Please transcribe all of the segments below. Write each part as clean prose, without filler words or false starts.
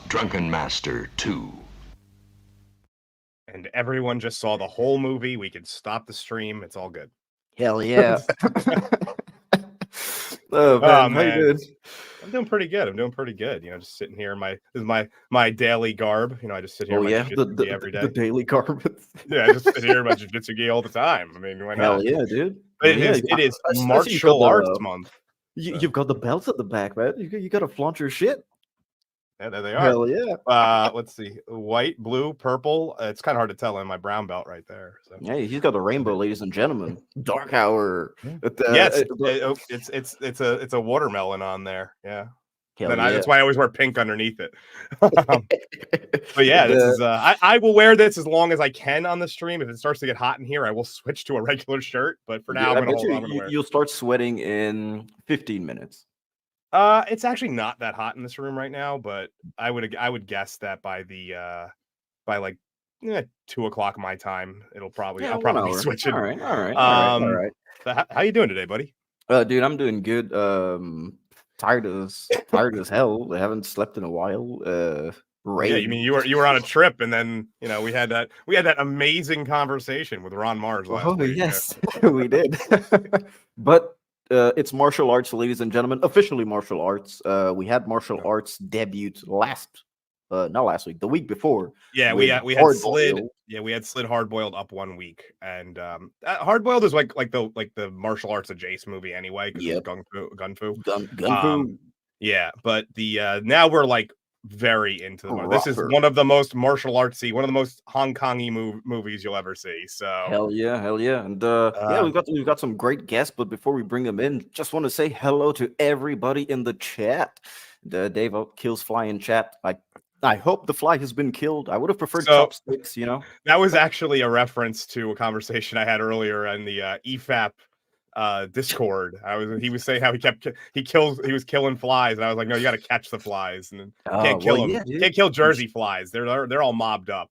Drunken Master 2. And everyone just saw the whole movie. We could stop the stream. It's all good. Hell yeah. Oh man, how you doing? I'm doing pretty good. You know, just sitting here in this is my daily garb. You know, I just sit here in my jiu-jitsu gi every day. The daily garb. Yeah, I just sit here in my jiu-jitsu gi all the time. I mean, why not? Hell yeah, dude. It is martial arts month. You've got the belts at the back, man. You got to flaunt your shit. Yeah, there they are. Hell yeah. Let's see. White, blue, purple. It's kind of hard to tell in my brown belt right there. So. Yeah, he's got the rainbow, ladies and gentlemen. Dark hour. Yes, it's a watermelon on there. Yeah. Yeah. That's why I always wear pink underneath it. But yeah, this is I will wear this as long as I can on the stream. If it starts to get hot in here, I will switch to a regular shirt. But for now, I'm gonna hold on. You'll start sweating in 15 minutes. It's actually not that hot in this room right now, but I would guess that by like 2 o'clock my time, I'll probably be switching. All right. So how you doing today, buddy? Dude, I'm doing good. Tired as hell. I haven't slept in a while. Yeah, you mean you were on a trip, and then we had that amazing conversation with Ron Mars last week. Yes, we did. But it's martial arts, ladies and gentlemen. Officially martial arts. We had martial arts debut not last week, the week before. Yeah, we had Slid. Yeah, we had Slid Hard Boiled up 1 week, and Hard Boiled is like the martial arts of Jace movie anyway. Yeah, Gun Fu. Yeah, but the now we're like very into the. This is one of the most martial artsy, one of the most Hong Kongy movies you'll ever see. So hell yeah, and yeah, we've got some great guests. But before we bring them in, just want to say hello to everybody in the chat. Dave kills fly in chat. I hope the fly has been killed. I would have preferred chopsticks. That was actually a reference to a conversation I had earlier in the EFAP Discord. He was saying how he was killing flies, and I was like, no, you got to catch the flies, and can't kill them. Yeah, can't kill Jersey flies. They're all mobbed up,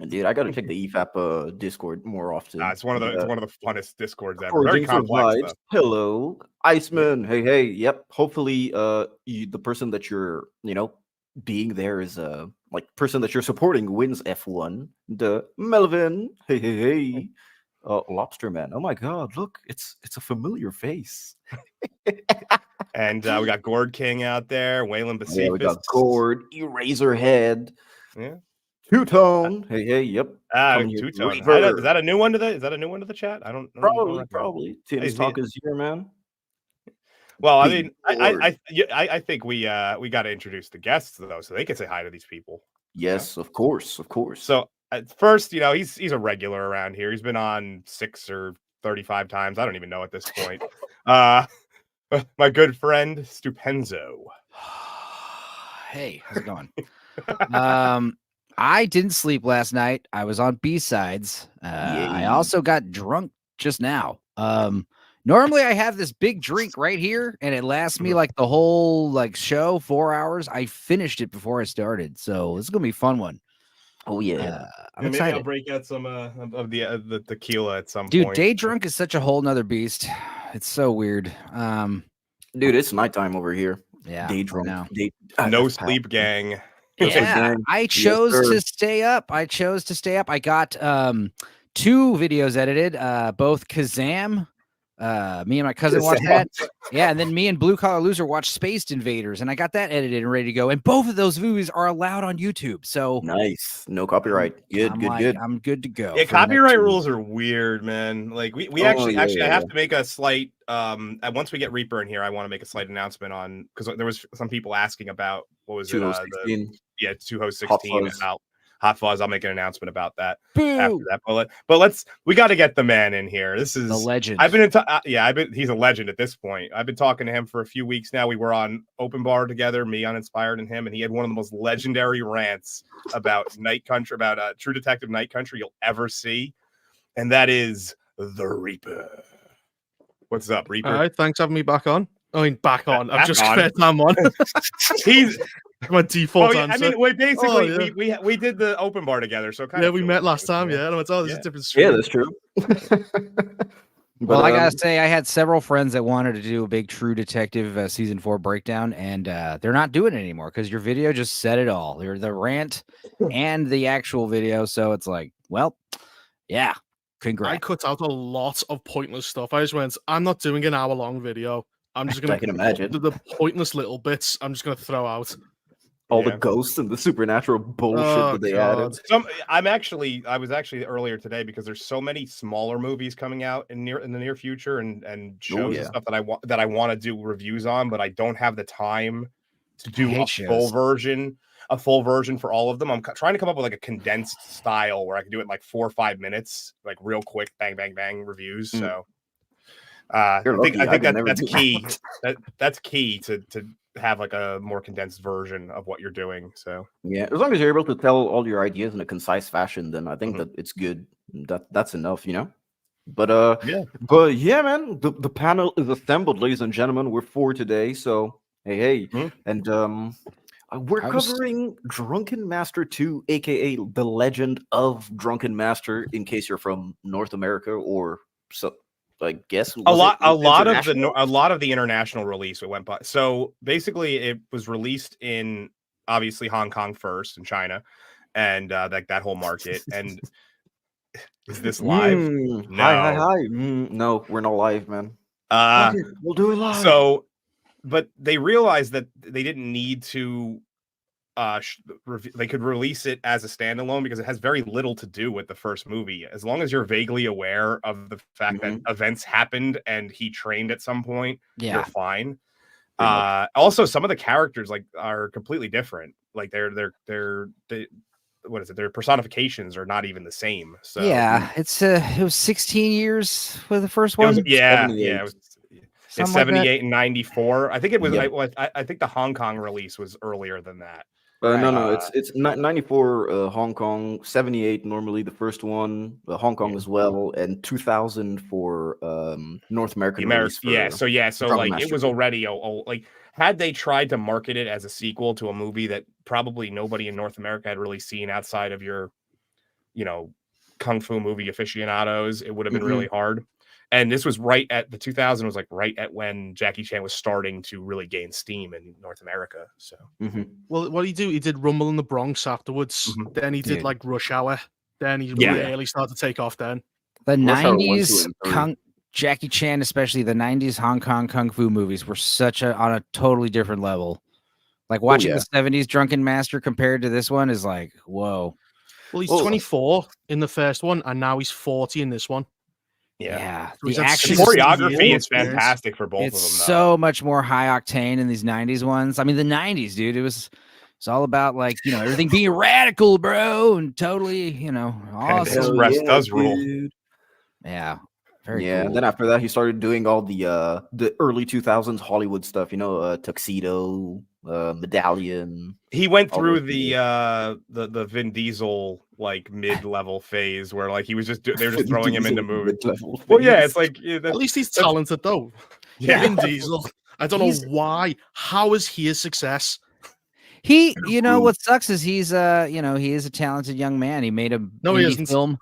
Dude, I got to check the EFAP Discord more often. It's one of the funnest Discords ever. Very complex stuff. Hello, Iceman. Hey. Yep. Hopefully, the person that you're being there is person that you're supporting wins F1. Melvin. Hey. Lobster Man. Oh my God! Look, it's a familiar face. And we got Gord King out there. Waylon Pacifist. Yeah, we got Gord. Eraserhead. Yeah. Two-Tone. Hey. Yep. Two-Tone. Is that a new one to the chat? I don't. Probably. Tim's Talk is here, man. Well, I mean, I think we got to introduce the guests though, so they can say hi to these people. Yes, of course. So. At first, he's a regular around here. He's been on 6 or 35 times. I don't even know at this point. My good friend Stupenzo. Hey, how's it going? I didn't sleep last night. I was on B-sides. I also got drunk just now. Normally I have this big drink right here, and it lasts me like the whole show, 4 hours. I finished it before I started, so this is gonna be a fun one. Oh yeah, I'm excited. Maybe I'll break out some of the tequila at some point. Dude, day drunk is such a whole nother beast. It's so weird. Dude, it's nighttime over here. Yeah, day drunk. No sleep gang. Yeah, I chose to stay up. I got 2 videos edited. Both Kazam. Me and my cousin watched that. Yeah, and then me and Blue Collar Loser watched Spaced Invaders, and I got that edited and ready to go. And both of those movies are allowed on YouTube. So nice, no copyright. Good. I'm good to go. Yeah, copyright rules are weird, man. Like we actually I have to make a slight. Once we get Reaper in here, I want to make a slight announcement on because there was some people asking about what was 216. it? 216 about Hot Fuzz, I'll make an announcement about that Boo! after that. But we got to get the man in here. This is The legend. He's a legend at this point. I've been talking to him for a few weeks now. We were on Open Bar together, me, Uninspired, and him, and he had one of the most legendary rants about Night Country, about True Detective Night Country you'll ever see, and that is the Reaper. What's up, Reaper? All right, thanks for having me back on. I mean, back on. I've just on. quit. I'm on. He's my default I answer. mean, basically, we did the Open Bar together, so kind of we met last time. Yeah, and I went, oh, this is a different stream. Yeah, that's true. Well, I gotta say, I had several friends that wanted to do a big True Detective season 4 breakdown, and they're not doing it anymore because your video just said it all. You're the rant and the actual video, so it's like, well, yeah, congrats. I cut out a lot of pointless stuff. I just went, I'm not doing an hour-long video. I'm just gonna. I can imagine the pointless little bits. I'm just gonna throw out all the ghosts and the supernatural bullshit that they added. I was actually earlier today because there's so many smaller movies coming out in the near future and shows and stuff that I want to do reviews on, but I don't have the time to do a full version for all of them. I'm trying to come up with like a condensed style where I can do it in like 4 or 5 minutes, like real quick, bang, bang, bang reviews. So I think that's key. That's key to have like a more condensed version of what you're doing. So yeah, as long as you're able to tell all your ideas in a concise fashion, then I think that it's good. That's enough, you know. But yeah, man, the panel is assembled, ladies and gentlemen. We're 4 today, so hey, and we're covering Drunken Master 2, aka the Legend of Drunken Master. In case you're from North America or so. I guess a lot of the international release it went by. So basically, it was released in obviously Hong Kong first, in China, and like that whole market. And is this live? No, hi. No, we're not live, man. Okay, we'll do it live. So, but they realized that they didn't need to. They could release it as a standalone because it has very little to do with the first movie. As long as you're vaguely aware of the fact that events happened and he trained at some point, you're fine. Also, some of the characters are completely different. Like they're what is it? Their personifications are not even the same. So yeah, it was 16 years for the first one. It was 78 and 94. I think it was. I think the Hong Kong release was earlier than that. No, it's 94 Hong Kong, 78 normally the first one, Hong Kong as well, and 2000 for North American release. So like it was already like had they tried to market it as a sequel to a movie that probably nobody in North America had really seen outside of your, kung fu movie aficionados, it would have been really hard. And this was right at the 2000 was like right at when Jackie Chan was starting to really gain steam in North America. So, well, what did he do? He did Rumble in the Bronx afterwards. Then he did like Rush Hour. Then he really started to take off. Then the 90s Jackie Chan, especially the 90s Hong Kong kung fu movies, were on a totally different level. Like watching the 70s Drunken Master compared to this one is like, whoa. Well, he's 24 in the first one, and now he's 40 in this one. Yeah. The action choreography is fantastic for both of them. It's so much more high octane in these 90s ones. I mean, the 90s, dude, it's all about like, everything being radical, bro, and totally, awesome. His rest does rule. Dude. Yeah. Very cool. And then after that, he started doing all the early 2000s Hollywood stuff, Tuxedo, Medallion. He went through the Vin Diesel like mid-level phase where like he was they were just throwing him into movies. Well, yeah, it's like at least he's talented though. Yeah, Vin Diesel. I don't know why. How is he a success? He, what sucks is he's he is a talented young man. He made a indie film.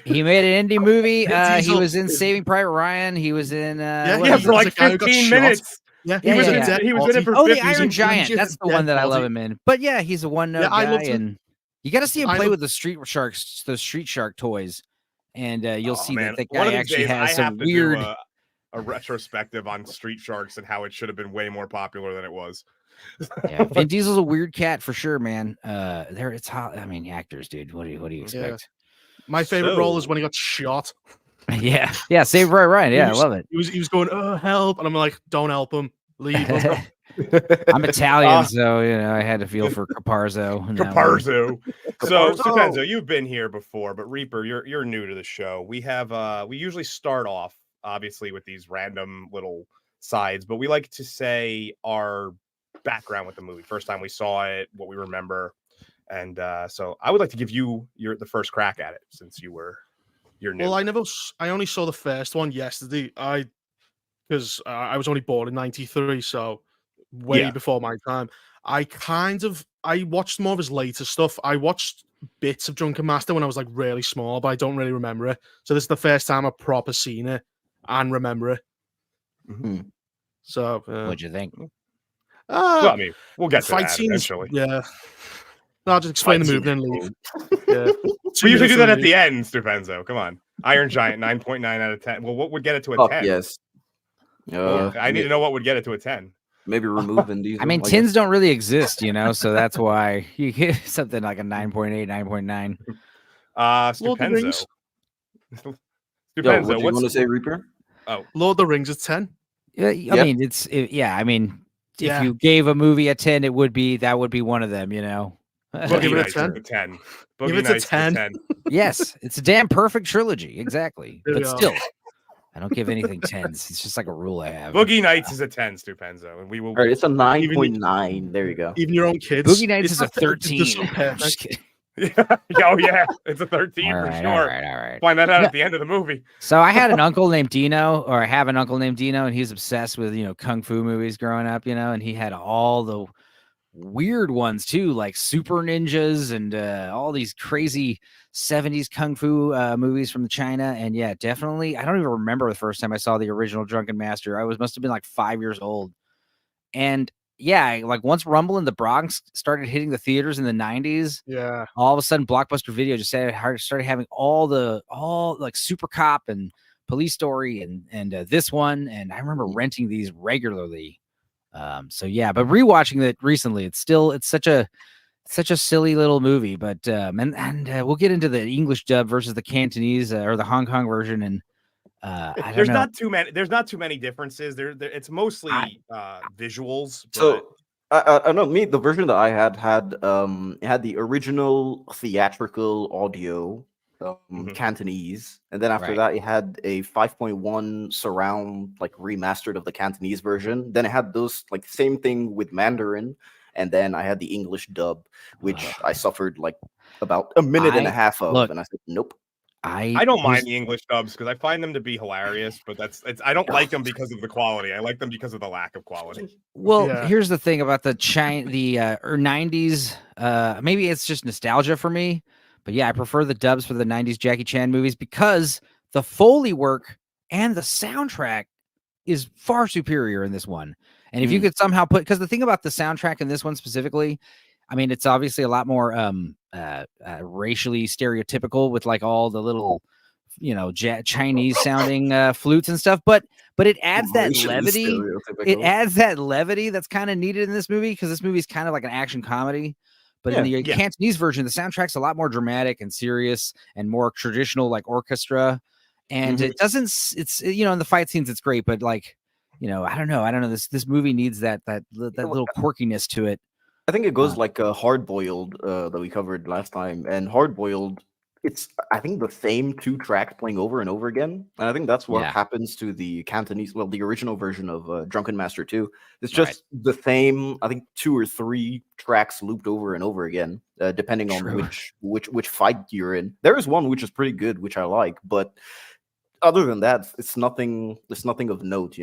He made an indie movie. He was in Saving Private Ryan. He was in for like 15 minutes. Yeah, he was in it for 50. The Iron Giant. That's the one that I love him in. But yeah, he's a one-note guy, and you got to see him play with the Street Sharks, those Street Shark toys, and you'll see that the guy actually has some weird. A retrospective on Street Sharks and how it should have been way more popular than it was. Yeah, Vin Diesel's a weird cat for sure, man. It's hot. I mean, actors, dude. What do you expect? My favorite role is when he got shot. Yeah, Save Private Ryan. Yeah, I love it. He was going, oh, help, and I'm like, don't help him, leave him. I'm Italian, so I had to feel for Caparzo. Caparzo. So Caparzo. Stupenzo, you've been here before, but Reaper, you're new to the show. We usually start off obviously with these random little sides, but we like to say our background with the movie, first time we saw it, what we remember, and so I would like to give you the first crack at it since you're new. Well, I only saw the first one yesterday. Because I was only born in '93, so way before my time. I watched more of his later stuff. I watched bits of Drunken Master when I was like really small, but I don't really remember it. So this is the first time I've proper seen it and remember it. Mm-hmm. So what'd you think? Well, I mean, we'll get to fight that scenes eventually. Yeah. No, I'll just explain the movie and leave. Yeah. We usually do that at the end, Stupenzo. Come on. Iron Giant, 9.9 out of 10. Well, what would get it to a 10? Yes. I need to know what would get it to a 10. Maybe remove Vin Diesel. I mean, tens don't really exist, so that's why you get something like a 9.8, 9.9. Stupenzo. What do you want to say, Reaper? Oh, Lord of the Rings is 10. Yeah, I mean, if you gave a movie a 10, that would be one of them, We'll give it a 10. Give it a 10. Yes, it's a damn perfect trilogy, exactly. There But we go. still, I don't give anything 10s. It's just like a rule I have. Boogie Nights is a 10, Stupenzo, and we will. All right, it's a 9.9. There you go. Even your own kids. Boogie Nights is a 13. So I'm just kidding. Yeah, it's a 13 All for right, sure. all right. Find that out at the end of the movie. So I had an uncle named Dino, or I have an uncle named Dino, and he's obsessed with kung fu movies growing up, and he had all the weird ones too, like Super Ninjas and all these crazy 70s kung fu movies from China. And yeah, definitely, I don't even remember the first time I saw the original Drunken Master. Must have been like 5 years old. And yeah, like once Rumble in the Bronx started hitting the theaters in the 90s, yeah, all of a sudden Blockbuster Video just started having all like Super Cop and Police Story and this one, and I remember renting these regularly. So yeah, but rewatching it recently, it's such a silly little movie, but we'll get into the English dub versus the Cantonese or the Hong Kong version, and there's not too many differences. It's mostly visuals. But... So I know the version that I had it had the original theatrical audio. Cantonese, and then after that it had a 5.1 surround, like remastered of the Cantonese version. Then it had those like same thing with Mandarin, and then I had the English dub, which I suffered like about a minute and a half of, and I said nope. I don't mind the English dubs because I find them to be hilarious, but I don't like them because of the quality. I like them because of the lack of quality. Well, here's the thing about the 90s. Maybe it's just nostalgia for me. But yeah, I prefer the dubs for the 90s Jackie Chan movies because the Foley work and the soundtrack is far superior in this one. And if you could somehow because the thing about the soundtrack in this one specifically, I mean, it's obviously a lot more racially stereotypical with like all the little, Chinese sounding flutes and stuff. But it adds that levity. It adds that levity that's kind of needed in this movie because this movie is kind of like an action comedy. But in the Cantonese version, the soundtrack's a lot more dramatic and serious and more traditional, like orchestra. And it doesn't. It's in the fight scenes, it's great, but like, I don't know. This movie needs that little quirkiness to it. I think it goes like Hard Boiled that we covered last time, and Hard Boiled. It's I think the same two tracks playing over and over again, and I think that's what happens to the Cantonese. Well, the original version of Drunken Master 2. It's just the same. I think 2 or 3 tracks looped over and over again, depending on which fight you're in. There is one which is pretty good, which I like, but other than that, it's nothing. It's nothing of note,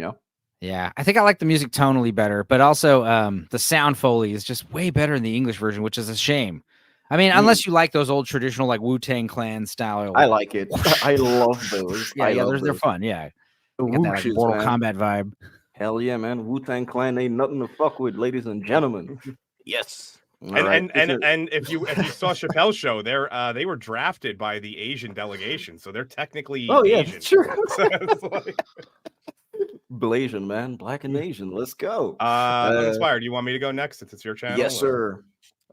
Yeah, I think I like the music tonally better, but also the sound Foley is just way better in the English version, which is a shame. I mean, unless you like those old traditional like Wu-Tang Clan style. I like it. I love those. They're fun. Yeah, the get that, like, Mortal Kombat vibe. Hell yeah, man! Wu-Tang Clan ain't nothing to fuck with, ladies and gentlemen. Yes. And if you saw Chappelle's show, they were drafted by the Asian delegation, so they're technically Asian. Sure. Blasian, man, Black and Asian. Let's go. Uninspired. Do you want me to go next since it's your channel? Yes, sir.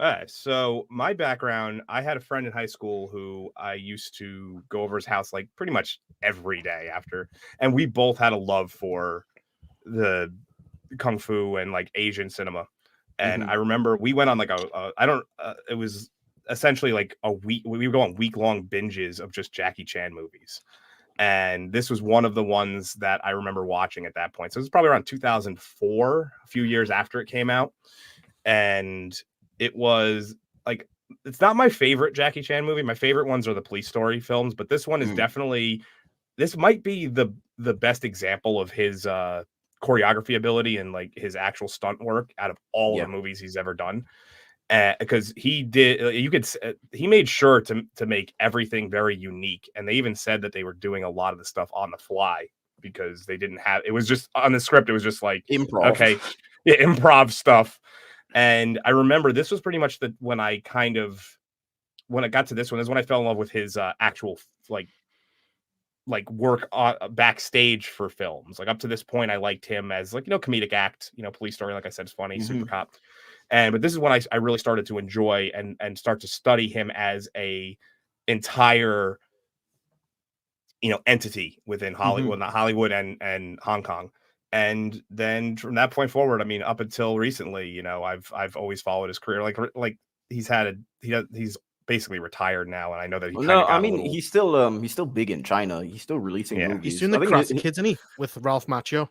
All right. So my background, I had a friend in high school who I used to go over his house like pretty much every day after, and we both had a love for the kung fu and like Asian cinema. And Mhm. I remember we went on like it was essentially like a week. We would go on week-long binges of just Jackie Chan movies. And this was one of the ones that I remember watching at that point. So it was probably around 2004, a few years after it came out. And it was like, it's not my favorite Jackie Chan movie. My favorite ones are the Police Story films, but this one is definitely, this might be the best example of his choreography ability and like his actual stunt work out of all of the movies he's ever done. Because he did, he made sure to make everything very unique. And they even said that they were doing a lot of the stuff on the fly because they didn't have, it was just on the script. It was just like, Improv. Okay. Yeah. Improv stuff. And I remember this was pretty much when I got to this one is when I fell in love with his actual like work backstage for films. Like up to this point, I liked him as like, comedic act, Police Story, like I said, is funny, super cop. But this is when I really started to enjoy and start to study him as a entire, entity within Hollywood, not Hollywood and Hong Kong. And then from that point forward, I mean, up until recently, I've always followed his career. Like he's basically retired now, and I know that he he's still big in China. He's still releasing movies. He's doing the Karate Kids, isn't he, with Ralph Macchio?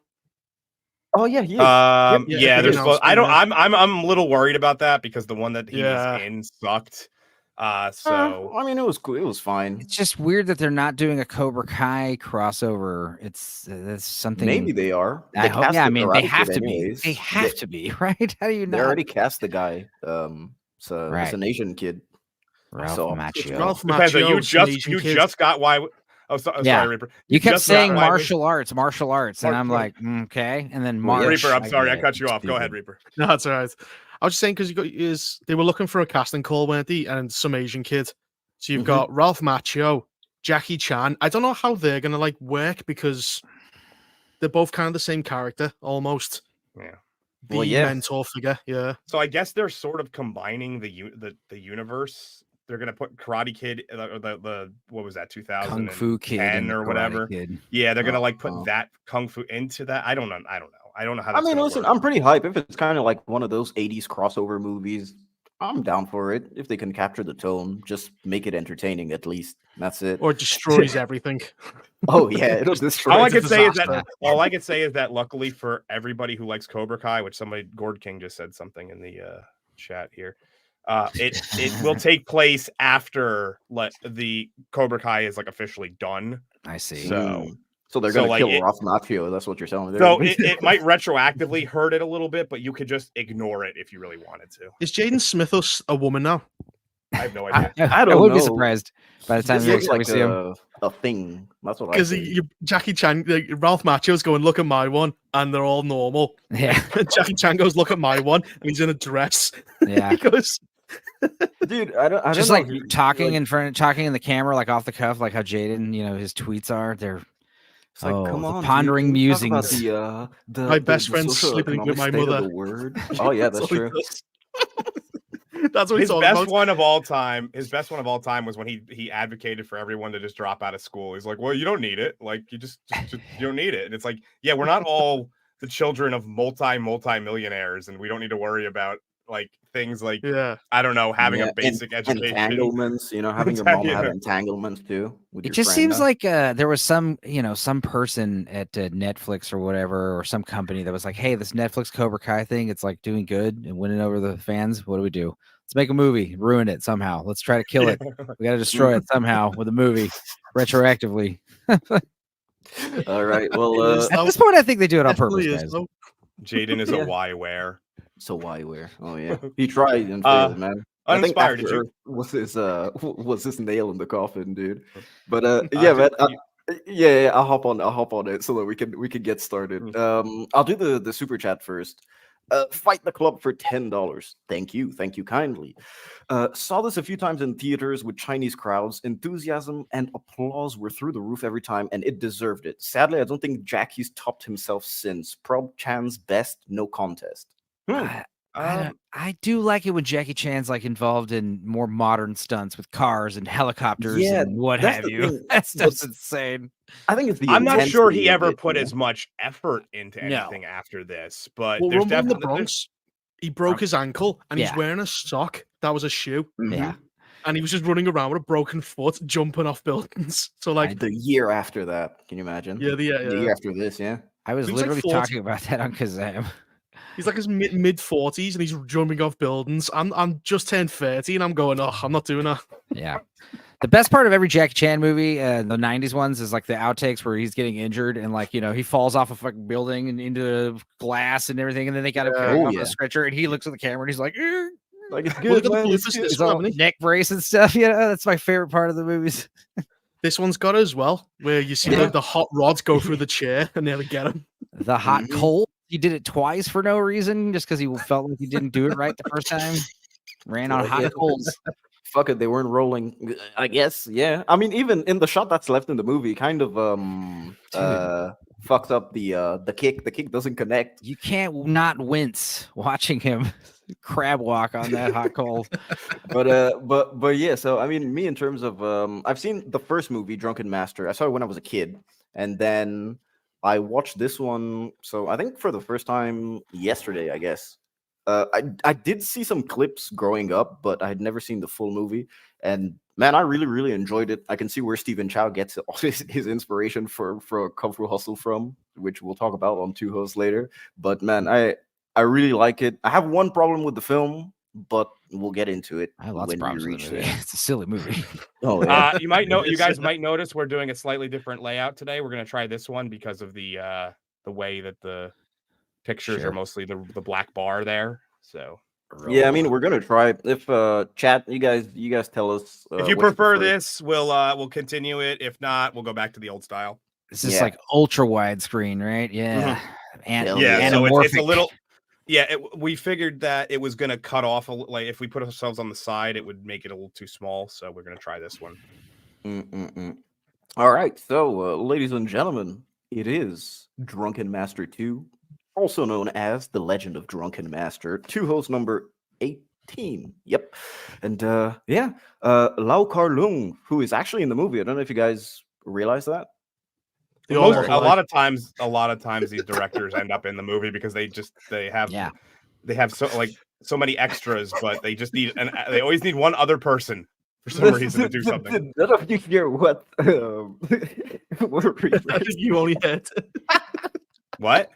Oh yeah, he is. There's I'm a little worried about that because the one that he was in sucked. I mean, it was cool. It was fine. It's just weird that they're not doing a Cobra Kai crossover. That's something. Maybe they are. I hope. Yeah, I mean, they have to be. They have to be, right? How do you know? They already cast the guy. It's an Asian kid. Ralph Macchio. Ralph Depends. Macchio. You just got why. Oh, sorry, Reaper. You kept saying martial arts, and I'm like, okay. And then Reaper, I'm sorry, I cut you off. Go ahead, Reaper. No, that's all right. I was just saying because they were looking for a casting call, weren't they? And some Asian kid. So you've got Ralph Macchio, Jackie Chan. I don't know how they're gonna like work because they're both kind of the same character almost. Yeah. The mentor figure. Yeah. So I guess they're sort of combining the universe. They're gonna put Karate Kid, the what was that, 2010 Kung Fu Kid or whatever. Kid. Yeah, they're gonna like put that Kung Fu into that. I don't know. I don't know how. I mean, listen, I'm pretty hype. If it's kind of like one of those 80s crossover movies, I'm down for it. If they can capture the tone, just make it entertaining at least. That's it. Or destroys everything. Oh yeah, it'll destroy. All I can say is that luckily for everybody who likes Cobra Kai, which Gord King just said something in the chat here. It will take place after the Cobra Kai is like officially done. I see. So they're gonna kill Ralph Macchio. That's what you're telling me. So it might retroactively hurt it a little bit, but you could just ignore it if you really wanted to. Is Jaden Smith a woman now? I have no idea. I don't know. would be surprised by the time we see him. A thing. That's what I because Jackie Chan, Ralph Macchio's going, look at my one, and they're all normal. Yeah. Jackie Chan goes, look at my one, and he's in a dress. Yeah. He goes, dude, I don't just know. like talking in the camera, like off the cuff, like how Jaden, his tweets are. They're it's like, come on, pondering dude, musings. My best friend's sleeping with my mother. Oh yeah, that's true. That's what his best one of all time. His best one of all time was when he advocated for everyone to just drop out of school. He's like, well, you don't need it. Like you just you don't need it. And it's like, yeah, we're not all the children of multi-millionaires, and we don't need to worry about like things like I don't know, having a basic education. Entanglements, having your mom have entanglements too. It just seems like there was some person at Netflix or whatever, or some company that was like, hey, this Netflix Cobra Kai thing, it's like doing good and winning over the fans. What do we do? Let's make a movie, ruin it somehow. Let's try to kill it. We got to destroy it somehow with a movie retroactively. All right. Well, at this point, I think they do it on purpose. Guys. Jaden is a Y-ware. So Y-ware. Oh yeah, he tried and failed, man. Uninspired. I think was his nail in the coffin, dude. But man. I'll hop on it so that we can get started. I'll do the super chat first. Fight the Club for $10. Thank you kindly. Saw this a few times in theaters with Chinese crowds. Enthusiasm and applause were through the roof every time, and it deserved it. Sadly, I don't think Jackie's topped himself since. Prob Chan's best, no contest. I I do like it when Jackie Chan's like involved in more modern stunts with cars and helicopters and what that's have the you. thing. That stuff's insane. I think it's the I'm not sure intensity he of ever it, put you as know? much effort into No. anything after this, but Well, there's Rumble in the definitely Bronx, he broke his ankle and he's Yeah. wearing a sock that was a shoe, Yeah. and he was just running around with a broken foot, jumping off buildings. So like, The year after that, can you imagine? yeah, The year after this, yeah. I was He was like literally 40. talking about that on Kazam. He's like his mid 40s and he's jumping off buildings. I'm just turned 30 and I'm going, oh, I'm not doing that. Yeah. The best part of every Jackie Chan movie, the 90s ones, is like the outtakes where he's getting injured and like, you know, he falls off a fucking building and into glass and everything. And then they got him carrying off a stretcher and he looks at the camera and he's like, Like it's Well, good, look at the man. bloopers It's in good. this it's one, all haven't he? neck brace and stuff. You know, that's my favorite part of the movies. This one's got it as well, where you see the hot rods go through the chair and nearly get him. The hot cold. He did it twice for no reason, just because he felt like he didn't do it right the first time. Ran on hot coals. Fuck it, they weren't rolling. I guess, yeah. I mean, even in the shot that's left in the movie, kind of fucked up the kick. The kick doesn't connect. You can't not wince watching him crab walk on that hot coal. But yeah. So I mean, me in terms of I've seen the first movie, Drunken Master. I saw it when I was a kid, and then I watched this one. So I think for the first time yesterday, I guess. I did see some clips growing up, but I had never seen the full movie. And man, I really enjoyed it. I can see where Stephen Chow gets all his inspiration for Kung Fu Hustle from, which we'll talk about on Two Hosts later. But man, I really like it. I have one problem with the film, but we'll get into it. I have lots of problems with the movie. It's a silly movie. Oh yeah. You guys might notice we're doing a slightly different layout today. We're gonna try this one because of the way that the pictures are mostly the black bar there. So yeah, I mean, we're gonna try. If chat, you guys tell us if you prefer this, we'll continue it. If not, we'll go back to the old style. This is like ultra widescreen, right? Yeah, and so it's a little. Yeah, we figured that it was gonna cut off like if we put ourselves on the side, it would make it a little too small. So we're gonna try this one. All right, so ladies and gentlemen, it is Drunken Master 2. Also known as The Legend of Drunken Master, Two Host number 18. Yep. And Lau Kar-Leung, who is actually in the movie. I don't know if you guys realize that. A lot of times these directors end up in the movie because they have so many extras, but they just need they always need one other person for some reason to do something. None of you hear what I think you only heard. What?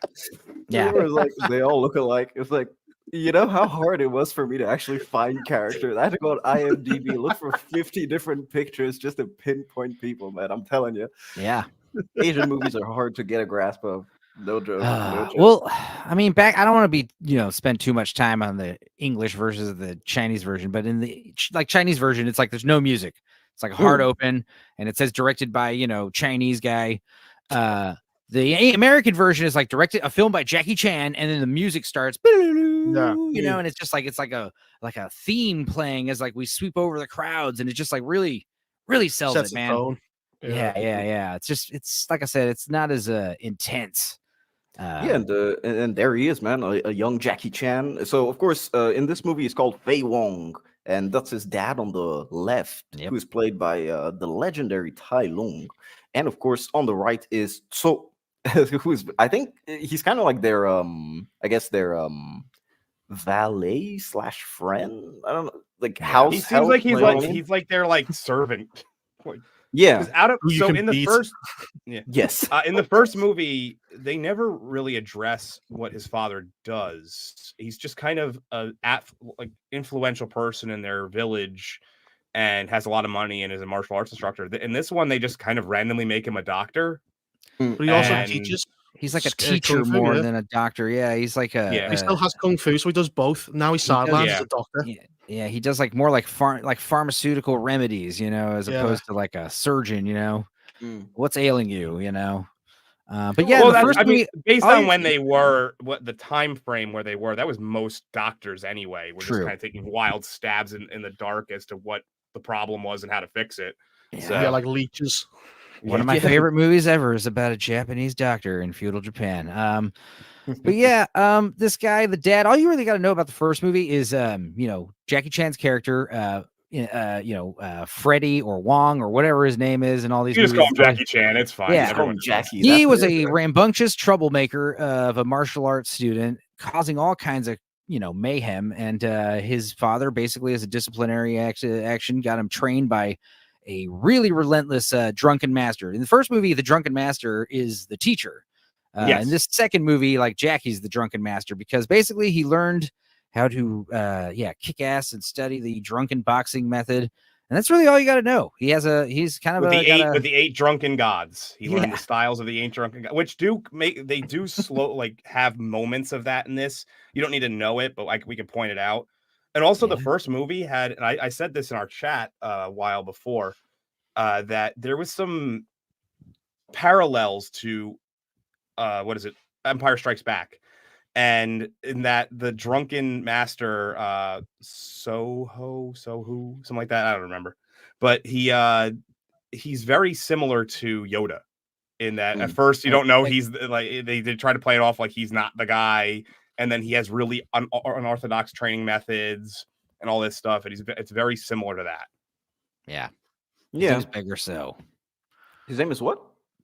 Yeah. Like, they all look alike. It's like, you know how hard it was for me to actually find characters. I had to go on IMDb, look for 50 different pictures just to pinpoint people, man. I'm telling you. Yeah. Asian movies are hard to get a grasp of. No joke. No joke. Well, I mean, I don't want to be, spend too much time on the English versus the Chinese version, but in the Chinese version, it's like there's no music. It's like hard open, and it says directed by, Chinese guy. The American version is like a film by Jackie Chan, and then the music starts, and it's just like it's like a theme playing as like we sweep over the crowds, and it just like really sells it, man. Yeah. It's like I said, it's not as intense. And there he is, man, a young Jackie Chan. So of course, in this movie, it's called Fei Wong, and that's his dad on the left, who is played by the legendary Tai Lung, and of course on the right is who's I think he's kind of like their valet / friend. I don't know, like house. He seems like he's like their like servant. Yeah. In the first, yes, in the first movie, they never really address what his father does. He's just kind of like influential person in their village, and has a lot of money and is a martial arts instructor. In this one, they just kind of randomly make him a doctor. But he also teaches. He's like a teacher more than a doctor. Yeah, he's like he still has kung fu, so he does both. Now he's sidelined as a doctor. Yeah, he does like more like pharmaceutical remedies, as opposed to like a surgeon. What's ailing you, But yeah, based on when they were, what the time frame where they were, that was most doctors anyway. We're just kind of taking wild stabs in the dark as to what the problem was and how to fix it. Yeah, like leeches. One of my favorite movies ever is about a Japanese doctor in feudal Japan. But yeah, this guy, the dad, all you really got to know about the first movie is, Jackie Chan's character, Freddie or Wong or whatever his name is, and all these You just call movies. him Jackie Chan. It's fine. Yeah. Just call Everyone him Jackie. He That's was it. a rambunctious troublemaker of a martial arts student, causing all kinds of mayhem. And his father, basically, as a disciplinary action, got him trained by a really relentless drunken master. In the first movie, the drunken master is the teacher. Yes. In this second movie, like Jackie's the drunken master, because basically he learned how to kick ass and study the drunken boxing method. And that's really all you got to know. He's kind of with the eight drunken gods. He learned the styles of the eight drunken gods, which do slow have moments of that in this. You don't need to know it, but we can point it out. And also the first movie had, and I said this in our chat a while before, that there was some parallels to Empire Strikes Back. And in that the drunken master, Sohu, something like that. I don't remember, but he's very similar to Yoda in that at first you don't know he's like they try to play it off like he's not the guy, and then he has really unorthodox training methods and all this stuff, and it's very similar to that. Yeah. Yeah. He's Beggar So. His name is what?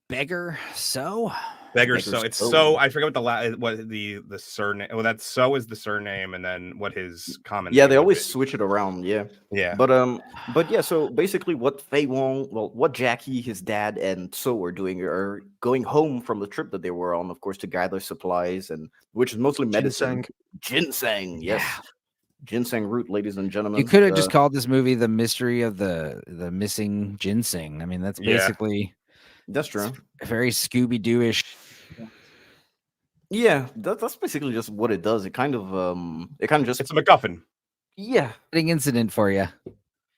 Beggar So. Beggar So. It's So. I forget what the surname. Well, that's So is the surname, and then what his common. Yeah, they always switch it around. Yeah. Yeah. But yeah. So basically, what what Jackie, his dad, and So are doing are going home from the trip that they were on, of course, to gather supplies, and which is mostly medicine. Ginseng. Yes. Yeah. Ginseng root, ladies and gentlemen. You could have just called this movie "The Mystery of the Missing Ginseng." I mean, that's basically. That's true. Very Scooby-Doo-ish. Yeah, that's basically just what it does. It kind of just it's a MacGuffin. Yeah, incident for you.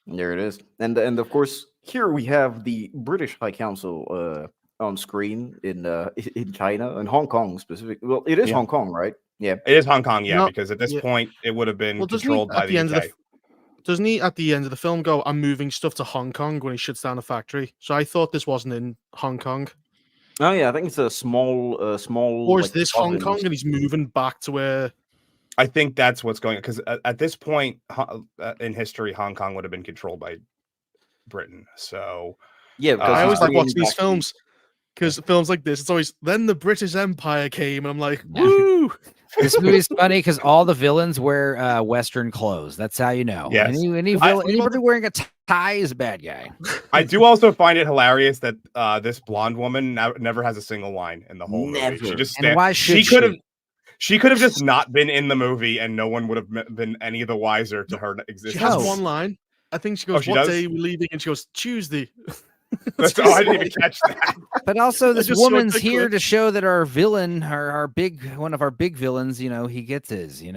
There it is, and of course here we have the British High Council on screen in China and Hong Kong specifically. Well, it is Hong Kong, right? Yeah, it is Hong Kong. Yeah, because at this point it would have been controlled by the UK. Doesn't he at the end of the film go, "I'm moving stuff to Hong Kong" when he shuts down a factory? So I thought this wasn't in Hong Kong. Oh yeah, I think it's a small. Or is this Hong Kong and he's moving back to where? I think that's what's going on, because at this point in history, Hong Kong would have been controlled by Britain. So yeah, because I always like watching these films because films like this, it's always then the British Empire came, and I'm like, woo. This movie's funny because all the villains wear Western clothes. That's how you know. Yes. Anybody wearing a tie is a bad guy. I do also find it hilarious that this blonde woman never has a single line in the whole movie. She just and why should she could have just not been in the movie, and no one would have been any the wiser to her existence. She has one line. I think she goes, "What day are we leaving?" And she goes, "Tuesday." I didn't even catch that. But also, this woman's here to show that our villain, one of our big villains, he gets his. He's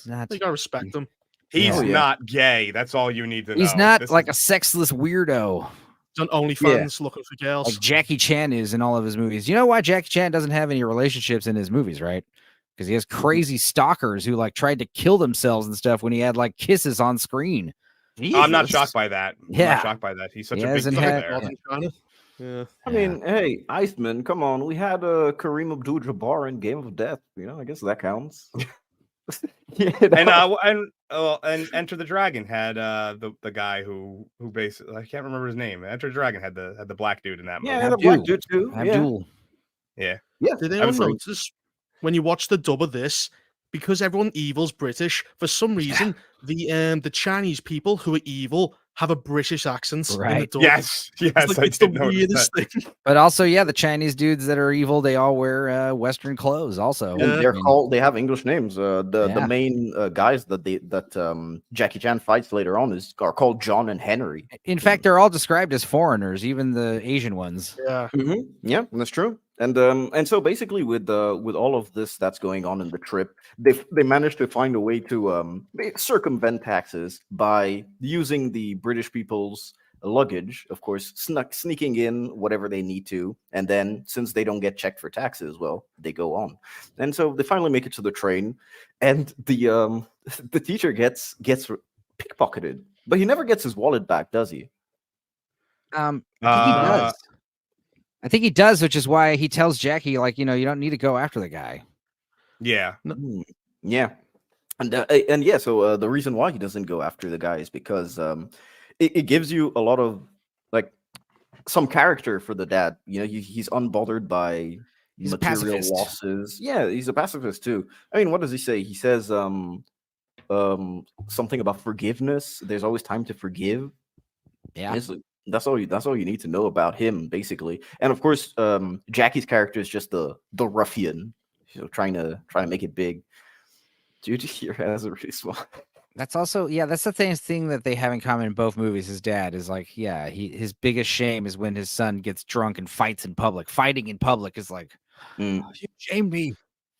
not. You gotta respect him. He's not gay. That's all you need to know. He's not a sexless weirdo. He's on OnlyFans looking for girls. Like Jackie Chan is in all of his movies. You know why Jackie Chan doesn't have any relationships in his movies, right? Because he has crazy stalkers who tried to kill themselves and stuff when he had kisses on screen. I'm not shocked by that. Yeah. I'm not shocked by that. He's such a big deal there. Yeah. I mean, hey, Iceman, come on. We had Kareem Abdul-Jabbar in Game of Death. I guess that counts. And Enter the Dragon had the guy who basically, I can't remember his name. Enter the Dragon had the black dude in that movie. Yeah, the black dude too. Abdul. Yeah. Did anyone notice when you watch the dub of this, because everyone evil's British, for some reason the Chinese people who are evil have a British accent. Right. Yes. It's the weirdest thing. But also, the Chinese dudes that are evil, they all wear Western clothes. Also, and they have English names. The main guys that Jackie Chan fights later on are called John and Henry. In fact, they're all described as foreigners, even the Asian ones. Yeah. Mm-hmm. Yeah, that's true. And so basically with all of this that's going on in the trip, they managed to find a way to circumvent taxes by using the British people's luggage, of course, sneaking in whatever they need to, and then since they don't get checked for taxes, well, they go on. And so they finally make it to the train, and the teacher gets pickpocketed, but he never gets his wallet back, does he? He does. I think he does, which is why he tells Jackie, like, you don't need to go after the guy. Yeah. Yeah. And yeah, so the reason why he doesn't go after the guy is because it gives you a lot of like some character for the dad. He's unbothered by He's a material pacifist. losses. Yeah, he's a pacifist too. I mean, what does he say? He says something about forgiveness. There's always time to forgive. Yeah. That's all you need to know about him, basically. And of course, Jackie's character is just the ruffian, trying to make it big. Dude here has a really small. That's also, that's the thing that they have in common in both movies. His dad is like, his biggest shame is when his son gets drunk and fights in public. Fighting in public is like, you shamed me.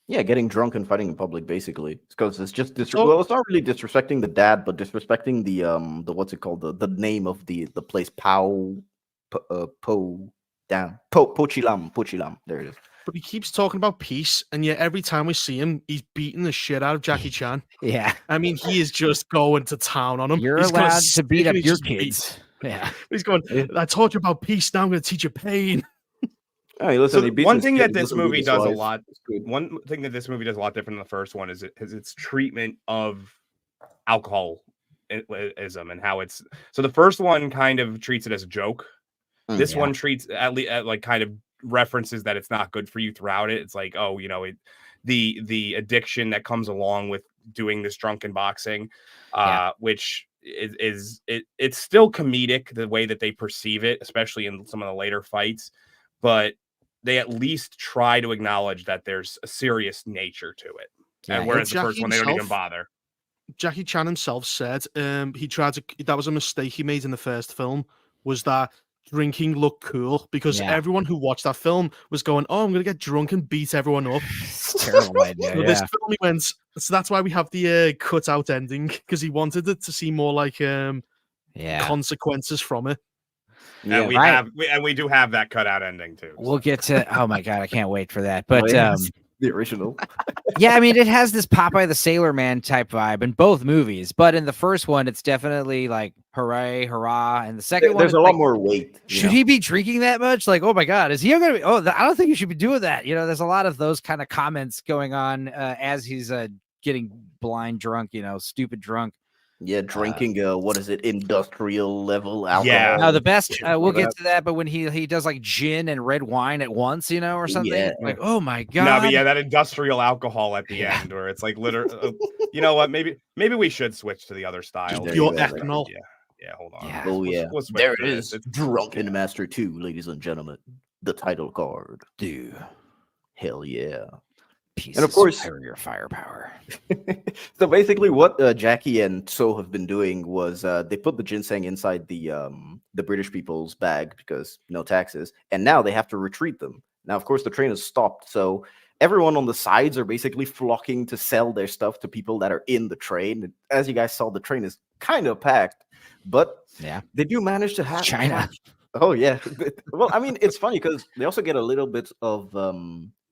Yeah, getting drunk and fighting in public, basically, because it's just well, it's not really disrespecting the dad, but disrespecting the what's it called, the name of the place, Pochilam. There it is. But he keeps talking about peace, and yet every time we see him, he's beating the shit out of Jackie Chan. Yeah. I mean, he is just going to town on him. You're He's allowed to beat up your just kids. Yeah. He's going, I taught you about peace, now I'm going to teach you pain. Hey, listen, So one thing that this movie does a lot, one thing that this movie does a lot different than the first one is its treatment of alcoholism and how it's. So the first one kind of treats it as a joke. This one treats at least like kind of references that it's not good for you throughout it. It's like, oh, the addiction that comes along with doing this drunken boxing, which it's still comedic the way that they perceive it, especially in some of the later fights, but they at least try to acknowledge that there's a serious nature to it. And whereas the first one, they don't even bother. Jackie Chan himself said that was a mistake he made in the first film, was that drinking looked cool, because everyone who watched that film was going, oh, I'm going to get drunk and beat everyone up. Terrible idea. So this film, he went, so that's why we have the cut out ending, because he wanted it to seem more like consequences from it. Yeah, and we do have that cutout ending too. We'll get to. Oh my god, I can't wait for that. But the original. Yeah, I mean, it has this Popeye the Sailor Man type vibe in both movies, but in the first one, it's definitely like hooray, hurrah, and the second one, there's a lot more weight. Should he be drinking that much? Like, oh my god, is he going to be? Oh, I don't think you should be doing that. There's a lot of those kind of comments going on as he's getting blind drunk. Stupid drunk. Yeah, drinking what is it, industrial level alcohol? Yeah, no, the best. We'll get to that, but when he does like gin and red wine at once, or something, like, oh my god. No, but that industrial alcohol at the end, where it's like literally. You know what? Maybe we should switch to the other style. Pure ethanol. Yeah, hold on. Yeah. Oh yeah, there it is. It's Drunken Master 2, ladies and gentlemen. The title card. Dude, hell yeah. And of course, superior firepower. So basically, what Jackie and So have been doing was they put the ginseng inside the British people's bag because no taxes, and now they have to retreat them. Now, of course, the train has stopped, so everyone on the sides are basically flocking to sell their stuff to people that are in the train. As you guys saw, the train is kind of packed, but they do manage to have China. Oh yeah. Well, I mean, it's funny because they also get a little bit of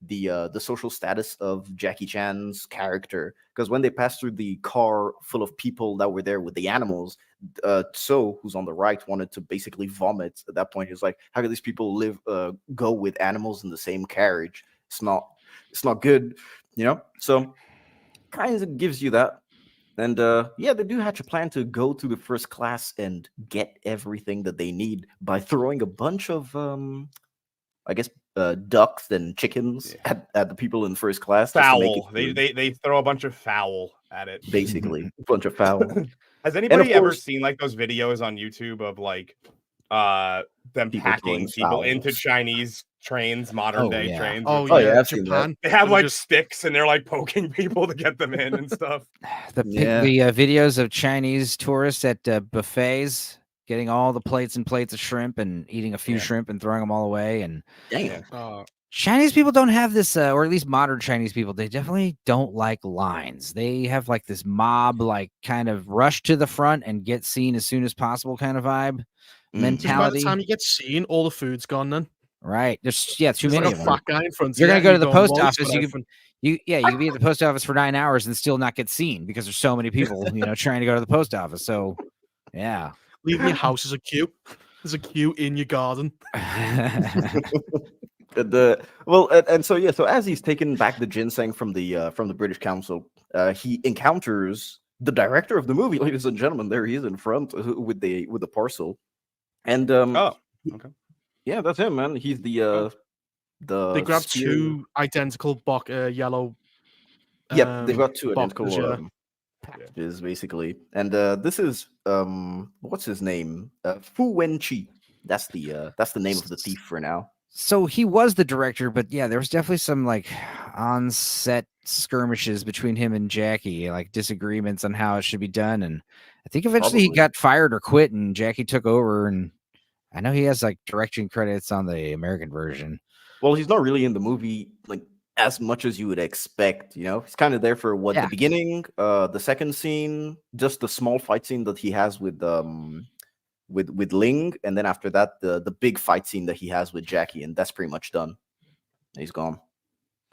the social status of Jackie Chan's character, because when they passed through the car full of people that were there with the animals, So, who's on the right, wanted to basically vomit. At that point, he was like, how can these people go with animals in the same carriage? It's not good, So kind of gives you that. And they do hatch a plan to go to the first class and get everything that they need by throwing a bunch of ducks and chickens at the people in first class. Fowl. They throw a bunch of fowl at it. Basically, a bunch of fowl. Has anybody ever seen like those videos on YouTube of like them packing people into Chinese trains, modern day trains? Oh yeah, I've seen that. They have like sticks and they're like poking people to get them in and stuff. The videos of Chinese tourists at buffets getting all the plates and plates of shrimp and eating a few shrimp and throwing them all away. And Chinese people don't have this, or at least modern Chinese people, they definitely don't like lines. They have like this mob, like kind of rush to the front and get seen as soon as possible kind of vibe mentality. By the time you get seen, all the food's gone then. Right. There's too many like of a them. fat guy in front of You're gonna go to the post office. You can be at the post office for 9 hours and still not get seen because there's so many people, trying to go to the post office. So, yeah. Leaving your house as a queue. There's a queue in your garden. So as he's taken back the ginseng from the British Council, he encounters the director of the movie, ladies and gentlemen. There he is in front with the parcel, and Oh, okay. yeah, that's him, man. He's the They grabbed spear- two identical yellow. Yep, they've got two boxes, identical packages basically, and this is what's his name? Fu Wenqi. That's the name of the thief for now. So he was the director, but yeah, there was definitely some like on-set skirmishes between him and Jackie, like disagreements on how it should be done. And I think eventually he Probably. got fired or quit, and Jackie took over. And I know he has like directing credits on the American version. Well, he's not really in the movie like as much as you would expect. You know, he's kind of there for the beginning, the second scene, just the small fight scene that he has with Ling, and then after that, the big fight scene that he has with Jackie, and that's pretty much done. He's gone.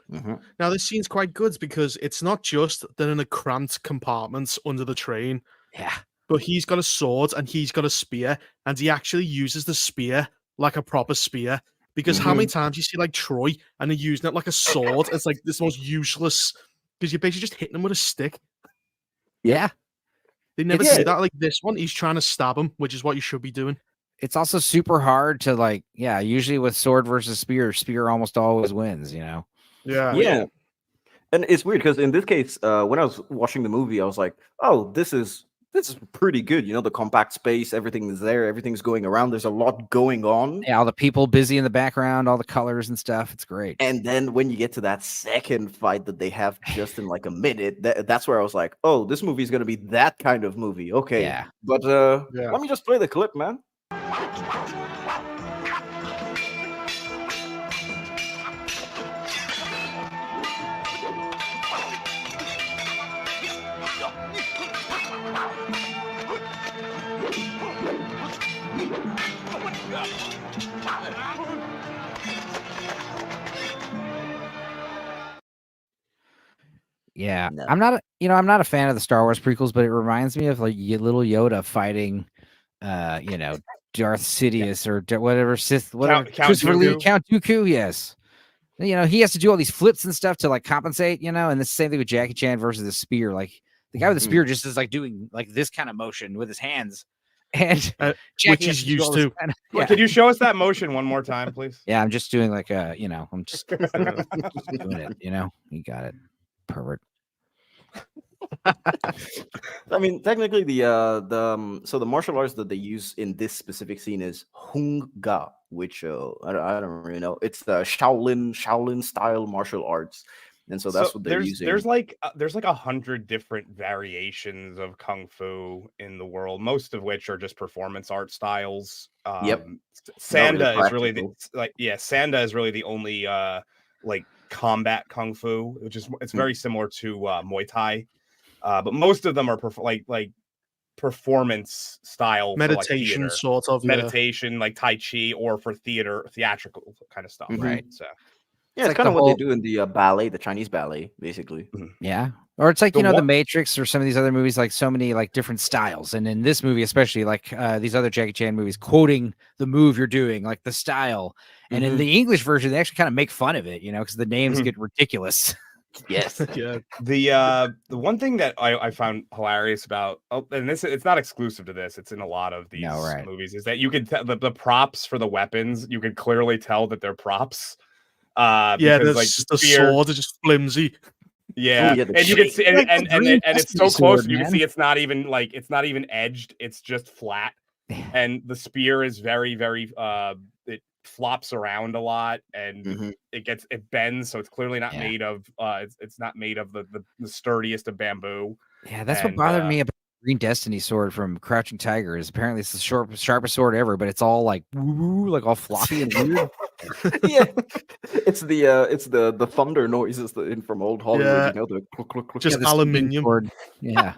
Now this scene's quite good because it's not just they're in a cramped compartment under the train. Yeah. But he's got a sword and he's got a spear, and he actually uses the spear like a proper spear. Because how many times you see like Troy and they're using it like a sword? It's like this most useless because you're basically just hitting them with a stick. Yeah. They never do that. Like this one, he's trying to stab him, which is what you should be doing. It's also super hard to like, usually with sword versus spear almost always wins, you know? Yeah. And it's weird because in this case, when I was watching the movie, I was like, oh, this is pretty good. You know, the compact space, everything is there, everything's going around. There's a lot going on. Yeah, all the people busy in the background, all the colors and stuff. It's great. And then when you get to that second fight that they have just in like a minute, that's where I was like, oh, this movie is going to be that kind of movie. Okay. Yeah. But let me just play the clip, man. Yeah, No. I'm not a fan of the Star Wars prequels, but it reminds me of like little Yoda fighting, Darth Sidious or whatever Sith, whatever Count Dooku. Count Dooku. Yes, he has to do all these flips and stuff to like compensate, and the same thing with Jackie Chan versus the spear. Like the guy with the spear just is like doing like this kind of motion with his hands, and which he's used to. Can you show us that motion one more time, please? Yeah, I'm just doing like I'm just doing it. You got it. Pervert. I mean, technically, the martial arts that they use in this specific scene is Hung Ga, which I don't really know. It's the Shaolin style martial arts, and so that's what they're using. There's like 100 different variations of kung fu in the world, most of which are just performance art styles. Sanda is really Sanda is really the only combat kung fu, which is it's very similar to Muay Thai, but most of them are performance style, meditation, for, sort of meditation, like Tai Chi, or for theatrical kind of stuff, right? So it's like kind of the what they do in the ballet, the Chinese ballet, basically. Yeah. Or it's like, The Matrix or some of these other movies, like so many like different styles. And in this movie, especially like these other Jackie Chan movies, quoting the move you're doing, like the style. And in the English version, they actually kind of make fun of it, because the names get ridiculous. Yes. Yeah. The one thing that I found hilarious about, and it's not exclusive to this, it's in a lot of these movies, is that you can tell the props for the weapons, you can clearly tell that they're props. Because, the sword is just flimsy. Yeah, and you can see, and it's so close. You can see it's not even edged. It's just flat, and the spear is very, very. It flops around a lot, and it bends. So it's clearly not made of. It's not made of the sturdiest of bamboo. Yeah, that's what bothered me about Green Destiny sword from Crouching Tiger. Is apparently it's the sharpest sword ever, but it's all like woo, like all floppy and weird. Yeah, it's the thunder noises from old Hollywood. The just aluminium. Sword. Yeah,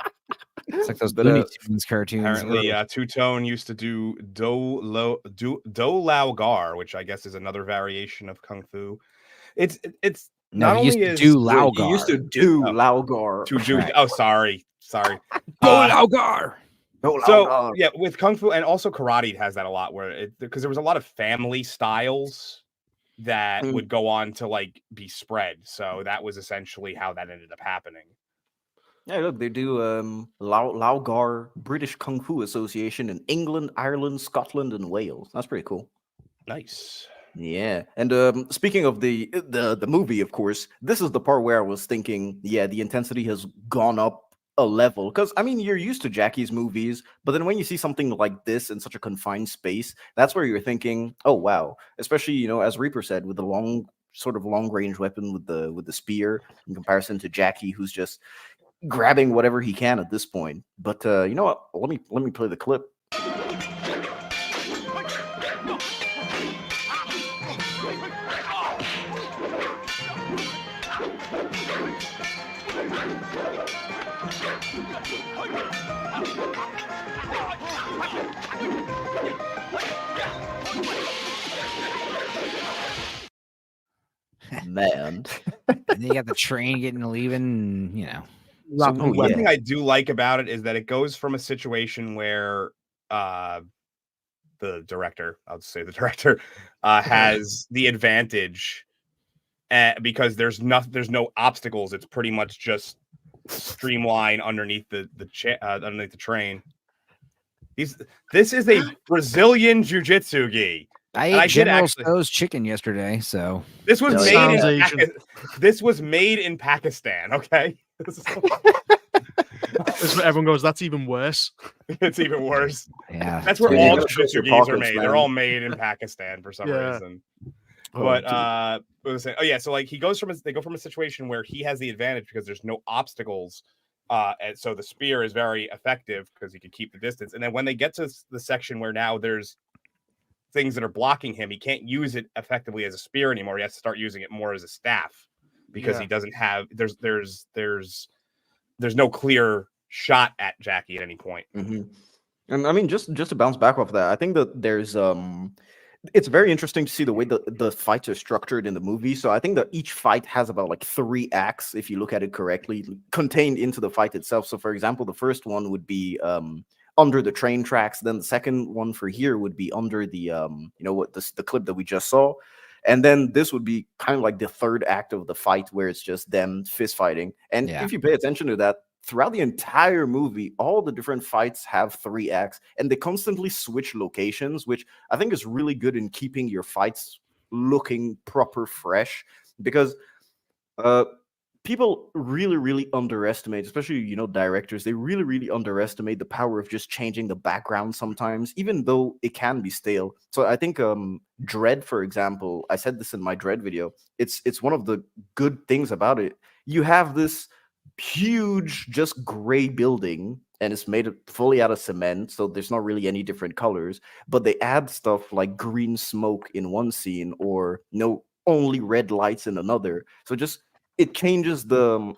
it's like those Looney Tunes cartoons. Apparently, Two-Tone used to do Do Lau Gar, which I guess is another variation of kung fu. It's no, not he only used to do Lau Gar. He used to do Lau Gar. Oh, sorry. Do Lau Gar. Oh, Lau So Kar. yeah, with kung fu and also karate has that a lot where because there was a lot of family styles that Mm. would go on to like be spread. So that was essentially how that ended up happening. Yeah, look, they do Lau Gar British Kung Fu Association in England, Ireland, Scotland, and Wales. That's pretty cool. Nice. Yeah, and speaking of the movie, of course, this is the part where I was thinking, yeah, the intensity has gone up a level. Because I mean, you're used to Jackie's movies, but then when you see something like this in such a confined space, that's where you're thinking, oh wow. Especially, you know, as Reaper said, with the long range weapon with the spear, in comparison to Jackie, who's just grabbing whatever he can at this point. But you know what? Let me play the clip. Man. And then you got the train getting leaving, you know. So oh, one yeah. thing I do like about it is that it goes from a situation where the director, I'll just say the director, has the advantage because there's no obstacles. It's pretty much just streamline underneath the train. This is a Brazilian jiu-jitsu gi. I And ate did General actually- Tso's chicken yesterday, so This was Oh, made Sounds in Asian. This was made in Pakistan, okay? This is what everyone goes, that's even worse. It's even worse. yeah. That's where Yeah, you all gotta trust jiu-jitsu your gis are pockets, made. man. They're all made in Pakistan for some Yeah. reason. Oh, But dude. what was I saying? Oh yeah, so like they go from a situation where he has the advantage because there's no obstacles. And so the spear is very effective because he can keep the distance. And then when they get to the section where now there's things that are blocking him, he can't use it effectively as a spear anymore. He has to start using it more as a staff because Yeah. he doesn't have there's no clear shot at Jackie at any point. Mm-hmm. And I mean, just to bounce back off that, I think that there's it's very interesting to see the way the fights are structured in the movie. So I think that each fight has about like 3 acts, if you look at it correctly, contained into the fight itself. So for example, the first one would be under the train tracks. Then the second one for here would be under the you know what, the clip that we just saw. And then this would be kind of like the third act of the fight where it's just them fist fighting. And Yeah. if you pay attention to that, throughout the entire movie, all the different fights have 3 acts and they constantly switch locations, which I think is really good in keeping your fights looking proper fresh. Because people really underestimate, especially, you know, directors, they really underestimate the power of just changing the background sometimes, even though it can be stale. So I think Dread, for example, I said this in my Dread video, it's one of the good things about it. You have this huge just gray building and it's made fully out of cement, so there's not really any different colors, but they add stuff like green smoke in one scene, or no, only red lights in another. So just it changes the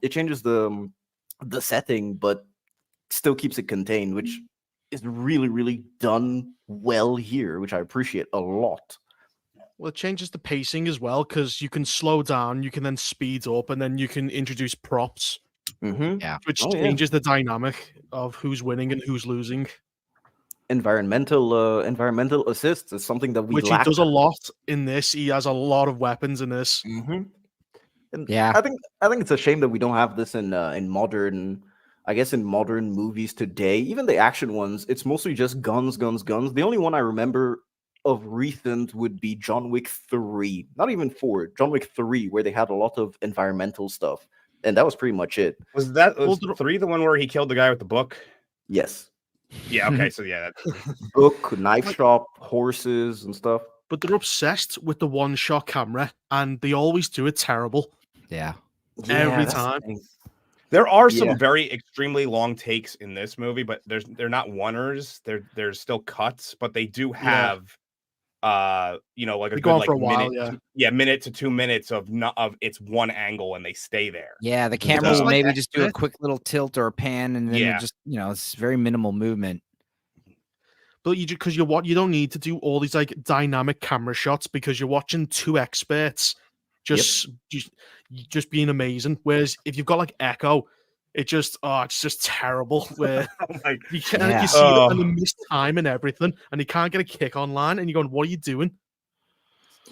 setting, but still keeps it contained, which is really done well here, which I appreciate a lot. Well, it changes the pacing as well, because you can slow down, you can then speed up, and then you can introduce props, Mm-hmm. Yeah. which Oh, yeah. changes the dynamic of who's winning and who's losing. Environmental assists is something that we Which lack. he does a lot in this. He has a lot of weapons in this. Mm-hmm. And Yeah. I think it's a shame that we don't have this in modern, I guess, in modern movies today. Even the action ones, it's mostly just guns. The only one I remember of recent would be John Wick 3, not even 4, John Wick 3, where they had a lot of environmental stuff, and that was pretty much it. Was Well, 3 the one where he killed the guy with the book? Yes, Yeah, okay, so yeah, book, knife shop, horses, and stuff. But they're obsessed with the one-shot camera, and they always do it terrible. Yeah. Every that's the time. thing. there are Yeah. some very extremely long takes in this movie, but they're not oneers. There's still cuts, but they do have you know, like a They good go on like for a while, minute, yeah. minute to 2 minutes of it's one angle and they stay there. Yeah, the It's camera will like maybe that- just do a quick little tilt or a pan, and then Yeah. it just, you know, it's very minimal movement. But you don't need to do all these like dynamic camera shots, because you're watching 2 experts just being amazing. Whereas if you've got like Echo, it's just terrible. Where Like, you see Yeah. them and they miss time and everything, and you can't get a kick online, and you're going, "What are you doing?"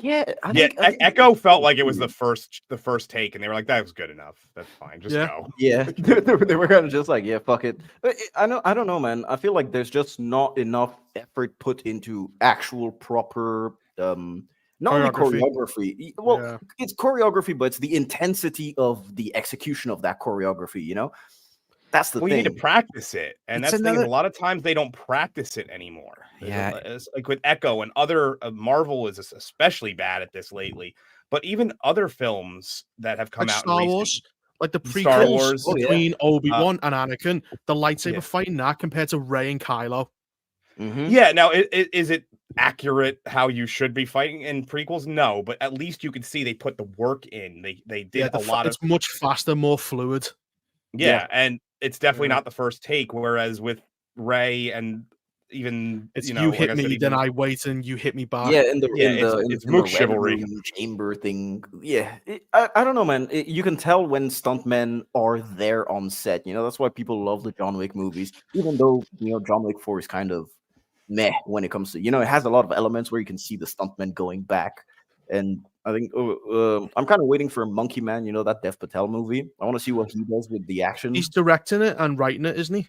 Yeah, I yeah, think Echo felt like it was the first take, and they were like, "That was good enough. That's fine. Just Yeah. go." Yeah, they were kind of just like, yeah, fuck it. But I don't know, man. I feel like there's just not enough effort put into actual proper, not only Choreography. choreography. Well, Yeah. it's choreography, but it's the intensity of the execution of that choreography. You know, that's the Well, you need thing. to practice it, and It's that's the thing is a another- lot of times they don't practice it anymore. Yeah. It's like with Echo and other Marvel is especially bad at this lately. But even other films that have come Like out Star in Wars, like the Star prequels Wars. Oh, yeah. between Obi-Wan and Anakin, the lightsaber yeah. fighting that compared to Rey and Kylo. Mhm. Yeah, now is it accurate how you should be fighting in prequels? No, but at least you can see they put the work in. They did a lot of It's much faster, more fluid. yeah, and it's definitely Yeah. not the first take. Whereas with Rey and even It's you hit like I said, me, then even I wait, and you hit me back. Yeah, in the Yeah, in the it's in the mooch red chivalry. room chamber thing. Yeah, I don't know, man. You can tell when stuntmen are there on set. You know, that's why people love the John Wick movies, even though John Wick 4 is kind of meh when it comes to it has a lot of elements where you can see the stuntmen going back. And I think I'm kind of waiting for Monkey Man. You know that Dev Patel movie. I want to see what he does with the action. He's directing it and writing it, isn't he?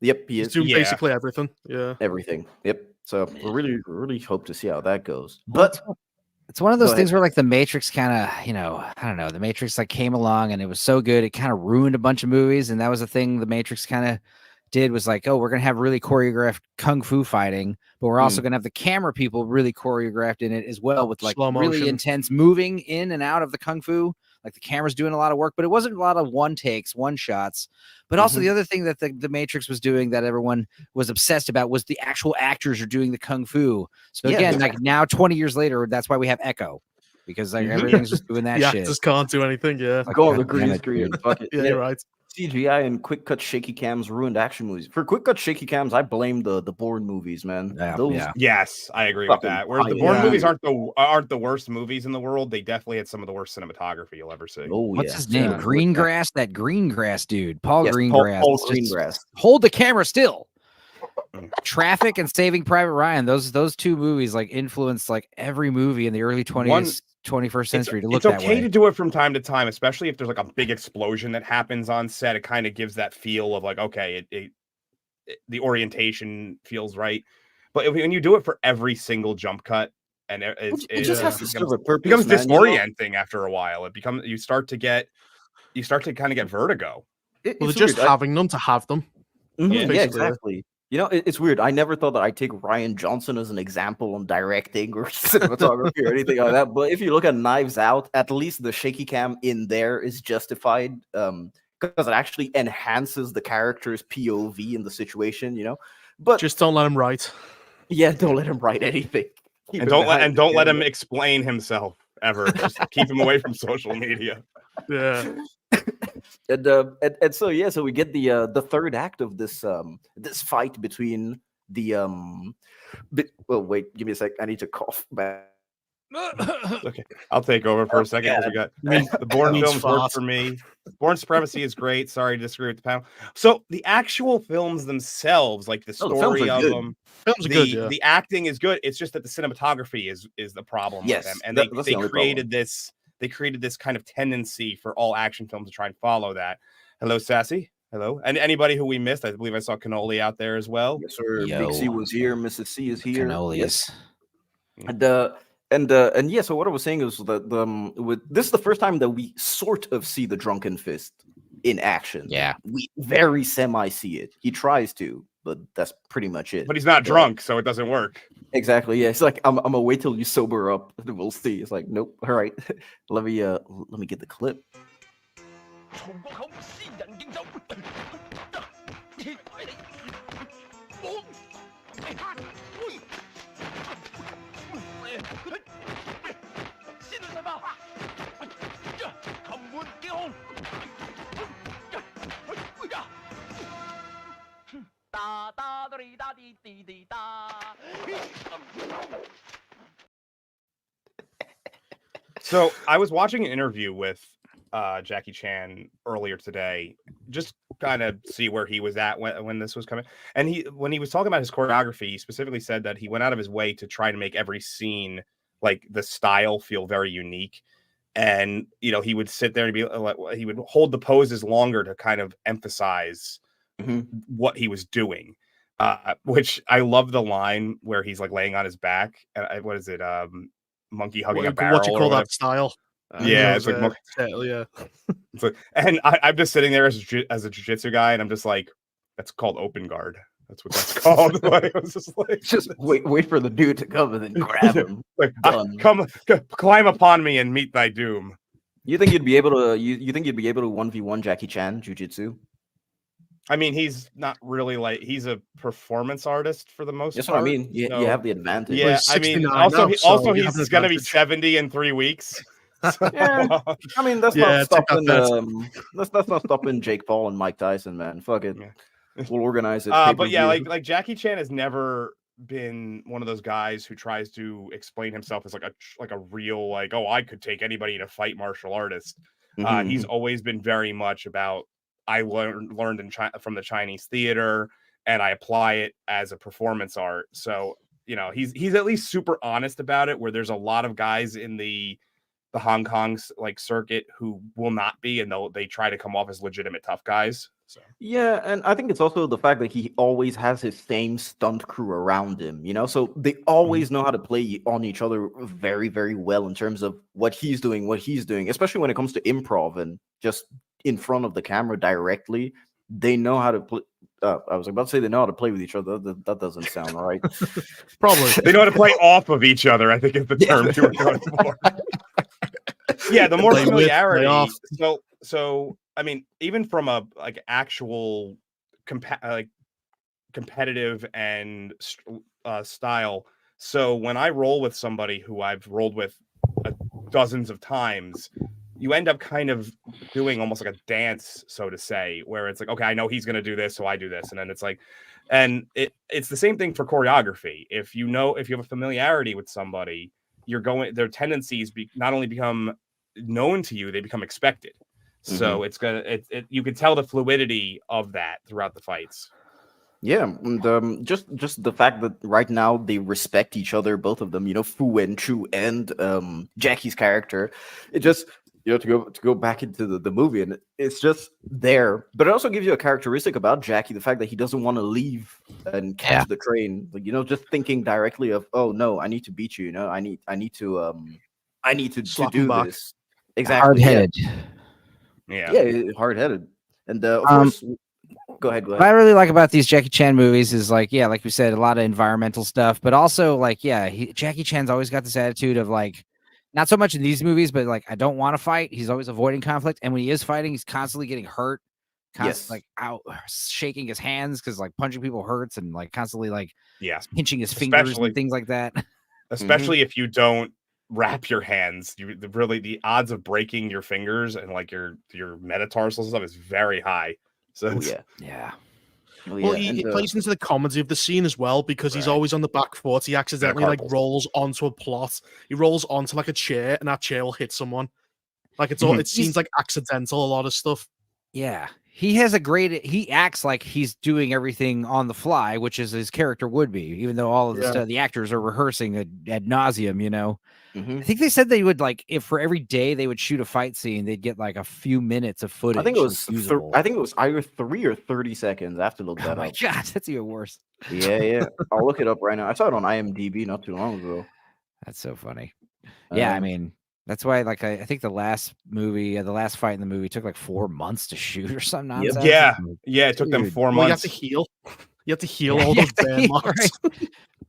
Yep, he He's is doing Yeah. basically everything. Yeah. everything. Yep. So we really hope to see how that goes. Well, But it's one of Go those ahead. things where like the Matrix kind of, I don't know, the Matrix like came along and it was so good, it kind of ruined a bunch of movies. And that was the thing the Matrix kind of did was like, oh, we're gonna have really choreographed kung fu fighting, but we're also gonna have the camera people really choreographed in it as well, with like Slow really motion. intense moving in and out of the kung fu. Like the camera's doing a lot of work, but it wasn't a lot of one takes, one shots. But also the other thing that the Matrix was doing that everyone was obsessed about was the actual actors are doing the kung fu. So Yeah, again, exactly. like now 20 years later, that's why we have Echo, because like Mhm. everything's just doing that The shit. actors can't do anything. Yeah. Like, Go on the God damn green it, screen. dude. Fuck it. Yeah, you're right. CGI and quick cut shaky cams ruined action movies. For quick cut shaky cams, I blame the Bourne movies, man. Yeah, Those yeah. Yes, I agree with Fucking that. Whereas the high Bourne end. movies aren't the worst movies in the world. They definitely had some of the worst cinematography you'll ever see. Oh What's yeah. his name? Yeah. Greengrass, that Greengrass dude, Paul Yes, Greengrass. Paul It's just- Greengrass. hold the camera still. Traffic and Saving Private Ryan. Those two movies like influenced like every movie in the early 21st century to look It's that okay way. to do it from time to time, especially if there's like a big explosion that happens on set. It kind of gives that feel of like, okay, the orientation feels right. But when you do it for every single jump cut, and It just has to serve a purpose. becomes man, disorienting after a while. You start to kind of get vertigo. Well, It's they're just weird. having them to have them. Yeah, basically, yeah. exactly. It's weird. I never thought that I'd take Ryan Johnson as an example on directing or cinematography or anything like that. But if you look at Knives Out, at least the shaky cam in there is justified because it actually enhances the character's POV in the situation, But Just don't let him write. yeah, don't let him write anything. Keep And him behind the don't let him camera. explain himself ever. Just keep him away from social media. Yeah. And so yeah, so we get the third act of this this fight between the well, wait, give me a sec. I need to cough back. Okay, I'll take over for a second. yeah. We got the Bourne Means films work fart. for me. Bourne Supremacy is great. Sorry to disagree with the panel. So the actual films themselves, like the Oh, the films story are of good. them, Films are good. Yeah. the acting is good. It's just that the cinematography is the problem Yes, with them, and that's they the only created this. They created this kind of tendency for all action films to try and follow that. Hello, Sassy. Hello, and anybody who we missed. I believe I saw Cannoli out there as well. Yes, sir. Yo. Big C was here. Mrs. C is here. Canolius. And yeah. So what I was saying is that with this is the first time that we sort of see the Drunken Fist in action. Yeah. We very semi see it. He tries to, but that's pretty much it. But he's not drunk, so it doesn't work. Exactly. Yeah. It's like I'm gonna wait till you sober up. We'll see. It's like nope. All right. let me get the clip. So I was watching an interview with Jackie Chan earlier today, just kind of see where he was at when this was coming. And when he was talking about his choreography, he specifically said that he went out of his way to try to make every scene, like the style, feel very unique. And he would sit there and he would hold the poses longer to kind of emphasize what he was doing. Which I love the line where he's like laying on his back. What is it? Monkey hugging a barrel. What you call that style? Yeah, it's like yeah. It's like, and I'm just sitting there as a jiu-jitsu guy, and I'm just like, that's called open guard. That's what that's called. Like, I was just wait for the dude to come and then grab him. Like, climb upon me and meet thy doom. You think you'd be able to? You think you'd be able to 1v1 Jackie Chan jiu-jitsu? I mean, he's not really he's a performance artist for the most part. That's what I mean. You have the advantage. Yeah, I mean, also he's going to be 70 in 3 weeks. So. Yeah, I mean that's not stopping. That's not stopping Jake Paul and Mike Tyson, man. Fuck it, we'll organize it. But yeah, like Jackie Chan has never been one of those guys who tries to explain himself as like a real I could take anybody in a fight martial artist. He's always been very much about I learned from the Chinese theater and I apply it as a performance art. So he's at least super honest about it. Where there's a lot of guys in the Hong Kong circuit who will not be, and they try to come off as legitimate tough guys. So yeah, and I think it's also the fact that he always has his same stunt crew around him, so they always know how to play on each other very, very well in terms of what he's doing, especially when it comes to improv and just in front of the camera directly. They know how to play. I was about to say they know how to play with each other. That doesn't sound right. Probably they know how to play off of each other, I think is the term you were going for. Yeah, the more familiarity. So I mean, even from a actual competitive and style. So when I roll with somebody who I've rolled with dozens of times, you end up kind of doing almost like a dance, so to say, where it's like, okay, I know he's going to do this, so I do this. And then it's like, and it's the same thing for choreography. If you have a familiarity with somebody, their tendencies not only become known to you, they become expected. So you can tell the fluidity of that throughout the fights. Yeah, and just the fact that right now they respect each other, both of them, Fu and Chu and Jackie's character. It just to go back into the movie, and it's just there. But it also gives you a characteristic about Jackie, the fact that he doesn't want to leave and catch the train. Just thinking directly of, oh no, I need to beat you. I need to do this. Exactly. Hard-headed. Yeah, hard-headed. And of course, go ahead. What I really like about these Jackie Chan movies is like we said, a lot of environmental stuff, but also Jackie Chan's always got this attitude of not so much in these movies, but I don't want to fight. He's always avoiding conflict, and when he is fighting, he's constantly getting hurt, out shaking his hands because punching people hurts, and constantly pinching his fingers and things like that. Especially if you don't wrap your hands, the odds of breaking your fingers and your metatarsals and stuff is very high. So Well, it plays into the comedy of the scene as well, because he's always on the back foot. He accidentally rolls onto a plot. He rolls onto a chair, and that chair will hit someone. It seems accidental, a lot of stuff. Yeah. He acts like he's doing everything on the fly, which is his character would be, even though all of the actors are rehearsing ad nauseum, I think they said they would if for every day they would shoot a fight scene, they'd get a few minutes of footage. I think it was either 3 or 30 seconds. I have to look that up. Oh my God, that's even worse. Yeah. I'll look it up right now. I saw it on IMDb not too long ago. That's so funny. Yeah, I mean, that's why I think the last fight in the movie took 4 months to shoot or something nonsense. Yeah, it took them 4 months. You have to heal. You have to heal all those burn marks.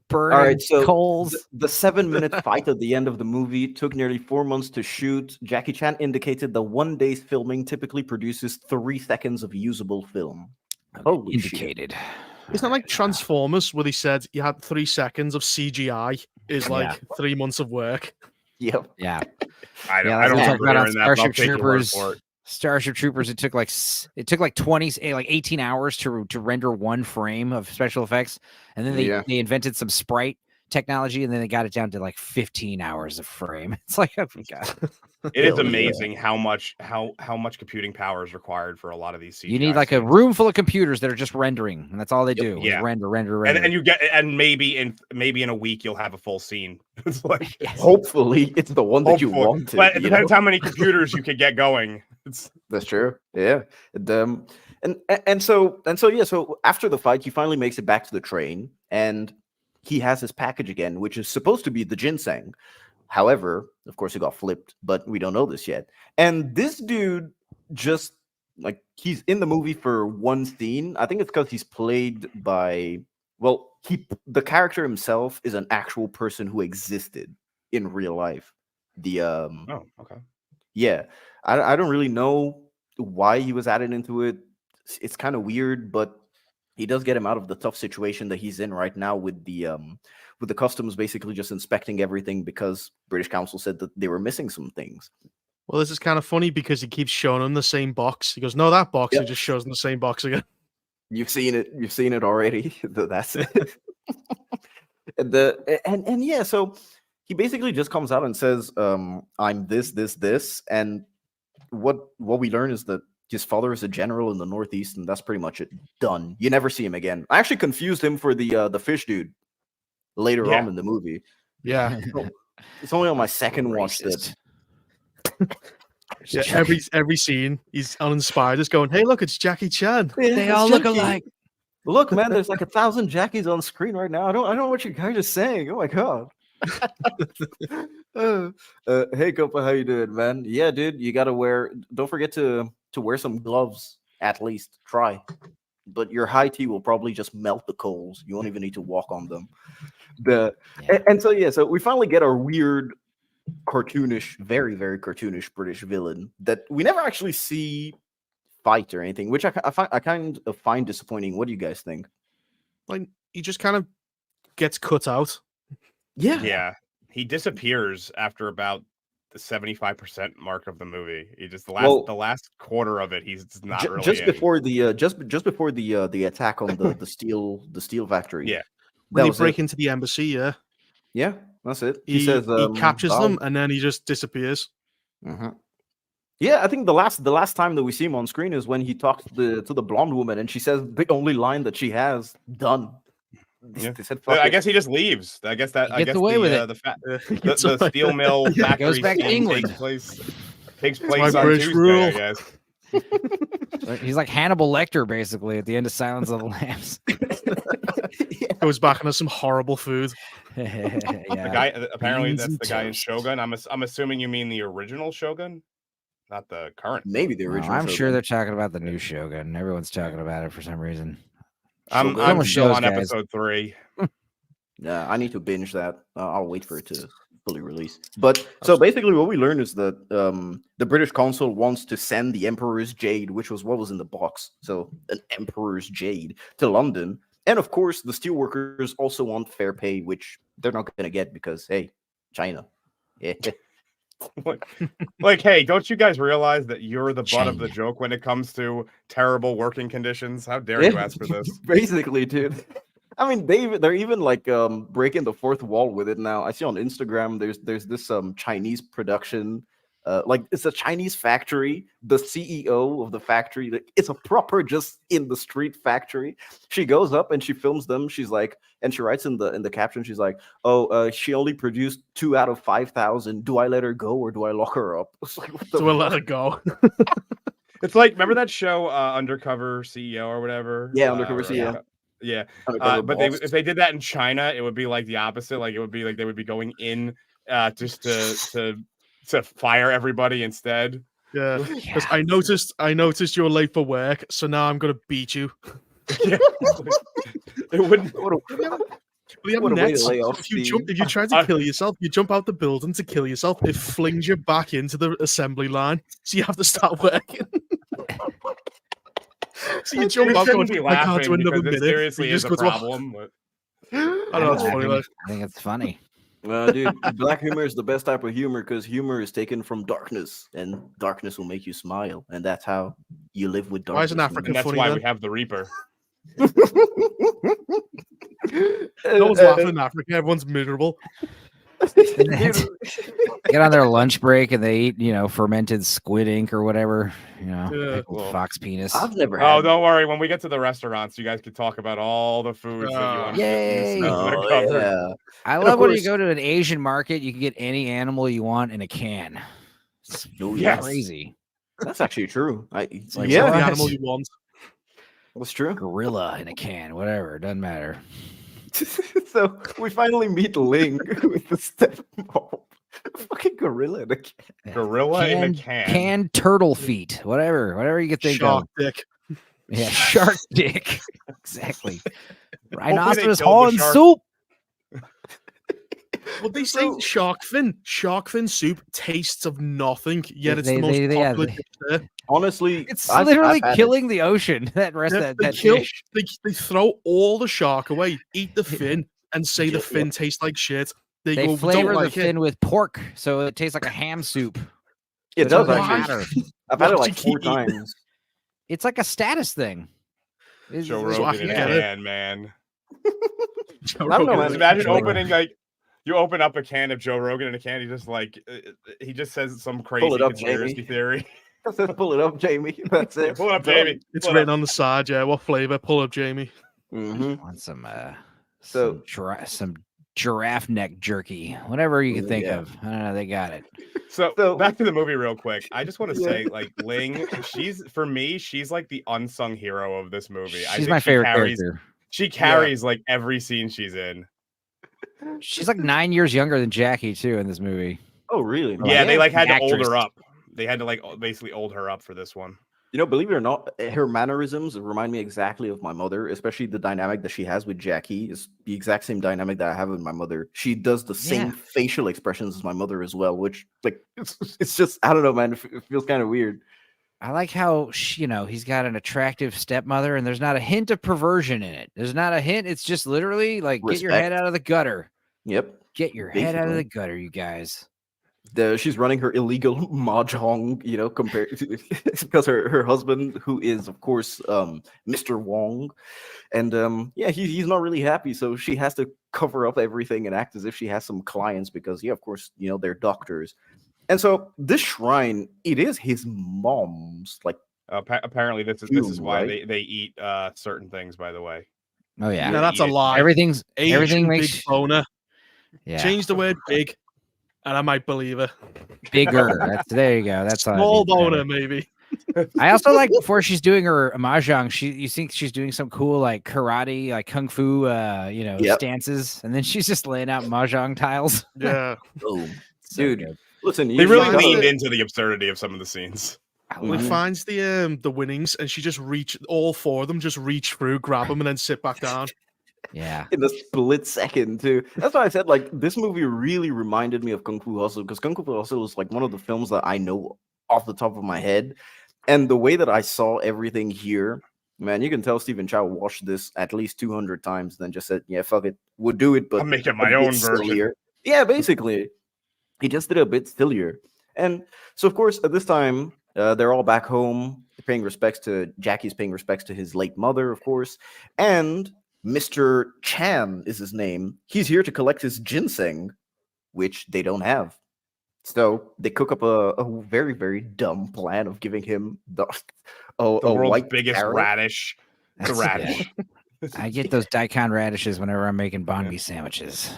Burning all right, so coals. The 7-minute fight at the end of the movie took nearly 4 months to shoot. Jackie Chan indicated the 1 day's filming typically produces 3 seconds of usable film. Holy indicated. Shit. It's not like Transformers, where they said you had 3 seconds of CGI is 3 months of work. Yep. Yeah. I don't remember hearing that. Starship Troopers. Starship Troopers. It took 18 hours to render 1 frame of special effects, and then they invented some sprite technology, and then they got it down to like 15 hours of frame. It's like, oh my God. It is Hell yeah. amazing how much computing power is required for a lot of these CGI You need like a scenes. room full of computers that are just rendering, and that's all they do. Yeah. Is render. And you get, and maybe in a week you'll have a full scene. It's like, Hopefully, it's the one that you hopefully. wanted. But it you depends know? how many computers you could get going. That's true. Yeah. And so yeah. So after the fight, he finally makes it back to the train, and he has his package again, which is supposed to be the ginseng. However, of course, it got flipped, but we don't know this yet. And this dude just like he's in the movie for one scene. I think it's because he's played by the character himself is an actual person who existed in real life. Oh, okay. Yeah, I don't really know why he was added into it. It's kind of weird, but he does get him out of the tough situation that he's in right now with the customs basically just inspecting everything because British Council said that they were missing some things. Well, this is kind of funny because he keeps showing him the same box. He goes, "No, that box." Yep. He just shows him the same box again. You've seen it already. That's it. and yeah, so he basically just comes out and says, "I'm this," and what we learn is that his father is a general in the Northeast, and that's pretty much it. Done. You never see him again. I actually confused him for the fish dude later on in the movie. Yeah, It's only on my second watch that. yeah. Every scene, he's uninspired, just going, "Hey, look, it's Jackie Chan." They all look alike. Look, man, there's like 1,000 Jackies on screen right now. I don't know what you guys are saying. Oh my god. Hey, Copa, how you doing, man? Yeah, dude, you gotta wear. Don't forget to wear some gloves at least. Try, but your high tea will probably just melt the coals. You won't even need to walk on them. And so yeah, so we finally get a weird, cartoonish, very very cartoonish British villain that we never actually see fight or anything, which I kind of find disappointing. What do you guys think? Like, he just kind of gets cut out. Yeah. He disappears after about the 75% mark of the movie. He just the last quarter of it, he's not really just in. before the the attack on the steel factory. Yeah. When they break into the embassy, Yeah, that's it. he says he captures bye. them and then he just disappears. Mhm. Yeah, I think the last time that we see him on screen is when he talks to the blonde woman, and she says the only line that she has, "Done." Yeah. They said, "Fuck I it." guess he just leaves. I guess away with it. The steel mill factory Goes back to scene England. takes place my on British Tuesday, rule. I guess. He's like Hannibal Lecter, basically, at the end of Silence of the Lambs. Goes back and has some horrible food. The Yeah. guy apparently Beans that's and the guy in toast. Shogun. I'm assuming you mean the original Shogun, not the current. Maybe the No, original. I'm sure Shogun. they're talking about the new Shogun. Everyone's talking about it for some reason. I'm Shogun. still Shows, on guys. episode 3. Yeah, I need to binge that. I'll wait for it to fully release. But so basically, what we learned is that the British consul wants to send the Emperor's Jade, which was what was in the box. So an Emperor's Jade to London, and of course, the steelworkers also want fair pay, which they're not going to get because hey, China. Yeah. Like, hey, don't you guys realize that you're the butt of the China. joke when it comes to terrible working conditions? How dare you ask for this? Basically, dude. I mean, they're even like breaking the fourth wall with it now. I see on Instagram there's this Chinese production, like it's a Chinese factory. The CEO of the factory, like, it's a proper just in the street factory. She goes up and she films them. She's like, and she writes in the caption, she's like, "Oh, she only produced 2 out of 5,000. Do I let her go or do I lock her up?" It's like, what the So we'll fuck? let it go. It's like, remember that show, Undercover CEO or whatever? Yeah, Undercover CEO. Yeah, Undercover but boss. if they did that in China, it would be like the opposite. Like it would be like they would be going in just to fire everybody instead. Yeah, because I noticed you're late for work, so now I'm gonna beat you. Yeah. It wouldn't. Well, you have What a way to nets. lay off If you try to kill yourself, you jump out the building to kill yourself. It flings you back into the assembly line, so you have to start working. So you jump We out, shouldn't going, be I can't laughing do another because it minute. seriously You is just a go to problem. But I know it's funny. Like, I think it's funny. Dude, black humor is the best type of humor because humor is taken from darkness, and darkness will make you smile, and that's how you live with darkness. Why is an African and that's funny why then? we have the Reaper. No one's laughing in Africa. Everyone's miserable. Dude, Get on their lunch break and they eat, fermented squid ink or whatever. Yeah. Pickled fox penis. I've never Oh, had. don't worry. When we get to the restaurants, you guys can talk about all the foods that you want Yay. that are covered. Yeah. I And love of when you course- go to an Asian market, you can get any animal you want in a can. It's Oh, yes. crazy. That's actually true. like, Yeah, The what? animal you want. that's true. Gorilla in a can, whatever. Doesn't matter. So we finally meet Ling with the stepmom. Fucking gorilla in a can. Gorilla in a can. Canned turtle feet. Whatever you could think Shark of. dick. Yeah, shark dick. Exactly. Rhinoceros killed the horn shark. soup. Well, they say shark fin soup tastes of nothing, yet it's the most popular dish there. Honestly, It's I've literally had it. killing the ocean. That rest Yeah, of they that kill- dish. They throw all the shark away, eat the fin, and say the fin tastes like shit. They They go, "We flavor don't the like it." fin with pork, so it tastes like a ham soup. It So does doesn't actually. matter. I've had it Why'd like you 4 keep eating? times. It's like a status thing. Joe So I Rogan in a get it. can, man. Joe I don't know, Rogan man. is Imagine Joe opening you open up a can of Joe Rogan in a can. He just he just says some crazy it up, conspiracy Jamie. theory. Pull it up, Jamie. That's Yeah, it. pull it up, Done. Jamie. It's Pull it written up. on the side, yeah. What flavor? Pull up, Jamie. Mhm. Want some So- some giraffe neck jerky, whatever you can Ooh, think yeah. of. I don't know, they got it. So back to the movie real quick. I just want to Yeah. say, Ling, she's like the unsung hero of this movie. I She's think my she favorite carries, character. She carries like every scene she's in. She's like 9 years younger than Jackie too in this movie. Oh, really? Yeah, they had to old actress. her up. They had to basically old her up for this one. You know, believe it or not, her mannerisms remind me exactly of my mother, especially the dynamic that she has with Jackie is the exact same dynamic that I have with my mother. She does the same Yeah. facial expressions as my mother as well, which it's just, I don't know, man. It feels kind of weird. I like how he's got an attractive stepmother, and there's not a hint of perversion in it. There's not a hint. It's just literally like get your head Respect. out of the gutter. Yep. Get your head out of Basically. the gutter, you guys. She's running her illegal mahjong, compared to because her husband, who is of course Mr. Wong, and he's not really happy, so she has to cover up everything and act as if she has some clients because of course they're doctors, and so this shrine, it is his mom's. Like Apparently, this is Tomb, why right? they eat certain things. By the way, Oh yeah, No, that's a lie. everything Asian makes big boner. yeah Change the word big, and I might believe it. bigger. There you go. That's all. Small boner, maybe. I also like before she's doing her mahjong, you think she's doing some cool like karate, like kung fu, Yep. stances, and then she's just laying out mahjong tiles. Yeah. boom, So dude. good. Listen, they you really gotta- leaned into the absurdity of some of the scenes. He Mhm. finds the winnings, and she just all 4 of them just reach through, grab them, and then sit back down. Yeah, in a split second too. That's why I said like this movie really reminded me of Kung Fu Hustle, because Kung Fu Hustle is like one of the films that I know off the top of my head, and the way that I saw everything here, man, you can tell Stephen Chow watched this at least 200 times, then just said, "Yeah, fuck it, we'll do it." But I'm making a my bit own version. sillier. Yeah, basically, he just did a bit sillier, and so of course at this time they're all back home, paying respects to Jackie's paying respects to his late mother, of course, and Mr. Chan is his name. He's here to collect his ginseng, which they don't have. So they cook up a very, very dumb plan of giving him a The world's white biggest carrot. radish. The That's- radish. I get those daikon radishes whenever I'm making banh mi sandwiches.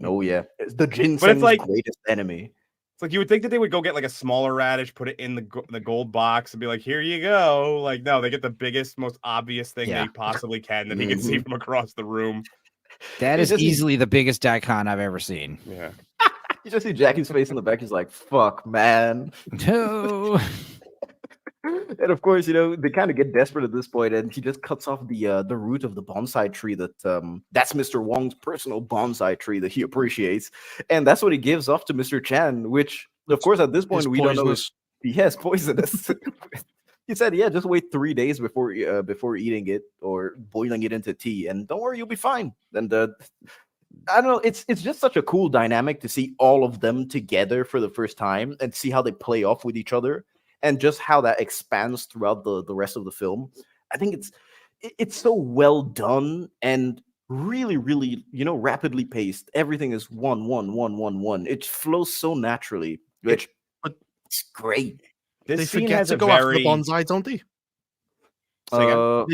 Oh yeah, it's the ginseng's like- greatest enemy. It's like you would think that they would go get like a smaller radish, put it in the gold box, and be like, "Here you go." Like, no, they get the biggest, most obvious thing Yeah. they possibly can that he can see from across the room. That It's is just- easily the biggest daikon I've ever seen. Yeah. You just see Jackie's face in the back. He's like, "Fuck, man." No. And of course, they kind of get desperate at this point, and he just cuts off the root of the bonsai tree that's Mr. Wong's personal bonsai tree that he appreciates, and that's what he gives off to Mr. Chan, which of course at this point It's we don't know if poisonous. he has poisonous. He said, "Yeah, just wait 3 days before eating it or boiling it into tea, and don't worry, you'll be fine." And I don't know, it's just such a cool dynamic to see all of them together for the first time and see how they play off with each other, and just how that expands throughout the rest of the film. I think it's so well done and really, really, rapidly paced. Everything is 1-1-1-1-1. It flows so naturally, which but it's great. This they scene forget has to a go after the very bonsai, don't they? Say again? Uh,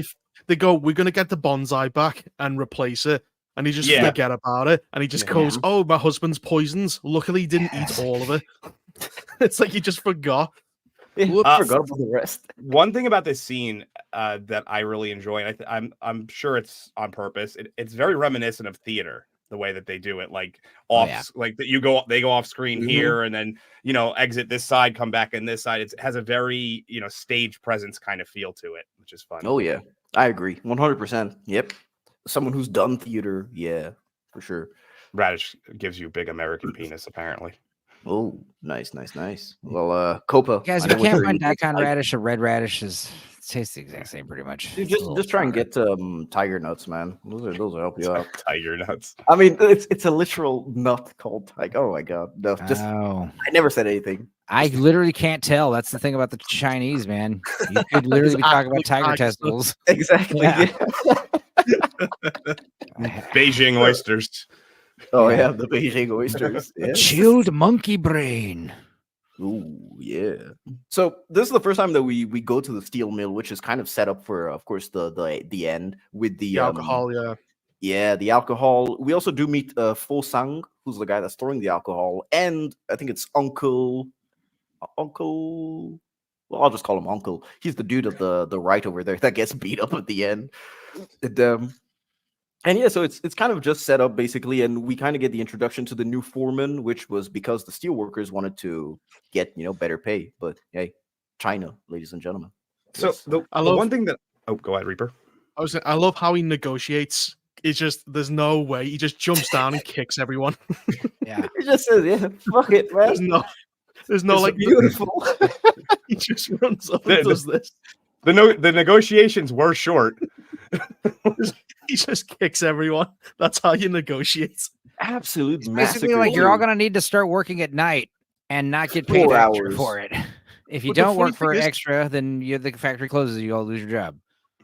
They go, we're gonna get the bonsai back and replace it. And he just Yeah. forget about it. And he just goes, Yeah. oh, my husband's poisons. Luckily, he didn't eat all of it. It's like he just forgot. Whoops, forgot about the rest. One thing about this scene that I really enjoy, and I'm sure it's on purpose. It's very reminiscent of theater, the way that they do it, like like that they go off screen here, and then exit this side, come back in this side. It has a very stage presence kind of feel to it, which is fun. Oh yeah, I agree, 100%. Yep, someone who's done theater, yeah, for sure. Radish gives you a big American penis, apparently. Oh, nice. Well, Copa, Guys, if you can't find daikon radish or red radish, it tastes the exact same pretty much. Dude, just try and get tiger nuts, man. Those will help you out. Tiger nuts. I mean, it's a literal nut called tiger. Oh my god, no, I never said anything. I literally can't tell. That's the thing about the Chinese, man. You could literally be talking about tiger testicles. Exactly. Yeah. Beijing oysters. Oh yeah, the Beijing oysters. Yeah. Chilled monkey brain. Ooh, yeah. So this is the first time that we go to the steel mill, which is kind of set up for, of course, the end with the alcohol. Yeah, the alcohol. We also do meet Fo Sang, who's the guy that's storing the alcohol, and I think it's Uncle. Well, I'll just call him Uncle. He's the dude at the right over there that gets beat up at the end. And yeah, so it's kind of just set up basically, and we kind of get the introduction to the new foreman, which was because the steelworkers wanted to get better pay. But hey, China, ladies and gentlemen. So Yes. the one thing that go ahead, Reaper. I love how he negotiates. It's just there's no way he just jumps down and kicks everyone. Yeah, He just says, "Yeah, fuck it, man." There's no It's like beautiful. he just runs up and does this. The negotiations were short. He just kicks everyone. That's how you negotiate. Absolute basically massacre. like you're all gonna need to start working at night and not get paid 4 extra hours. for it. If you But the don't funny work for thing is- extra, then the factory closes. You all lose your job.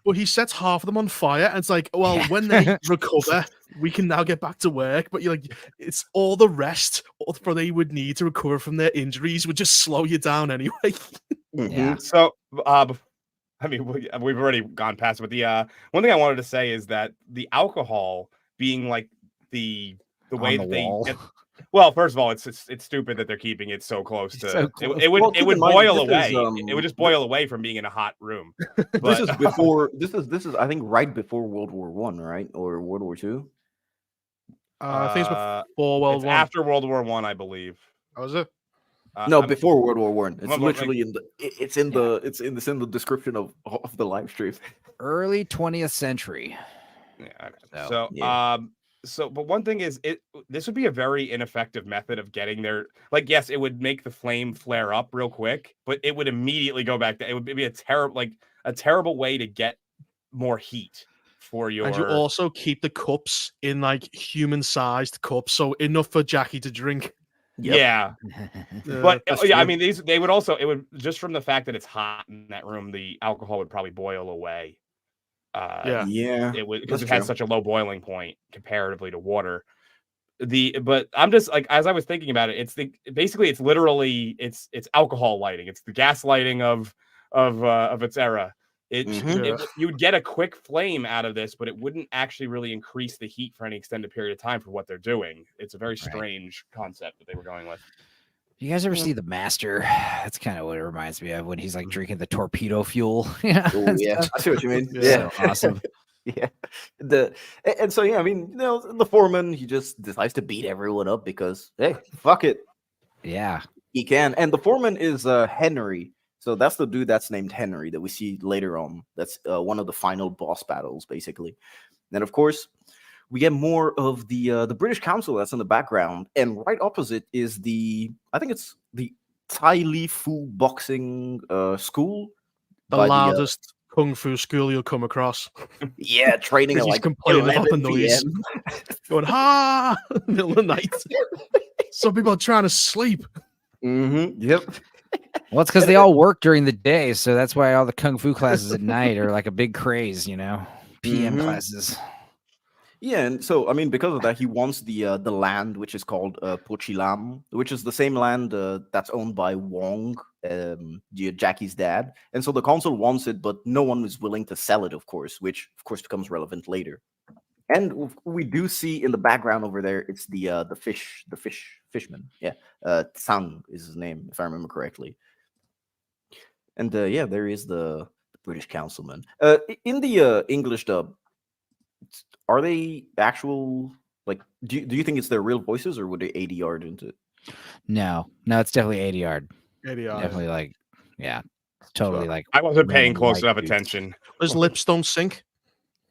Well, he sets half of them on fire, and it's like, well, when they recover, we can now get back to work. But you're like, it's all the rest for they would need to recover from their injuries would just slow you down anyway. Yeah. So, I mean, we've already gone past it, but the one thing I wanted to say is that the alcohol being like the way that they get, well, first of all, it's stupid that they're keeping it so close to So close. it would Well, keep would in mind, boil this is, away. It would just boil away from being in a hot room. This But- is before. This is I think right before World War I, right, or World War II. I think it's Uh, before World it's War. after World War I believe. How was it? No, I'm- before World War One. It's Well, like- literally in the. It's in the. It's in the description of the live stream. Early 20th century. Yeah, okay. So, So, yeah. but one thing is, this would be a very ineffective method of getting there. Like, yes, it would make the flame flare up real quick, but it would immediately go back. It would be a terrible way to get more heat for your. And you also keep the cups in like human-sized cups, so enough for Jackie to drink. Yep. Yeah, but that's yeah, I true. mean, they would also, it would, just from the fact that it's hot in that room, the alcohol would probably boil away. Yeah. It would, because That's it has true. such a low boiling point comparatively to water. But I'm just like, as I was thinking about it, basically it's literally it's alcohol lighting. It's the gas lighting of its era. You would get a quick flame out of this, but it wouldn't actually really increase the heat for any extended period of time for what they're doing. It's a very strange concept that they were going with. You guys ever see The Master? That's kind of what it reminds me of when he's like drinking the torpedo fuel. Yeah, Oh, yeah, I see what you mean. Yeah. So awesome. Yeah. And so yeah, I mean, the foreman, he just decides to beat everyone up because hey, fuck it, Yeah. he can. And the foreman is Henry. So that's the dude that's named Henry that we see later on. That's one of the final boss battles, basically. Then of course, we get more of the British Council that's in the background, and right opposite is I think it's the Tai Li Fu boxing school. The by loudest kung fu school you'll come across. Yeah, training at He's like complaining about the 11 noise. PM. Going, ha! In the middle of the night. Some people are trying to sleep. Yep. Well, it's because they all work during the day, so that's why all the kung fu classes at night are like a big craze, PM Mhm. classes. Yeah, and so I mean, because of that, he wants the land which is called Pochilam, which is the same land that's owned by Wong, Jackie's dad. And so the council wants it, but no one is willing to sell it, of course, which of course becomes relevant later. And we do see in the background over there, it's the fishman. Yeah, Tsang is his name, if I remember correctly. And yeah, there is the British councilman. In the English dub, are they actual, like, do you think it's their real voices, or would they ADR'd into it? No, it's definitely ADR'd. ADR. Definitely like, yeah, totally like. I wasn't paying random close white enough dudes. attention. His lips don't sync.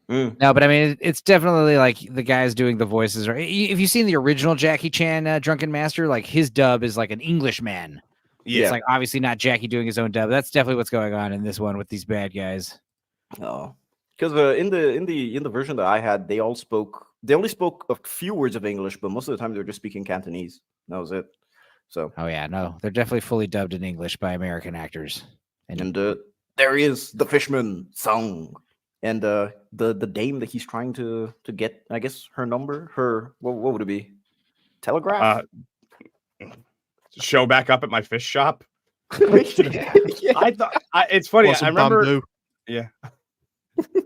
No, but I mean, it's definitely like the guys doing the voices. Or if you've seen the original Jackie Chan Drunken Master, like his dub is like an Englishman. Yeah. It's like obviously not Jackie doing his own dub. That's definitely what's going on in this one with these bad guys. Oh, because in the version that I had, they only spoke a few words of English, but most of the time they were just speaking Cantonese. That was it. So Oh yeah, no, they're definitely fully dubbed in English by American actors. and there is the fishman song, and the dame that he's trying to get, I guess her number, her what would it be? Telegraph. Show back up at my fish shop. Yeah. I thought it's funny. Or some I remember. bamboo. Yeah.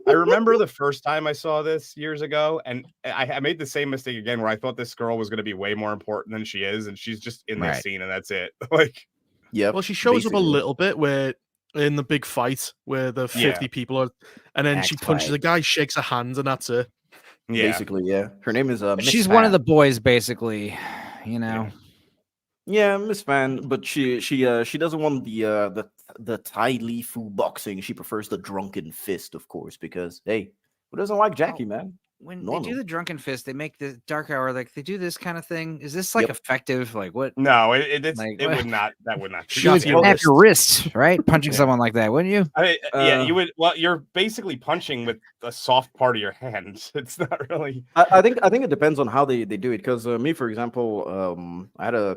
I remember the first time I saw this years ago, and I made the same mistake again where I thought this girl was going to be way more important than she is, and she's just in this Right. scene, and that's it. Like, Yeah. Well, she shows up a basically. little bit where in the big fight where the 50 people are, and then she Act punches fight. the guy, shakes her hand, and that's it. yeah, Basically, yeah. Her name is Miss She's one of the Fan. boys, basically. You know. Yeah, Miss Fan, but she doesn't want the Tai Li Fu boxing. She prefers the drunken fist, of course, because hey, who doesn't like Jackie, man? When they Normal. do the Drunken Fist, they make the Dark Hour like they do this kind of thing. Is this like Yep. effective? Like what? no, it Like, it what? would not. That would not. You would Snap wrist. your wrist, right? Punching Yeah. someone like that, wouldn't you? I mean, yeah, Uh, you would. Well, you're basically punching with a soft part of your hand. It's not really. I think it depends on how they do it. Because me, for example, I had a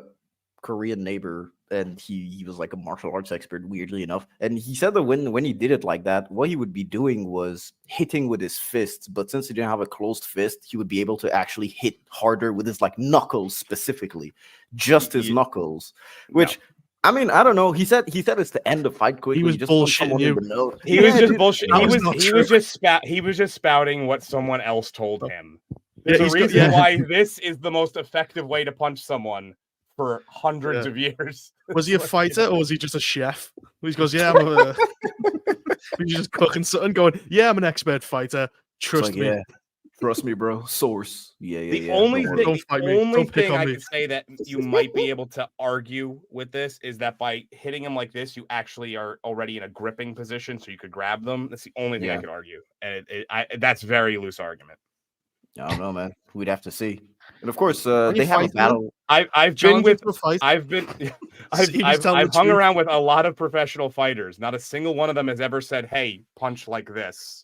Korean neighbor, and he was like a martial arts expert, weirdly enough. And he said that when he did it like that, what he would be doing was hitting with his fists. But since he didn't have a closed fist, he would be able to actually hit harder with his like knuckles specifically, just his Yeah. knuckles. Which I mean, I don't know. He said it's to end the fight quickly. was just punched bullshitting someone in you. the nose. He was Yeah, just dude. bullshit. that He was was not he true. was just spouting what someone else told him. Yeah, There's a he's got- reason yeah. why this is the most effective way to punch someone for hundreds Yeah. of years. Was he a Like, fighter or was he just a chef? He goes, yeah, I'm a. He's just cooking something, going, yeah, I'm an expert fighter. It's Trust like, me. yeah, trust me, bro. Source. Yeah. The only Don't thing, worry. Don't fight me. the only Don't pick thing on I me. could say that you might be able to argue with this is that by hitting him like this, you actually are already in a gripping position, so you could grab them. That's the only thing I Yeah. could argue, and that's very loose argument. I don't know, man. We'd have to see. And of course, you they have a fight them? battle. I've been Challenge him with to a fight. I've been See who's telling I've the hung truth. around with a lot of professional fighters. Not a single one of them has ever said, "Hey, punch like this."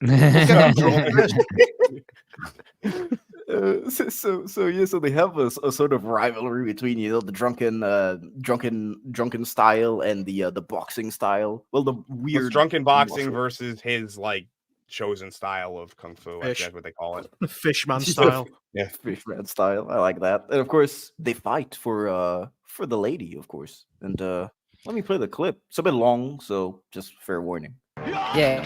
So yeah, so they have a sort of rivalry between the drunken style and the boxing style. Well, the It's weird drunken boxing muscle. versus his like chosen style of kung fu. I Fish. think that's what they call it. Fishman style. Yeah. Fishman style. I like that. And of course, they fight for the lady, of course. And let me play the clip. It's a bit long, so just fair warning. Yeah.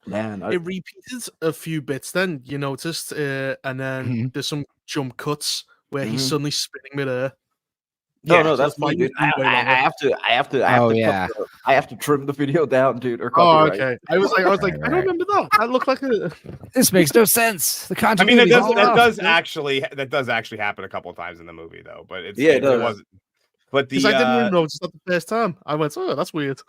Man, It repeated a few bits then, you noticed, and then Mhm. there's some jump cuts where he's Mhm. suddenly spinning midair. no, Yeah, no, so that's it might me, dude. be way longer. I have to Oh, cut yeah. I have to trim the video down, dude, or Oh, copyright. okay. I was like, Right, I right. don't remember that. That looked like a. This makes no sense. The I mean, continuity. that does actually happen a couple of times in the movie, though. But Yeah, it it does. wasn't. But the Because I didn't even notice that the first time. I went, oh, that's weird.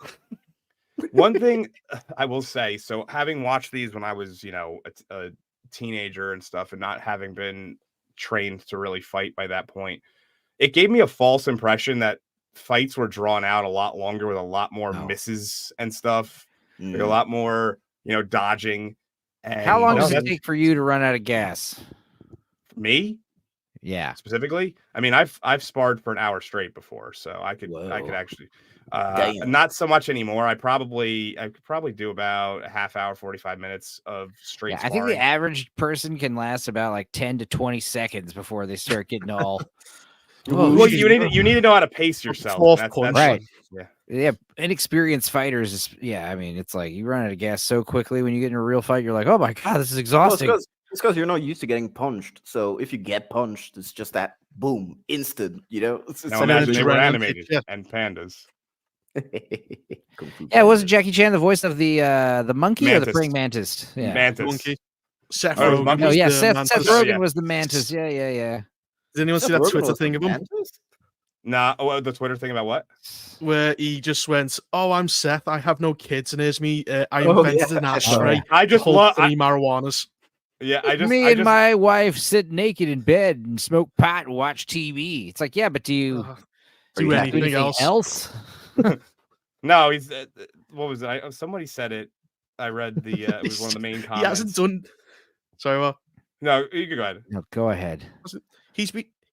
one thing I will say, so having watched these when I was, a teenager and stuff, and not having been trained to really fight by that point, it gave me a false impression that fights were drawn out a lot longer with a lot more misses and stuff, like a lot more, dodging. And how long does it take for you to run out of gas? Me? Yeah, specifically. I mean, I've sparred for an hour straight before, so I could actually. Not so much anymore. I could probably do about a half hour, 45 minutes of straight. I think the average person can last about like 10 to 20 seconds before they start getting all. Well, you need to know how to pace yourself. That's right. Yeah. Inexperienced fighters is I mean, it's like you run out of gas so quickly when you get in a real fight. You're like, oh my god, this is exhausting. Well, it's because you're not used to getting punched. So if you get punched, it's just that boom, instant. It's now imagine they were animated and pandas. Yeah, wasn't Jackie Chan the voice of the monkey mantis. Or the praying mantis? Yeah, mantis. Monkey. Seth Rogen. No, yeah, Seth Rogen was the mantis. Yeah. Did anyone see that Twitter thing of him? Nah, the Twitter thing about what? Where he just went, "Oh, I'm Seth. I have no kids, and here's me. I invented an ashtray. I just love 3 marijuanas." Yeah, and my wife sit naked in bed and smoke pot and watch TV. It's like, yeah, but do you do anything else? No, he's what was it? Somebody said it. I read the it was one of the main comments. He hasn't done. Sorry, what? No, you can go ahead. No, go ahead.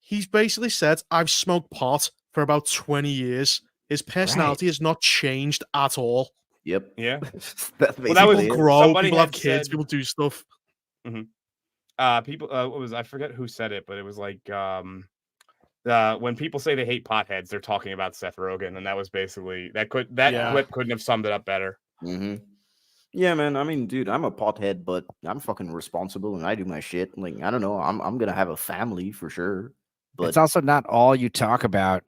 He's basically said, I've smoked pot for about 20 years. His personality has not changed at all. Yep. Yeah. People grow, people have kids, people do stuff. Mm-hmm. People, what was I forget who said it, but it was like when people say they hate potheads, they're talking about Seth Rogen, and that was basically that clip couldn't have summed it up better. Mm-hmm. Yeah, man. I mean, dude, I'm a pothead, but I'm fucking responsible and I do my shit. Like, I don't know. I'm gonna have a family for sure. But it's also not all you talk about.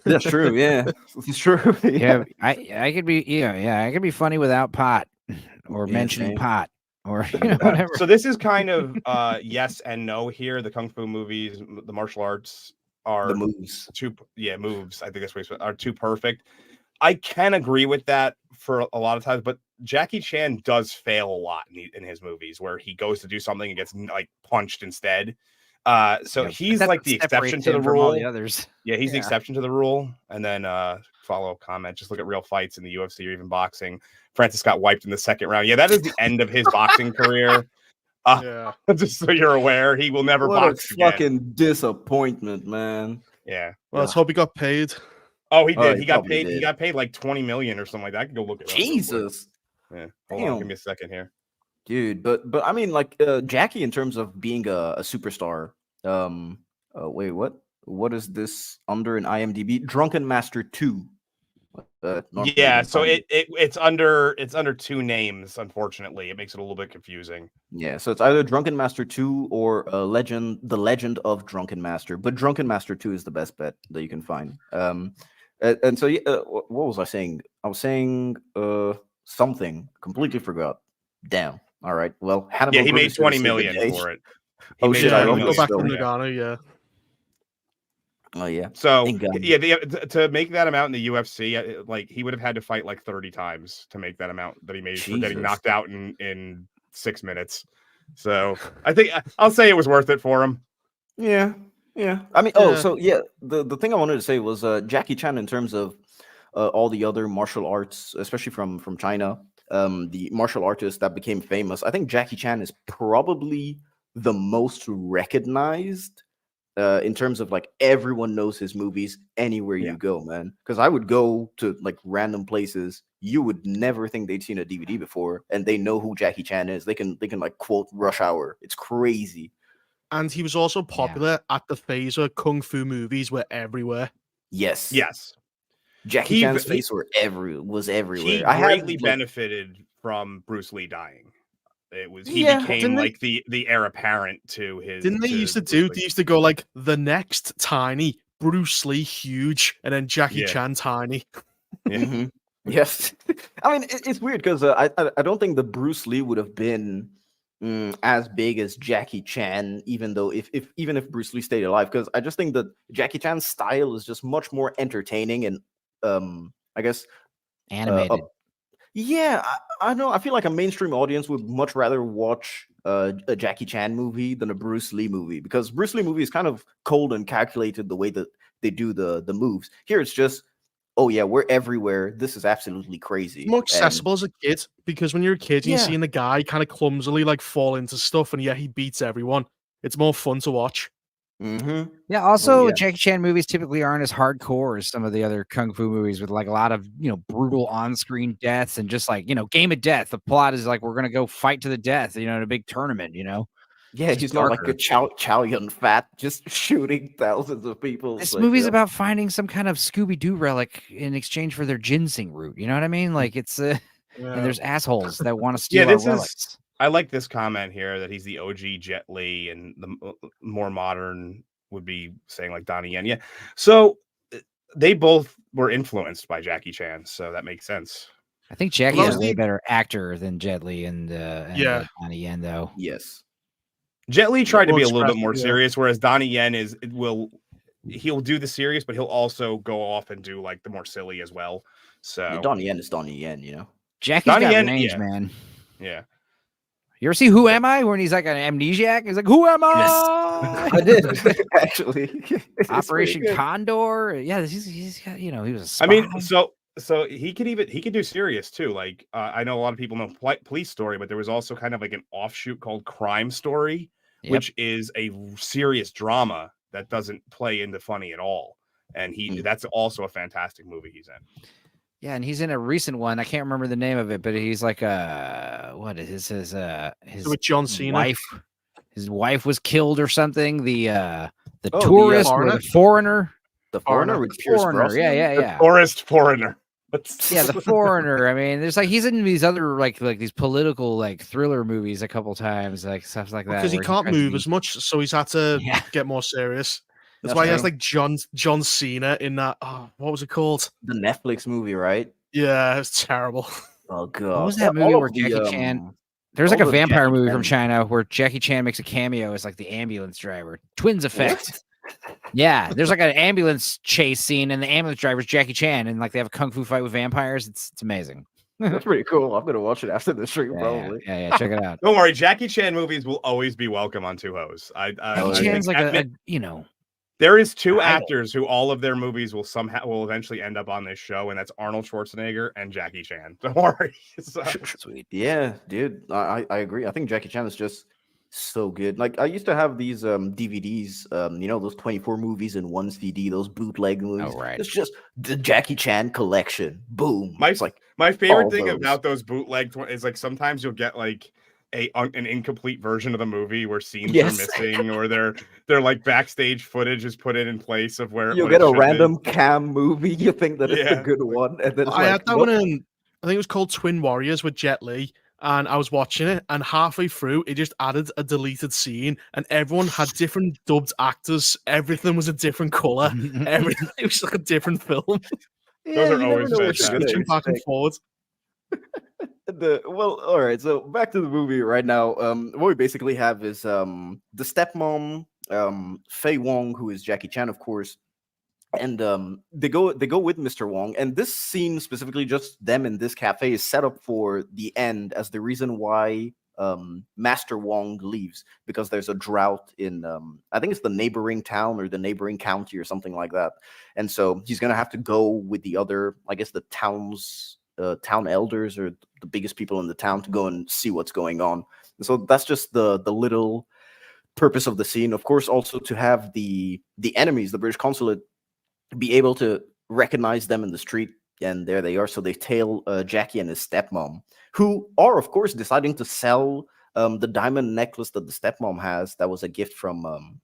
That's true. Yeah, it's true. Yeah, I could be. I could be funny without pot or mentioning pot or whatever. So this is kind of yes and no here. The kung fu movies, the martial arts are the moves. Moves. I think that's what are too perfect. I can agree with that for a lot of times, but Jackie Chan does fail a lot in his movies where he goes to do something and gets like punched instead. So he's like the exception to the rule. All the others. Yeah, he's the exception to the rule. And then follow-up comment, just look at real fights in the UFC or even boxing. Francis got wiped in the second round. Yeah, that is the end of his boxing career. Just so you're aware, he will never box again. Fucking disappointment, man. Yeah. Well, let's hope he got paid. Oh, he did. He got paid. He got paid like 20 million or something like that. I can go look at it. Jesus. Yeah. Hold on, give me a second here. Dude, but I mean, like Jackie, in terms of being a superstar. Wait, what is this under in IMDb? Drunken Master 2. Yeah, so it's under 2 names. Unfortunately, it makes it a little bit confusing. Yeah, so it's either Drunken Master 2 or the Legend of Drunken Master. But Drunken Master 2 is the best bet that you can find. And so what was I saying? I was saying something. Completely forgot. Damn. All right. Well, he made 20 million for it. I go back to Nagano, yeah. Oh yeah. So to make that amount in the UFC, like he would have had to fight like 30 times to make that amount that he made for getting knocked out in 6 minutes. So I think I'll say it was worth it for him. Yeah. I mean, the thing I wanted to say was Jackie Chan, in terms of all the other martial arts, especially from China, the martial artists that became famous. I think Jackie Chan is probably the most recognized in terms of like everyone knows his movies anywhere you go, man. Because I would go to like random places, you would never think they'd seen a DVD before, and they know who Jackie Chan is. They can like quote Rush Hour. It's crazy. And he was also popular at the phase where kung fu movies were everywhere. Yes. Jackie Chan's face was everywhere. He greatly benefited from Bruce Lee dying. He became like the heir apparent to his. Didn't they used to do? They used to go like the next tiny, Bruce Lee huge, and then Jackie Chan tiny. Yeah. Mm-hmm. Yes, I mean it's weird because I don't think the Bruce Lee would have been as big as Jackie Chan, even if Bruce Lee stayed alive. Because I just think that Jackie Chan's style is just much more entertaining and I guess animated. Yeah, I know. I feel like a mainstream audience would much rather watch a Jackie Chan movie than a Bruce Lee movie, because Bruce Lee movie is kind of cold and calculated the way that they do the moves. Here it's just, oh yeah, we're everywhere. This is absolutely crazy. It's more accessible as a kid, because when you're a kid and you're seeing a guy kind of clumsily like fall into stuff, and yet he beats everyone. It's more fun to watch. Mm-hmm. Yeah. Also, Jackie Chan movies typically aren't as hardcore as some of the other kung fu movies with like a lot of brutal on-screen deaths and just like game of death. The plot is like we're gonna go fight to the death, in a big tournament. Yeah, he's not like a Chow Yun Fat just shooting thousands of people. This movie's about finding some kind of Scooby-Doo relic in exchange for their ginseng root. You know what I mean? Like it's and there's assholes that want to steal our relics. I like this comment here that he's the OG Jet Li, and the more modern would be saying like Donnie Yen. Yeah, so they both were influenced by Jackie Chan, so that makes sense. I think Jackie is a way better actor than Jet Li and Donnie Yen, though. Yes. Jet Li tried to be a little bit more serious, whereas Donnie Yen he'll do the serious, but he'll also go off and do like the more silly as well. So Donnie Yen is Donnie Yen, Jackie's got range, man. Yeah. You ever see Who Am I? When he's like an amnesiac, he's like, "Who am I?" Yes. I did actually. Operation Condor. Yeah, he's got he was a spy. I mean, so he could do serious too. Like I know a lot of people know Police Story, but there was also kind of like an offshoot called Crime Story, which is a serious drama that doesn't play into funny at all. And that's also a fantastic movie he's in. Yeah, and he's in a recent one. I can't remember the name of it, but he's like what is his with John Cena. Wife? His wife was killed or something. The tourist or the foreigner. The foreigner with Pierce Brosnan. Yeah. The tourist foreigner. Yeah, the foreigner. I mean, there's like he's in these other like these political like thriller movies a couple times, like stuff like that. Because he can't move as much, so he's had to get more serious. That's why he has like John Cena in that. Oh, what was it called? The Netflix movie, right? Yeah, it's terrible. Oh god, what was that movie where Jackie Chan? There's like a vampire movie from China where Jackie Chan makes a cameo as like the ambulance driver. Twins effect. Yeah, there's like an ambulance chase scene, and the ambulance driver's Jackie Chan, and like they have a kung fu fight with vampires. It's amazing. That's pretty cool. I'm gonna watch it after the stream, probably. Yeah, check it out. Don't worry, Jackie Chan movies will always be welcome on Two Hoes. Jackie Chan's like there is two actors who all of their movies will eventually end up on this show, and that's Arnold Schwarzenegger and Jackie Chan. Don't worry. Sweet. Yeah, dude. I agree. I think Jackie Chan is just so good. Like I used to have these DVDs, those 24 movies in one CD, those bootleg movies. Oh, right. It's just the Jackie Chan collection. Boom. My favorite thing about those bootleg is like sometimes you'll get like an incomplete version of the movie where scenes are missing, or they're like backstage footage is put in place of where you'll get a random cam movie. You think that it's a good one, and then I had that one in. I think it was called Twin Warriors with Jet Li. And I was watching it, and halfway through, it just added a deleted scene, and everyone had different dubbed actors. Everything was a different color. Everything it was like a different film. Those are always switching back and forward. All right. So back to the movie right now. What we basically have is the stepmom, Fei Wong, who is Jackie Chan, of course. And they go with Mr. Wong, and this scene specifically, just them in this cafe, is set up for the end as the reason why Master Wong leaves, because there's a drought in I think it's the neighboring town or the neighboring county or something like that, and so he's gonna have to go with the other, I guess, the town elders or the biggest people in the town to go and see what's going on. And so that's just the little purpose of the scene. Of course, also to have the enemies, the British consulate, be able to recognize them in the street, and there they are. So they tail Jackie and his stepmom, who are of course deciding to sell the diamond necklace that the stepmom has, that was a gift from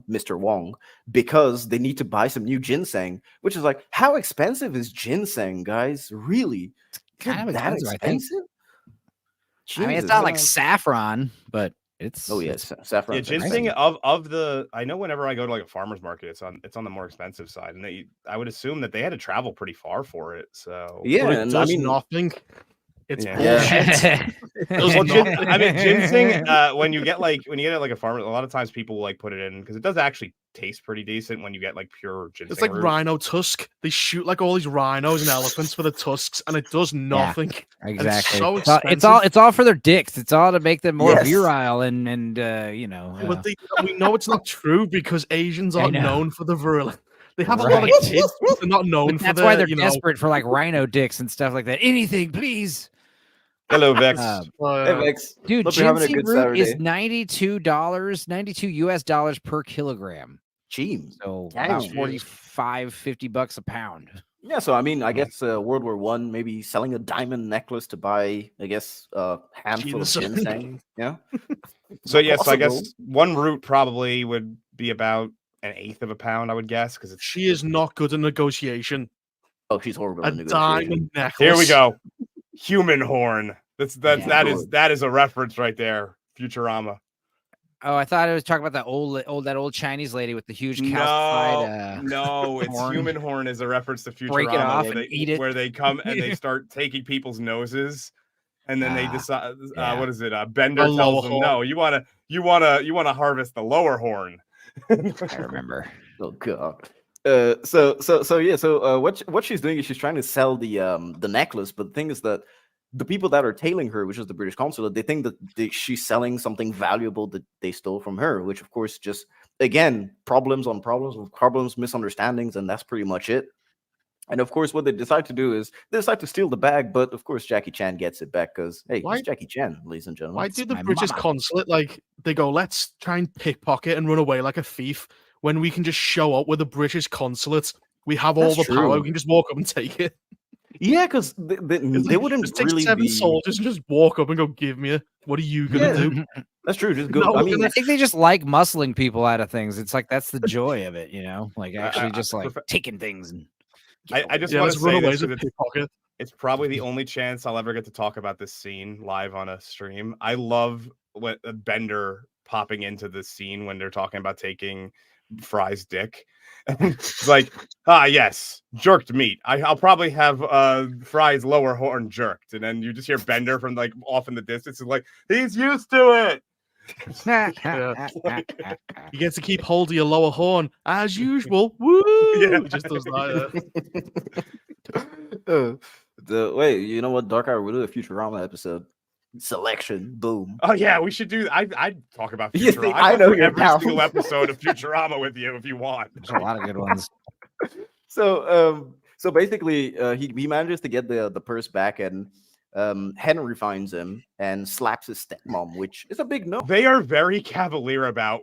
Mr. Wong, because they need to buy some new ginseng, which is like, how expensive is ginseng, guys? Really? Kind of that expensive? Jesus, I mean, it's not like saffron, but it's saffron. Yeah, ginseng of the. I know whenever I go to like a farmer's market, it's on the more expensive side, and I would assume that they had to travel pretty far for it. So and I mean nothing. It's Yeah. bullshit. Well, Does not- I mean, ginseng. When you get it like a farmer, a lot of times people like put it in because it does actually taste pretty decent when you get like pure ginseng. It's like root. rhino tusk. They shoot like all these rhinos and elephants for the tusks, and it does nothing. Exactly. so It's all for their dicks. It's all to make them more Yes. virile and you know. But we know it's not true because Asians aren't know. known for the virility. They have a lot Right. of kids, but they're not known But for that's why they're you know, desperate for like rhino dicks and stuff like that. Anything, please. Hello, Vex. Hey, Vex. Dude, Hope you're having a ginseng good root is Saturday. $92 US dollars per kilogram. Cheap. So Dang. about Jeez. 45, $50 a pound. Yeah, so I mean, I guess World War One, maybe selling a diamond necklace to buy, I guess, a handful of Ginseng. ginseng. Yeah. So yes, I Possible. guess one root probably would be about an eighth of a pound. I would guess because it's. she is not good at negotiation. Oh, she's horrible. A in negotiation. diamond necklace. Here we go. Human horn. That Yeah. that is a reference right there. Futurama. Oh, I thought I was talking about that old Chinese lady with the huge calcified. No, it's horn. human horn is a reference to Futurama. Break it off where and they, eat it. Where they come and they start taking people's noses, and then they decide. yeah. What is it? Bender The lower tells them, horn. "No, you want to harvest the lower horn." I remember. Oh god. So what she's doing is she's trying to sell the necklace, but the thing is that the people that are tailing her, which is the British consulate, they think that she's selling something valuable that they stole from her, which of course just again problems, misunderstandings, and that's pretty much it. And of course, what they decide to do is they decide to steal the bag, but of course Jackie Chan gets it back because hey, Why- he's Jackie Chan, ladies and gentlemen. Why do the my British mama. consulate like they go, let's try and pickpocket and run away like a thief when we can just show up with a British consulate? We have all That's the power. true. We can just walk up and take it. Yeah, because they It's like, wouldn't just take really 7 be. soldiers and just walk up and go, give me it. What are you gonna Yeah. do? That's true. Just go. No, I mean, I think they just like muscling people out of things. It's like that's the joy of it, you know, like actually just like prefer- taking things and. I just Yeah, want to let's run say away this. as a 'Cause pickpocket. it's probably the only chance I'll ever get to talk about this scene live on a stream. I love what Bender popping into the scene when they're talking about taking Fry's dick. It's like, yes, jerked meat. I'll probably have Fry's lower horn jerked, and then you just hear Bender from like off in the distance. It's like he's used to it. You get to keep hold of your lower horn as usual. Woo! Yeah. It just does that. Wait, you know what? Dark Hour, we'll do a Futurama episode. Selection, boom. Oh yeah, we should do. I'd talk about You Futurama. think- I'd I know go through you're every down. single episode of Futurama with you if you want. There's a lot of good ones. So basically, he manages to get the purse back, and Henry finds him and slaps his stepmom, which is a big no. They are very cavalier about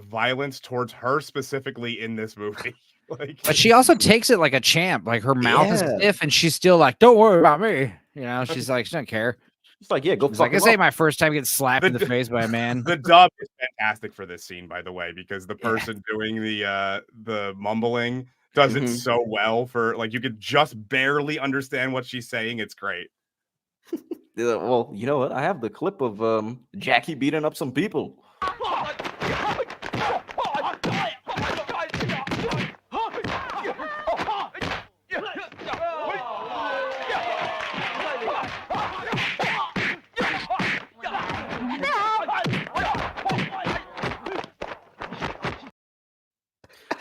violence towards her specifically in this movie. Like, But she also takes it like a champ. Like her mouth is Yeah. stiff, and she's still like, "Don't worry about me." You know, she's like, she doesn't care. It's like, yeah, go She's fuck like, him "This ain't up. my first time getting slapped in the The- face by a man." the dub is fantastic for this scene, by the way, because the person doing the mumbling does it Mhm. so well. For like, you could just barely understand what she's saying. It's great. Well, you know what? I have the clip of Jackie beating up some people.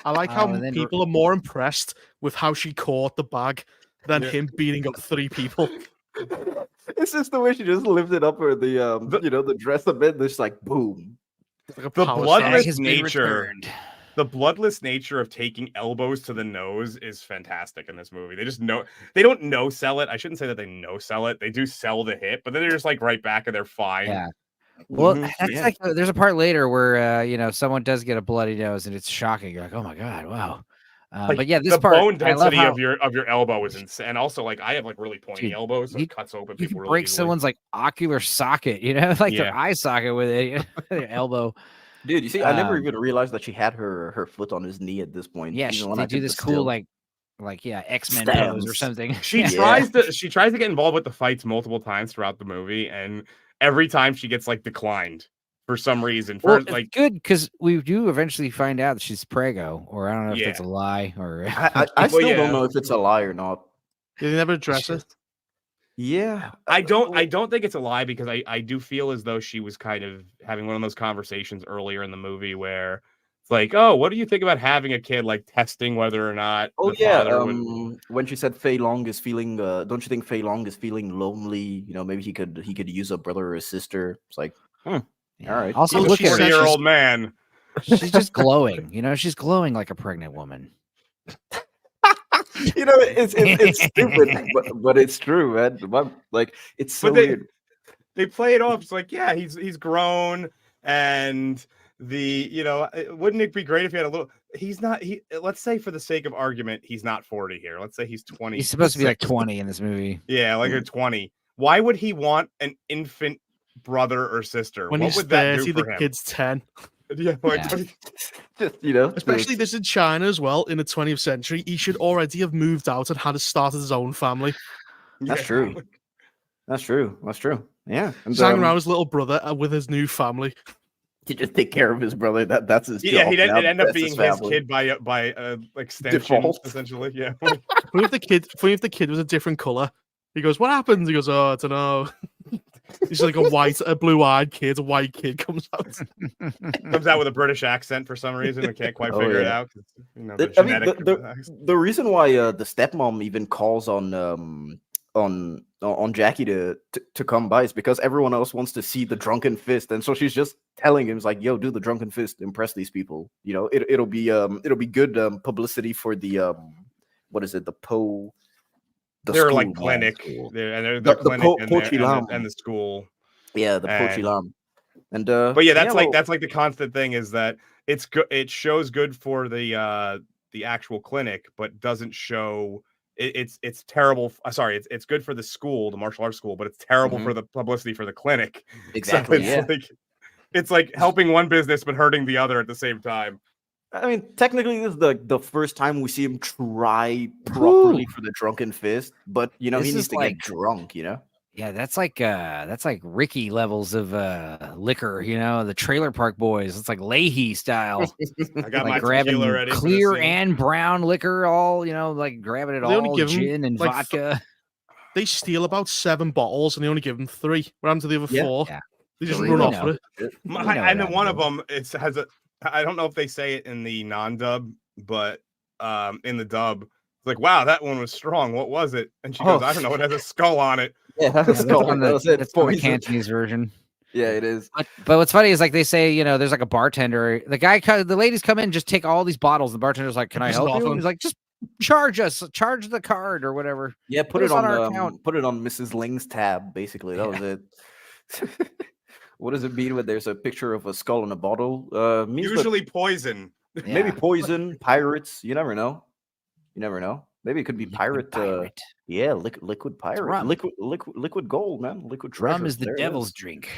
I like how and then- people are more impressed with how she caught the bag than Yeah. him beating up 3 people. It's just the way she just lifted up her the dress a bit. Just like boom. It's like a The power bloodless slap. has been nature. returned. The bloodless nature of taking elbows to the nose is fantastic in this movie. They just know they don't no sell it. I shouldn't say that they no sell it. They do sell the hit, but then they're just like right back and they're fine. Yeah. Well, Mhm, that's yeah. like there's a part later where someone does get a bloody nose and it's shocking. You're like, oh my god, wow. Like, But yeah, this the part bone I love density how of your elbow is insane. And also, like, I have like really pointy Dude, elbows, so you- it cuts open you people can really break easily. someone's like ocular socket, like their Yeah. eye socket with it, their elbow. Dude, you see, I never Um, even realized that she had her foot on his knee at this point. Yeah, even when they I do took this the cool still. X-Men pose or Stance. something. She Yeah. she tries to get involved with the fights multiple times throughout the movie, and every time she gets like declined for some reason. Well, For it's like, good because we do eventually find out that she's prego, or I don't know if that's a lie or I still yeah. don't know if it's a lie or not. They never address it. Yeah, I don't think it's a lie because I do feel as though she was kind of having one of those conversations earlier in the movie where it's like, oh, what do you think about having a kid, like testing whether or not Oh the yeah, father would. when she said Fei Long is feeling, don't you think Fei Long is feeling lonely? You know, maybe he could use a brother or a sister. It's like, all right. Also, He's a look at her. 40-year-old man. She's just glowing. You know, she's glowing like a pregnant woman. You know, it's stupid, but it's true, man. Like, it's so But they weird. they play it off. It's like, yeah, he's grown, and wouldn't it be great if he had a little? He's not. Let's say for the sake of argument, he's not 40 here. Let's say he's 20. He's supposed to be like 20 in this movie. Yeah, like a 20. Why would he want an infant brother or sister? When what he's would that 30, do for the him? kid's 10. Yeah, like, Yeah. Just, you know, Especially this in China as well, in the 20th century. He should already have moved out and had started his own family. That's true. That's true. That's true. Yeah, and He's hanging around his little brother with his new family. to just take care of his brother. That's his job. Yeah, he'd now. end up That's being his family. kid by extension, Default. essentially. Yeah. What if the kid was a different color? He goes, "What happens?" He goes, "Oh, I don't know." He's like a blue-eyed kid. A white kid comes out. Comes out with a British accent for some reason. I can't quite Oh, figure it yeah. out. You know, the I mean, genetic. the reason why the stepmom even calls on Jackie to come by is because everyone else wants to see the drunken fist, and so she's just telling him, like, "Yo, do the drunken fist, impress these people. You know, it'll be good publicity for the what is it, the Po." They're school, like man. clinic. School. They're The clinic Po- and, Po their- Chi Lam. and the school. Yeah, the And- Pochi Lam. And But yeah, that's well, like the constant thing is that it's good. It shows good for the actual clinic, but doesn't show. It's terrible. Sorry, it's good for the school, the martial arts school, but it's terrible for the publicity for the clinic. exactly. So Yeah. it's like helping one business but hurting the other at the same time. I mean, technically, this is the first time we see him try properly for the drunken fist, but you know, This he is needs to like- get drunk, you know. Yeah, that's like Ricky levels of liquor, you know, the Trailer Park Boys. It's like Leahy style. I got my Like grabbing tequila ready. for this clear scene. and brown liquor, all, you know, like grabbing it They only all, give 'em, gin and like, vodka. They steal about 7 bottles and they only give them 3. What happened to the other Yeah. 4? Yeah. They just So run we off know. with it. know And what then one happened. of them has a. I don't know if they say it in the non-dub, but in the dub, it's like, wow, that one was strong. What was it? And she goes, Oh. I don't know. It has a skull on it. Yeah, Yeah, that's on the, That was it. that's on the Poison. Cantonese version. Yeah, it is. But what's funny is like they say, you know, there's like a bartender. The ladies come in, just take all these bottles. The bartender's like, "Can I Just help off you?" them. He's like, "Just charge us, charge the card or whatever." Yeah, put Put it us on on our account. put it on Mrs. Ling's tab. Basically, that was it. What does it mean when there's a picture of a skull in a bottle? Means that Usually poison. maybe Yeah. poison, pirates. You never know. You never know. Maybe it could be Liquid pirate. Yeah, liquid pirate, rum. liquid gold, man. Liquid treasure. Rum is the There it devil's is. drink.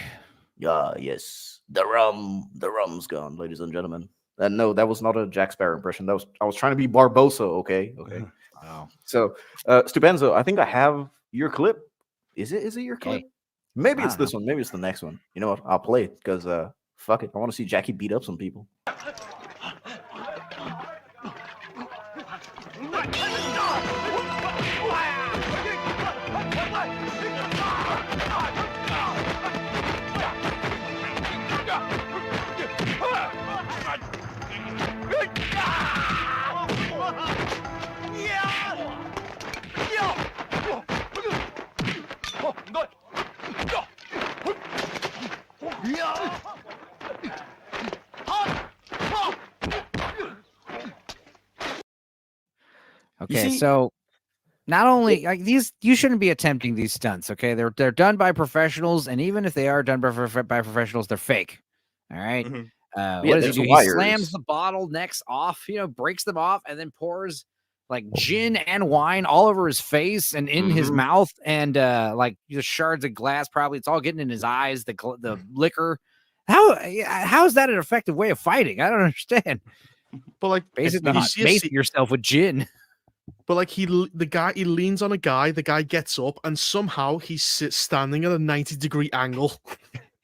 Yeah, yes. The rum's gone, ladies and gentlemen. And no, that was not a Jack Sparrow impression. I was trying to be Barbosa. Okay. Wow. So, Stupenzo, I think I have your clip. Is it your clip? Okay. Maybe I it's don't this one. Maybe it's the next one. You know what? I'll play it because fuck it. I want to see Jackie beat up some people. Okay, see- so not only like these, you shouldn't be attempting these stunts. Okay, they're done by professionals, and even if they are done by professionals, they're fake. All right. Mhm. Yeah, What does he there's do? He wires. slams the bottle necks off, you know, breaks them off, and then pours like gin and wine all over his face and in his Mhm. mouth, and like the shards of glass. Probably it's all getting in his eyes. The liquor. How is that an effective way of fighting? I don't understand. But like, Basically, you not see a mace scene- yourself with gin. but like he leans on a guy. The guy gets up and somehow he sits standing at a 90-degree angle.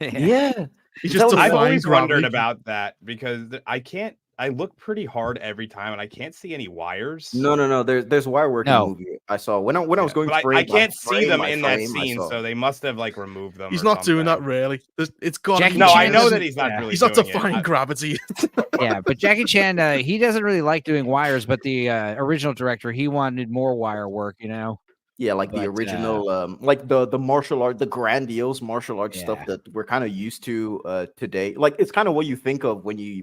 Yeah. He Is just that what- I've defying always wondered gravity. about that because I can't I look pretty hard every time, and I can't see any wires. No. There's wire work in the No. movie. I saw when I was going but frame. I can't see them by in that frame, I scene, saw. so they must have like removed them. He's or not doing that something. really. It's got. Jackie No, I Chan know doesn't- that he's not yeah. really. He's not doing it. defying gravity. Yeah, but Jackie Chan, he doesn't really like doing wires, but the original director, he wanted more wire work, you know? Yeah, like the But, original, like the martial art, the grandiose martial arts stuff Yeah. that we're kind of used to today. Like it's kind of what you think of when you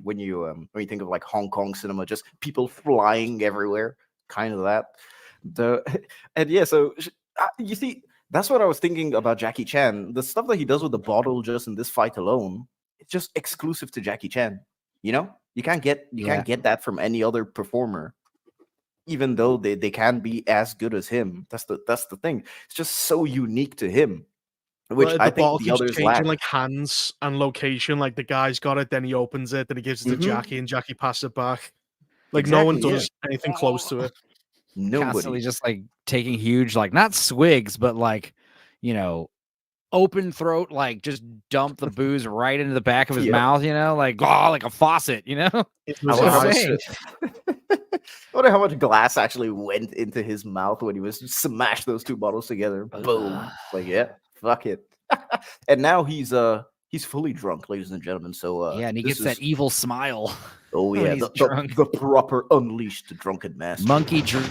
think of like Hong Kong cinema, just people flying everywhere, kind of that. And yeah, so you see, that's what I was thinking about Jackie Chan. The stuff that he does with the bottle, just in this fight alone, it's just exclusive to Jackie Chan. You know, you can't get that from any other performer. Even though they can be as good as him, that's the thing. It's just so unique to him, which Well, I the think bottle the keeps others changing lack. like hands and location. Like the guy's got it, then he opens it, then he gives it to Mhm. Jackie, and Jackie passes it back. Like no one Exactly, yeah. does anything close to it. Constantly Nobody. just like taking huge, like not swigs, but like, you know, open throat, like just dump the booze right into the back of his Yep. mouth, you know, like like a faucet, you know? It I was wonder how much. insane. I wonder how much glass actually went into his mouth when he was smashed those two bottles together. Boom! Like yeah, fuck it. And now he's fully drunk, ladies and gentlemen. So Yeah, and he this gets that is- evil smile. Oh when yeah, he's the drunk. proper unleashed drunken master. Monkey drink.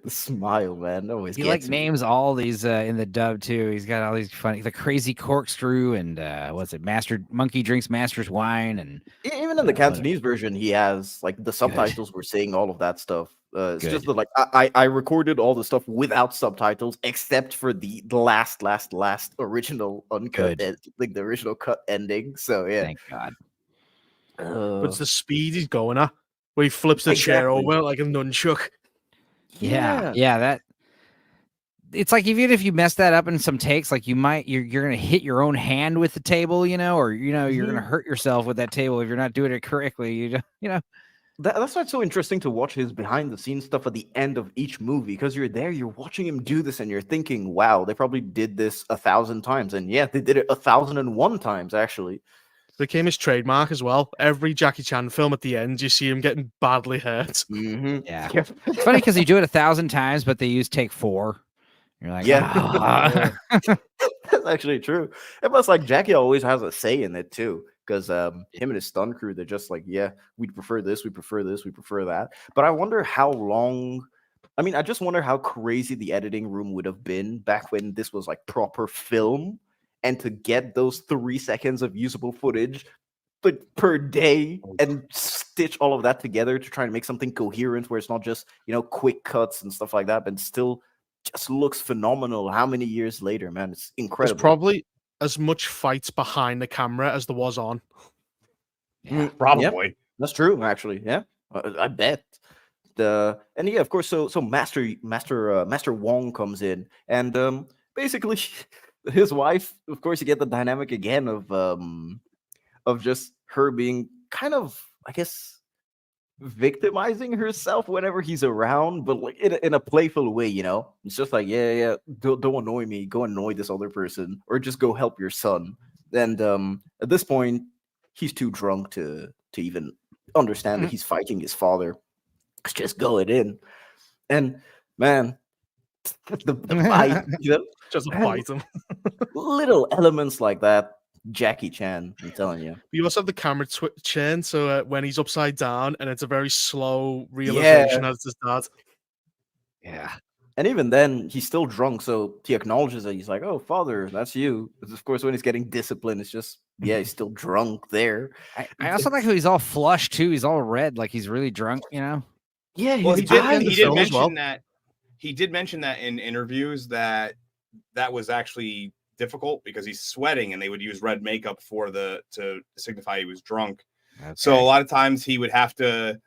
The smile, man. Always He gets like me. names all these in the dub too. He's got all these funny, the crazy corkscrew and what's it? Master monkey drinks master's wine and Even in the Cantonese version, he has like the subtitles were saying all of that stuff. It's Good. just that like I recorded all the stuff without subtitles, except for the last original uncut, like the original cut ending. So yeah, thank God. But it's the speed he's going at, where he flips the chair Exactly. over like a nunchuck. Yeah, that. It's like even if you mess that up in some takes, like you're gonna hit your own hand with the table, you know, or you're gonna hurt yourself with that table if you're not doing it correctly. You know. That's why it's so interesting to watch his behind the scenes stuff at the end of each movie, because you're there, you're watching him do this, and you're thinking, "Wow, they probably did this 1,000 times." And yeah, they did it 1,001 times actually. Became his trademark as well. Every Jackie Chan film at the end, you see him getting badly hurt. Mm-hmm. Yeah. It's funny because you do it 1,000 times, but they use take 4. You're like, Yeah. "Ah." That's actually true. And plus, like Jackie always has a say in it too, because him and his stunt crew, they're just like, yeah, we prefer this, we prefer this, we prefer that. But I wonder how long. I mean, I just wonder how crazy the editing room would have been back when this was like proper film, and to get those 3 seconds of usable footage like per day and stitch all of that together to try and make something coherent where it's not just, quick cuts and stuff like that, but still just looks phenomenal. How many years later, man? It's incredible. There's probably as much fights behind the camera as there was on. Yeah. Probably. Yep, that's true, actually. Yeah, I bet. And yeah, of course. So Master Wong comes in, and basically, his wife. Of course, you get the dynamic again of just her being kind of, I guess, victimizing herself whenever he's around, but like in a playful way. It's just like, yeah, don't annoy me. Go annoy this other person, or just go help your son. And at this point, he's too drunk to even understand that he's fighting his father. It's just going in, and man, the fight, Just man, fight him. little elements like that. Jackie Chan, I'm telling you. You also have the camera twitching, so when he's upside down, and it's a very slow realization as his dad. Yeah. And even then, he's still drunk, so he acknowledges it. He's like, "Oh, father, that's you." But of course, when he's getting disciplined, it's just, he's still drunk there. I also like how he's all flushed too. He's all red, like he's really drunk, you know? Yeah, Well, he's he back in did the mention film as well. that. he did mention that in interviews that was actually difficult because he's sweating, and they would use red makeup to signify he was drunk. Okay. So a lot of times he would have to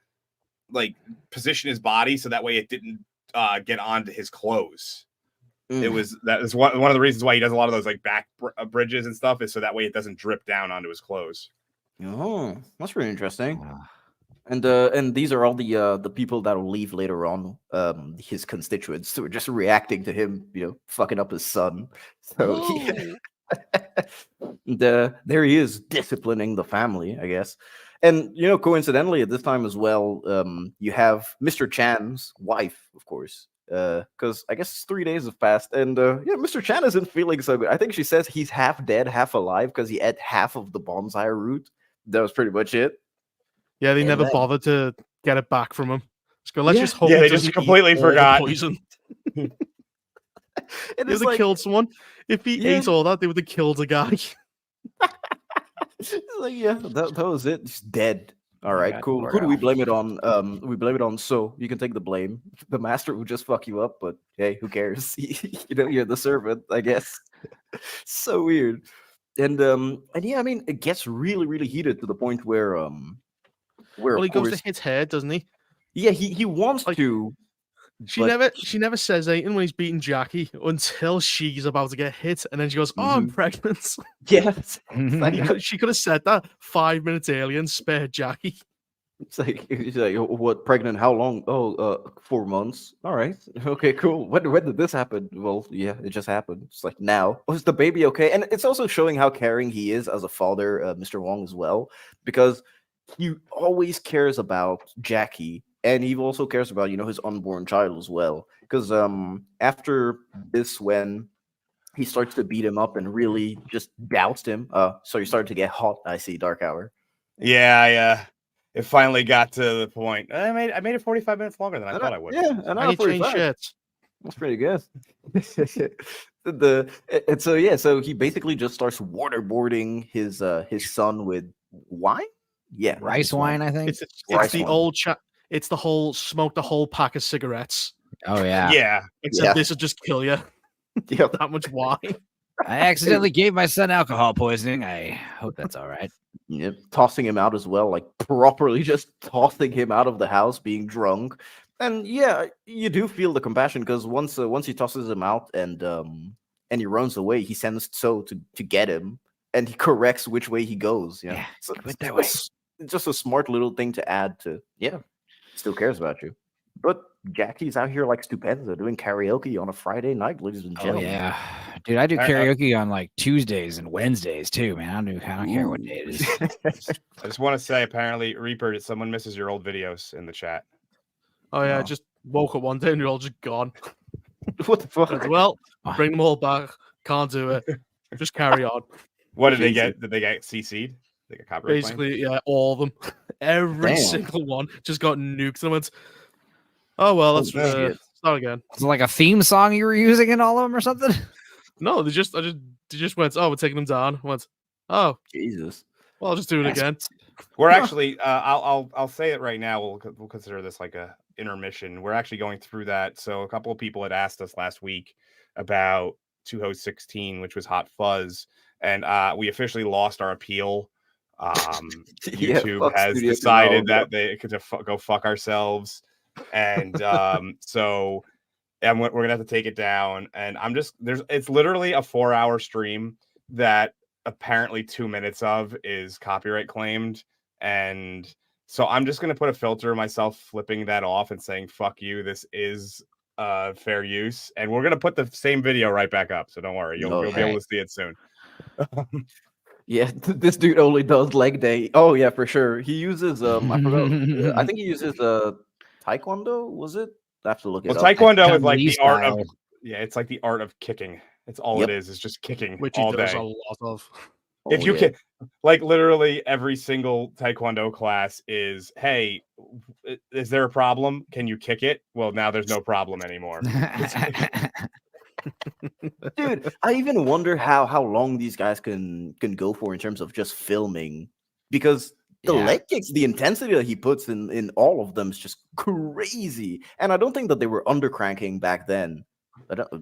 like position his body so that way it didn't get onto his clothes. That is one of the reasons why he does a lot of those like back bridges and stuff, is so that way it doesn't drip down onto his clothes. Oh, that's really interesting. And these are all the people that will leave later on, his constituents who are just reacting to him, fucking up his son. So there he is disciplining the family, I guess. And coincidentally at this time as well, you have Mr. Chan's wife, of course, because I guess 3 days have passed, and Mr. Chan isn't feeling so good. I think she says he's half dead, half alive because he ate half of the bonsai root. That was pretty much it. Yeah, they never bothered to get it back from him. Let's just hope they just completely forgot. Poison. They would have like, killed someone. If he ate all that, they would have killed a guy. It's like, that was it. He's dead. All right, cool. Who do we blame it on? We blame it on So. You can take the blame. The master will just fuck you up, but hey, who cares? You're the servant, I guess. So weird. And yeah, I mean, it gets really, really heated to the point where well, he goes to hit her, doesn't he? Yeah, he wants to. She never says anything when he's beating Jackie until she's about to get hit, and then she goes, "Oh, I'm pregnant." Yes, she could have said that 5 minutes earlier and spared Jackie. It's like, what, pregnant? How long? Oh, 4 months. All right, okay, cool. When did this happen? Well, yeah, it just happened. It's like, now. Was the baby okay? And it's also showing how caring he is as a father, Mr. Wong, as well, because he always cares about Jackie. And he also cares about, his unborn child as well. Because after this, when he starts to beat him up and really just doused him, so he started to get hot, I see, Dark Hour. Yeah. It finally got to the point. I made it 45 minutes longer than I thought I would. Yeah, and I changed shirts. That's pretty good. So he basically just starts waterboarding his son with wine. Yeah, rice wine, I think. It's the old chat. It's the whole smoke the whole pack of cigarettes. Oh yeah. Yeah. Except this will just kill you. Yeah. That much wine. I accidentally gave my son alcohol poisoning. I hope that's all right. Yep. Tossing him out as well, like properly just tossing him out of the house, being drunk. And yeah, you do feel the compassion because once he tosses him out and he runs away, he sends So to get him, and he corrects which way he goes. Yeah, so went that way. It's just a smart little thing to add to. Yeah, still cares about you. But Jackie's out here like Stupenda doing karaoke on a Friday night, ladies and gentlemen. Oh, yeah, dude, I do karaoke on like Tuesdays and Wednesdays too, man. I don't care what day it is. I just want to say, apparently, Reaper, someone misses your old videos in the chat. Oh yeah, I just woke up one day and you're all just gone. What the fuck? Well, bring them all back. Can't do it. Just carry on. What did they get? Did they get CC'd? They got copyright Basically, yeah, all of them. Every single one just got nuked and went, oh well, let's start again. Is it like a theme song you were using in all of them or something? No, they just went, oh, we're taking them down. I went, oh Jesus. Well, I'll just do it again. We're actually, I'll say it right now. We'll consider this like a intermission. We're actually going through that. So a couple of people had asked us last week about 2Ho16, which was Hot Fuzz, and we officially lost our appeal. YouTube has decided that they could go fuck ourselves, and so we're gonna have to take it down. And it's literally a 4-hour stream that apparently 2 minutes of is copyright claimed, and so I'm just gonna put a filter myself flipping that off and saying fuck you, this is fair use, and we're gonna put the same video right back up, so don't worry, you'll be able to see it soon. Yeah, this dude only does leg day. Oh yeah, for sure. He uses I forgot. I think he uses Taekwondo. Was it? I have to look it up. Taekwondo is like the art of it's like the art of kicking. It's all it is just kicking, which all he does day. a lot of. If you can, like literally every single Taekwondo class is, hey, is there a problem? Can you kick it? Well, now there's no problem anymore. Dude, I even wonder how long these guys can go for in terms of just filming, because The Yeah. leg kicks, the intensity that he puts in all of them is just crazy. And I don't think that they were undercranking back then.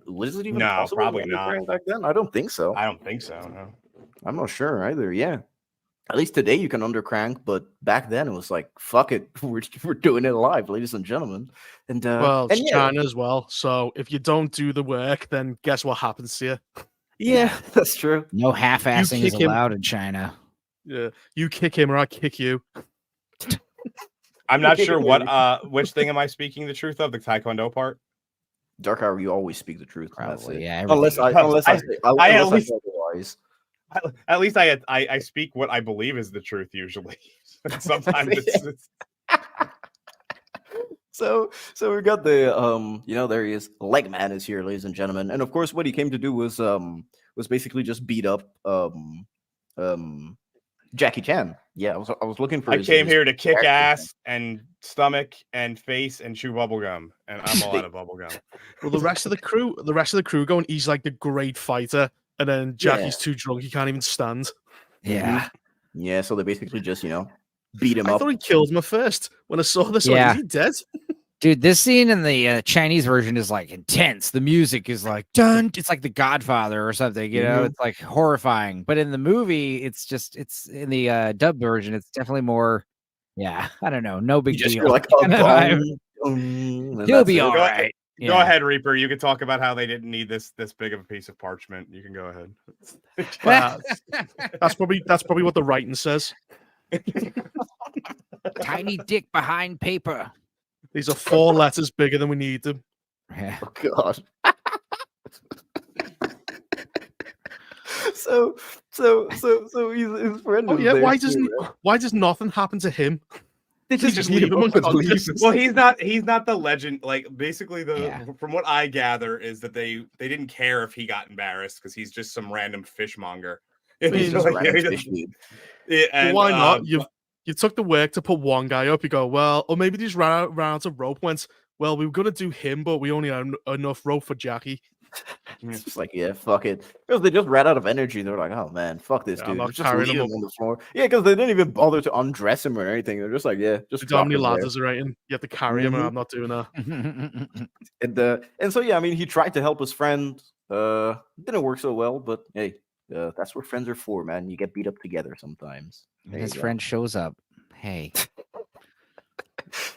Was it even No, possible probably to not. undercrank back then? I don't think so. I don't think so. No. I'm not sure either. Yeah. At least today you can undercrank, but back then it was like, fuck it, we're doing it live, ladies and gentlemen. And Well, and it's yeah, China as well. So if you don't do the work, then guess what happens to you? yeah, that's true. No half-assing is kick him. allowed in China. Yeah, you kick him or I kick you. I'm not sure what which thing am I speaking the truth of? The Taekwondo part? Dark Hour, you always speak the truth. and that's Probably, it. yeah. Unless I everything. unless I say otherwise. At least I speak what I believe is the truth usually. Sometimes it's So we got the there he is. Leg Man is here, ladies and gentlemen. And of course what he came to do was basically just beat up Jackie Chan. Yeah, I was looking for I his came here to kick character. ass and stomach and face and chew bubblegum. And I'm all out of bubblegum. Well, the rest of the crew going, he's like the great fighter, and then Jackie's too drunk, he can't even stand. Yeah. Yeah, so they basically just, beat him I up. thought he killed him at first. When I saw this, Yeah. like, is he dead? Dude, this scene in the Chinese version is like intense. The music is like dun. It's like The Godfather or something, you know. Mhm. It's like horrifying. But in the movie, it's in the dub version. It's definitely more. Yeah, I don't know. No big You just deal. hear like kind of vibe. and He'll that's be it. all Go- right. Go ahead, Reaper. You can talk about how they didn't need this big of a piece of parchment. You can go ahead. Wow. That's probably what the writing says. Tiny dick behind paper. These are 4 letters bigger than we need them. Yeah. Oh God. so his friend. Oh is yeah, there why too, right? does nothing happen to him? They just leave him unconscious. Well, he's not the legend. Like basically, from what I gather is that they didn't care if he got embarrassed because he's just some random fishmonger. mean, He's just Like, random he fish doesn't- dude. Yeah, Well, and, why not? You took the work to put one guy up. You go, well, or maybe they just ran out of rope. Went, well, we were gonna do him, but we only had enough rope for Jackie. It's just like, yeah, fuck it. Because they just ran out of energy. They're like, oh man, fuck this Yeah, I'm dude. not Let's just carrying leave him him on the floor. Yeah, because they didn't even bother to undress him or anything. They're just like, yeah, just How drop many him there. ladders are in? You have to carry him, and Mhm. I'm not doing that. And so yeah, I mean, he tried to help his friend. Didn't work so well, but hey, that's what friends are for, man. You get beat up together sometimes. And There his you go. friend shows up. Hey.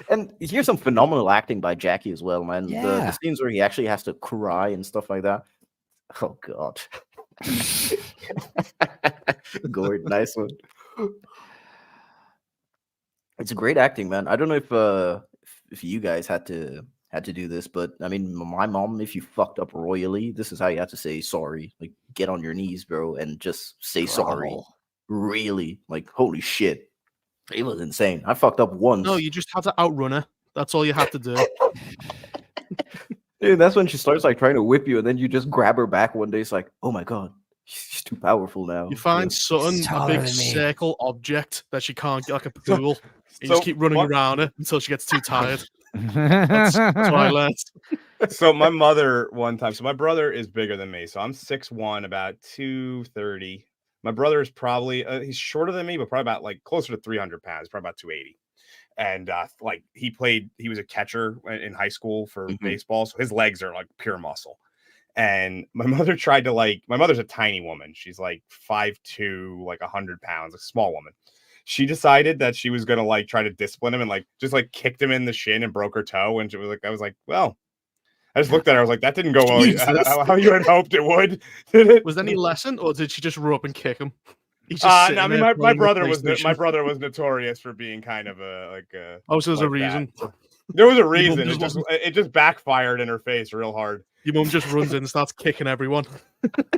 And here's some phenomenal acting by Jackie as well, man. The Yeah. scenes where he actually has to cry and stuff like that. Oh God. Gord, nice one. It's great acting, man. I don't know if you guys had to do this, but I mean, my mom, if you fucked up royally, this is how you have to say sorry. Like, get on your knees, bro, and just say sorry. Grovel. Really, like, holy shit. It was insane. I fucked up once. No, you just have to outrun her. That's all you have to do. Dude, that's when she starts like trying to whip you, and then you just grab her back one day. It's like, oh my God, she's too powerful now. You find something, a taller big than me. circle object that she can't get, like a pool. You So just keep running what- around her until she gets too tired. That's what I learned. So my mother one time. So my brother is bigger than me. So I'm 6'1", about 230. My brother is probably he's shorter than me, but probably about like closer to 300 pounds, probably about 280. And like he was a catcher in high school for Mhm. baseball, so his legs are like pure muscle. And my mother tried to my mother's a tiny woman. She's like 5'2", like 100 pounds, a small woman. She decided that she was gonna like try to discipline him and like just like kicked him in the shin and broke her toe. And she was like, I was like, well, I just looked at her. I was like, that didn't go well. Jesus. How you had hoped it would. Did it? Was there any lesson, or did she just run up and kick him? He's No, sitting I mean there my playing the brother was PlayStation. notorious for being kind of Oh, so there's a like that. reason. There was a mum reason. just It just backfired in her face real hard. Your mum just runs in and starts kicking everyone.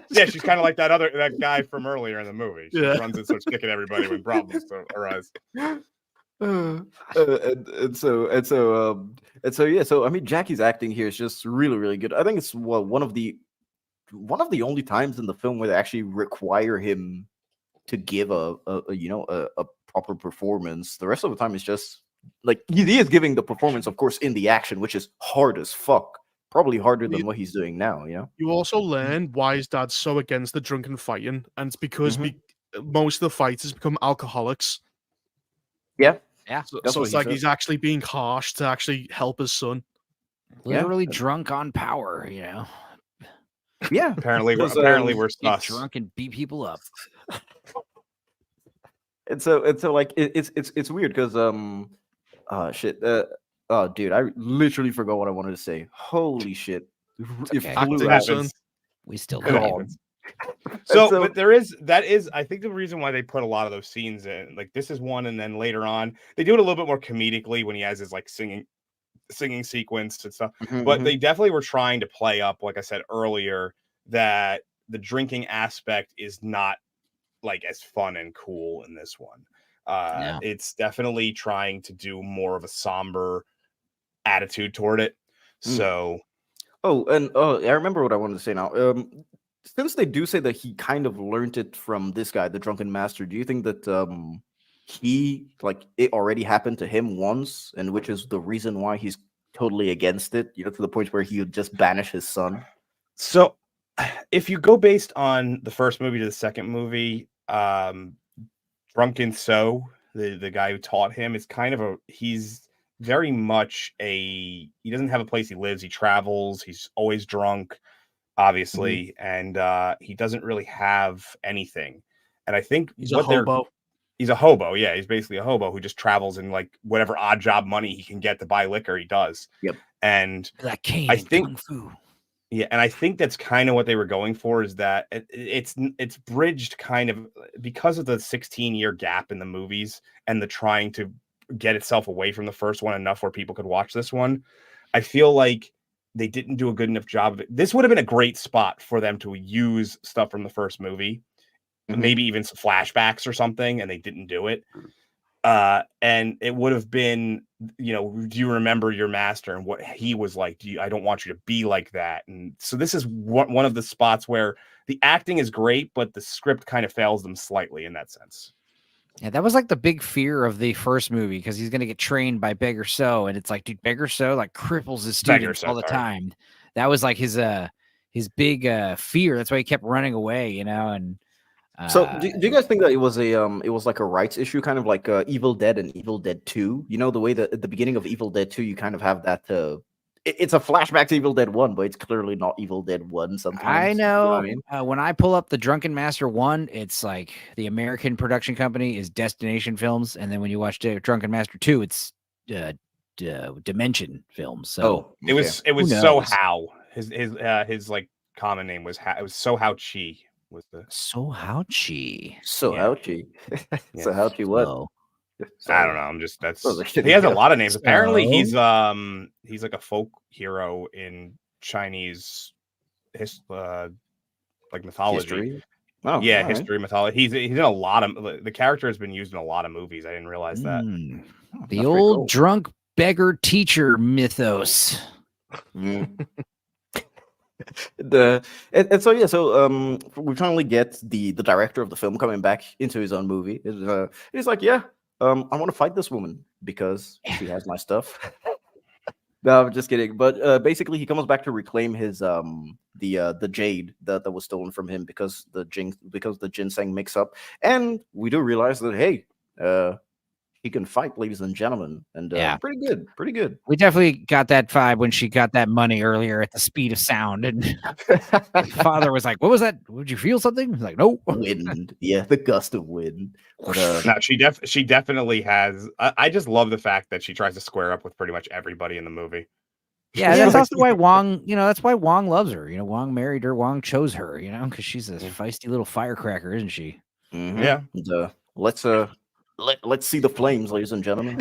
Yeah, she's kind of like that guy from earlier in the movie. She Yeah. runs and starts kicking everybody when problems arise. And so yeah. So I mean, Jackie's acting here is just really, really good. I think it's one of the only times in the film where they actually require him to give a proper performance. The rest of the time is just like he is giving the performance, of course, in the action, which is hard as fuck. Probably harder than what he's doing now. You know. You also learn why his dad's so against the drunken fighting, and it's because most of the fighters become alcoholics. Yeah. Yeah. So That's what it's he like said. he's actually being harsh to actually help his son. Literally drunk on power, Yeah. Apparently, Because, apparently we're Get sus. drunk and beat people up. and so like it's weird because shit oh dude, I literally forgot what I wanted to say. Holy shit. It okay. flew Acting, out. son. We still It love you. happens. So, so- but that is, I think the reason why they put a lot of those scenes in, like this is one, and then later on they do it a little bit more comedically when he has his like singing sequence and stuff. But they definitely were trying to play up, like I said earlier, that the drinking aspect is not like as fun and cool in this one. No. It's definitely trying to do more of a somber attitude toward it. So Oh, and I remember what I wanted to say now. Since they do say that he kind of learned it from this guy, the drunken master, do you think that he like it already happened to him once, and which is the reason why he's totally against it? You know, to the point where he would just banish his son. So, if you go based on the first movie to the second movie, Drunken the guy who taught him, is kind of he's very much he doesn't have a place he lives. He travels. He's always drunk, obviously, and he doesn't really have anything. And I think He's a hobo. He's a hobo. Yeah, he's basically a hobo who just travels in like whatever odd job money he can get to buy liquor. He does. Yep. And That cane I and think kung fu. Yeah, and I think that's kind of what they were going for, is that it's bridged kind of because of the 16-year gap in the movies and the trying to get itself away from the first one enough where people could watch this one. I feel like they didn't do a good enough job of it. This would have been a great spot for them to use stuff from the first movie, maybe even some flashbacks or something, and they didn't do it. And it would have been, do you remember your master and what he was like? I don't want you to be like that. And so this is one of the spots where the acting is great, but the script kind of fails them slightly in that sense. Yeah, that was like the big fear of the first movie, because he's going to get trained by Beggar So, and it's like, dude, Beggar So like cripples his students all the time. That was like his big fear. That's why he kept running away, and So do you guys think that it was like a rights issue, kind of like Evil Dead and Evil Dead 2? You know, the way that at the beginning of Evil Dead 2 you kind of have that it's a flashback to Evil Dead 1, but it's clearly not Evil Dead 1 sometimes. I know. You know what I mean? When I pull up the Drunken Master 1, it's like the American production company is Destination Films, and then when you watch Drunken Master 2, it's Dimension Films. So it was Sohao. His like common name was it was Sohao Chi. Was the Sohao Chi. Sohao Chi. Sohao Chi what? I don't know. I'm just he has a lot of names. Apparently he's like a folk hero in Chinese like mythology. History? Oh, yeah, history, mythology. He's in a lot of the character has been used in a lot of movies. I didn't realize that. The old drunk beggar teacher mythos. So we finally get the director of the film coming back into his own movie. He's like, I want to fight this woman because she has my stuff. No, I'm just kidding. But basically, he comes back to reclaim his the jade that was stolen from him because the ginseng mix up, and we do realize that hey, he can fight, ladies and gentlemen, and pretty good. We definitely got that vibe when she got that money earlier at the speed of sound, and father was like, "What was that? Would you feel something?" He's like, "No, wind." Yeah, the gust of wind. But, no, she definitely has. I just love the fact that she tries to square up with pretty much everybody in the movie. Yeah, that's also why Wong. That's why Wong loves her. Wong married her. Wong chose her. Because she's a feisty little firecracker, isn't she? Mm-hmm. Yeah. And, let's see the flames, ladies and gentlemen.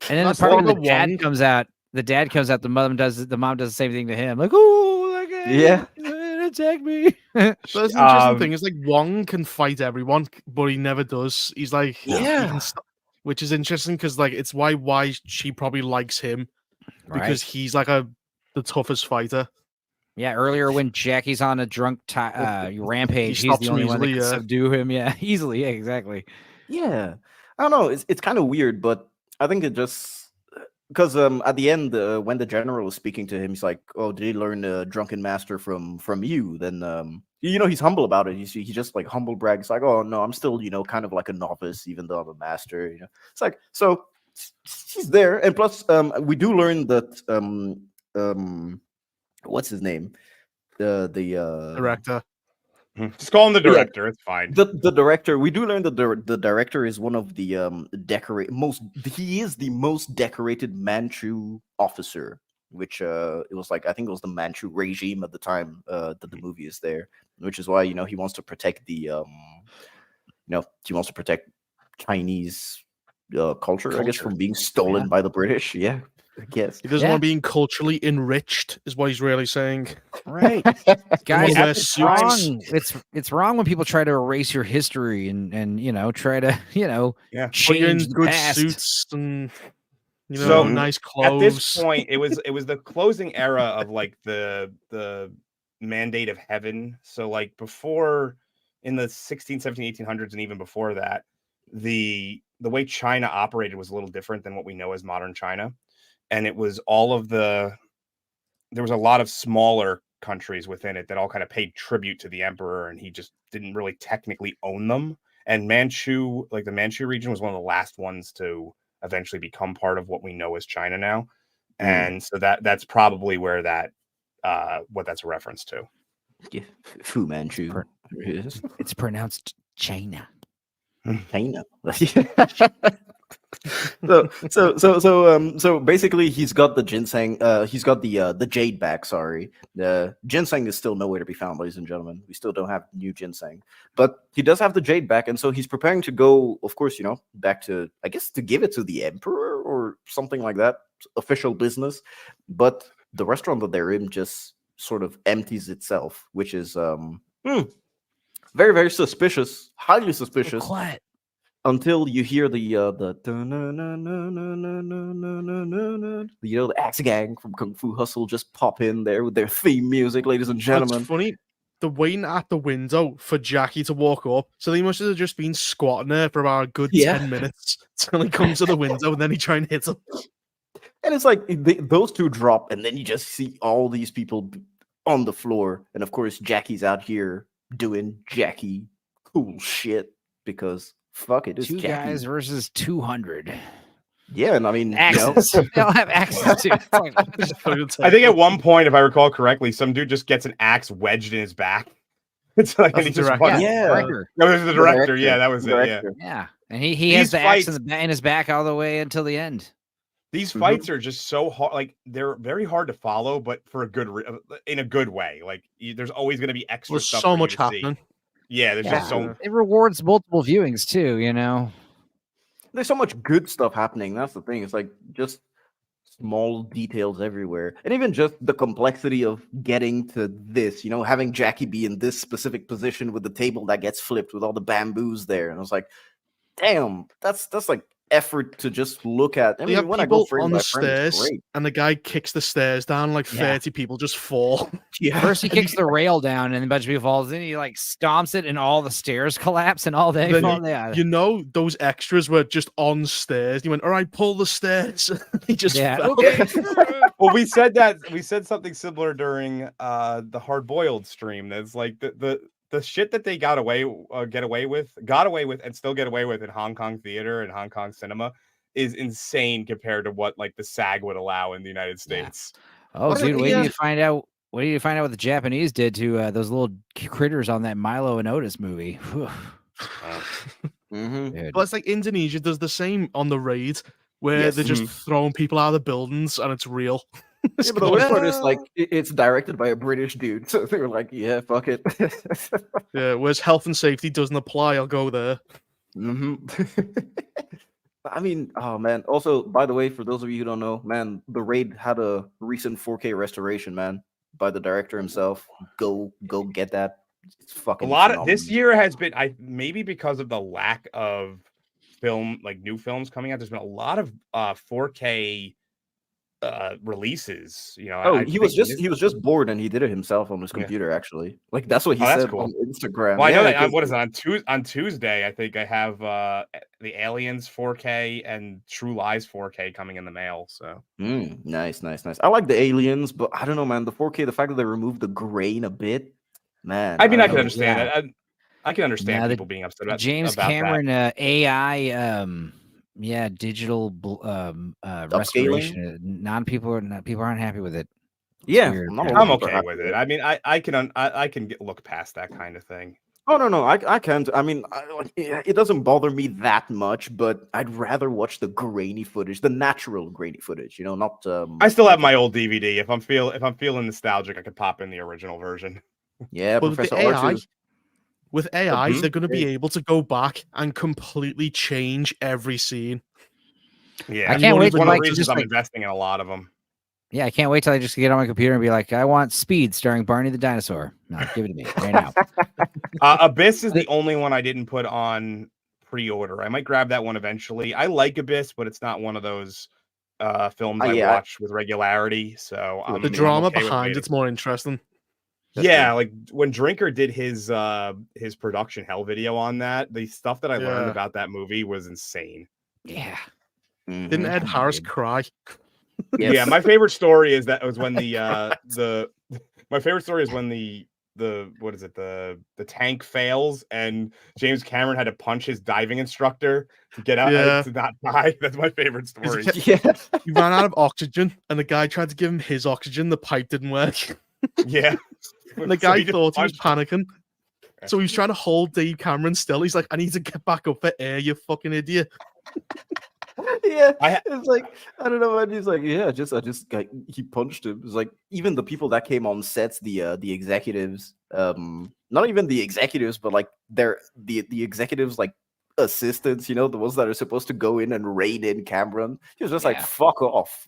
And then the part where the dad comes out, the mom does the same thing to him, like, "Oh, yeah, attack me." But the interesting thing is, like, Wong can fight everyone, but he never does. He's like, which is interesting because, like, it's why she probably likes him because he's like a the toughest fighter. Yeah, earlier when Jackie's on a drunk rampage, he's stops the him only one that easily, can yeah. subdue him. Yeah, easily. Yeah, exactly. Yeah, I don't know. It's kind of weird, but I think it just because at the end when the general is speaking to him, he's like, "Oh, did he learn the drunken master from you?" Then he's humble about it. He just like humble brags like, "Oh no, I'm still kind of like a novice, even though I'm a master." It's like so he's there, and plus we do learn that what's his name the Director. Just call him the Yeah. director. It's fine. the director. We do learn that the director is one of the he is the most decorated Manchu officer, which it was like I think it was the Manchu regime at the time that the movie is there, which is why he wants to protect the he wants to protect Chinese culture, I guess, from being stolen by the British. Yeah, I guess. He doesn't Yeah. want being culturally enriched, is what he's really saying. Right. Guys, wear it's suits. wrong. It's wrong when people try to erase your history and try to Yeah. Put you in change the good past. suits and So, nice At clothes. this point, it was the closing era of like the mandate of heaven. So like before in the 16, 17, 1800s and even before that, the way China operated was a little different than what we know as modern China. And it was there was a lot of smaller countries within it that all kind of paid tribute to the emperor, and he just didn't really technically own them. And the Manchu region was one of the last ones to eventually become part of what we know as China now. And so that's probably where that what that's a reference to. Yeah, Fu Manchu. Yes. It's pronounced China. China. So basically he's got the ginseng, he's got the jade back. Sorry, the ginseng is still nowhere to be found, ladies and gentlemen. We still don't have new ginseng, but he does have the jade back, and so he's preparing to go, of course, back to, I guess, to give it to the emperor or something like that, official business. But the restaurant that they're in just sort of empties itself, which is very, very suspicious, highly suspicious. Quiet. Until you hear the the Axe Gang from Kung Fu Hustle just pop in there with their theme music, ladies and gentlemen. It's funny. They're waiting at the window for Jackie to walk up, so they must have just been squatting there for about a good 10 minutes till he comes to the window, and then he try and hit him. And it's like those two drop, and then you just see all these people on the floor, and of course Jackie's out here doing Jackie cool shit because. Fuck it, it's Two Jackie. guys versus 200. Yeah, and I mean, Axes. They all have axes too. I think at one point, if I recall correctly, some dude just gets an axe wedged in his back. It's like, and he just director. Director. That was the director. Yeah, that was it. Yeah. Yeah, and he has the axe in his back all the way until the end. These fights are just so hard. Like they're very hard to follow, but for in a good way. Like there's always going to be extra There's stuff. so for much you to happening. See. Yeah, there's just so. It rewards multiple viewings too. There's so much good stuff happening. That's the thing. It's like just small details everywhere, and even just the complexity of getting to this. Having Jackie be in this specific position with the table that gets flipped with all the bamboos there, and I was like, damn, that's like effort to just look at. I mean, when I go frame on by the frame, it's stairs, great. and the guy kicks the stairs down, like 30 people just fall. Yeah. First he kicks the rail down, and a bunch of people falls. Then he like stomps it, and all the stairs collapse, and all they fall down. Those extras were just on stairs. You went, all right, pull the stairs. He just fell. Well, we said something similar during the Hard Boiled stream. That's like the shit that they got away with, and still get away with in Hong Kong theater and Hong Kong cinema is insane compared to what like the SAG would allow in the United States. Yeah. Oh, dude, wait till you find out. Wait till you find out what the Japanese did to those little critters on that Milo and Otis movie. Well, it's like Indonesia does the same on the raid, where they're just throwing people out of the buildings, and it's real. Yeah, but the worst part is like it's directed by a British dude, so they were like, "Yeah, fuck it." Yeah, whereas health and safety doesn't apply, I'll go there. I mean, oh man. Also, by the way, for those of you who don't know, man, the raid had a recent 4K restoration, man, by the director himself. Go get that. It's fucking a lot phenomenal. of this year has been maybe because of the lack of film, like new films coming out. There's been a lot of 4K releases. You know, Oh, I he think was just bored and he did it himself on his Yeah. computer. Actually, like that's what he Oh, that's said cool. on Instagram. Well, I know Yeah, that 'cause- what is it on Tuesday? I think I have the Aliens 4K and True Lies 4K coming in the mail. So nice. I like the aliens, but I don't know, man. The 4K, the fact that they removed the grain a bit, man. I mean, I don't can know. understand yeah. that. I can understand Now, people being upset about James about Cameron that. AI digital Upscaling? restoration. People aren't happy with it. It's Yeah, weird, not a lot apparently. of I'm people are okay happy with with it. it. I mean, I can look past that kind of thing. Oh no, I can't. I mean, it doesn't bother me that much, but I'd rather watch the grainy footage, the natural grainy footage. You know, not. I still have like- my old DVD. If I'm feeling nostalgic, I could pop in the original version. Yeah, But with Professor the AI, Arch's. with AI, Mhm. they're going to be able to go back and completely change every scene. Yeah, I can't wait It's to one of the like reasons just I'm like investing in a lot of them. yeah, I can't wait till I just get on my computer and be like, I want Speed starring Barney the dinosaur. No, give it to me right now. Abyss is the only one I didn't put on pre-order. I might grab that one eventually. I like Abyss, but it's not one of those films I yeah, watch with regularity. So The I'm The drama okay with behind waiting. it's more interesting. That's Yeah, true. like when Drinker did his production hell video on that, the stuff that I learned Yeah. about that movie was insane. Yeah. Didn't Mhm. Ed Harris Dude. cry? Yeah, Yes. my favorite story is that was when my favorite story is when the what is it, the tank fails and James Cameron had to punch his diving instructor to get out Yeah. to not die. That's my favorite Is story. it- Yeah. He ran out of oxygen, and the guy tried to give him his oxygen. The pipe didn't work. Yeah. And the So guy just thought he was punched him. panicking. So he was trying to hold Dave Cameron still. He's like, I need to get back up for air, you fucking idiot. Yeah, I it's like I don't know. And he's like, yeah, I just got, he punched him. It's like even the people that came on sets, the executives, not even the executives, but like the executives like assistants, you know, the ones that are supposed to go in and rein in Cameron. He was just like, Yeah. fuck off,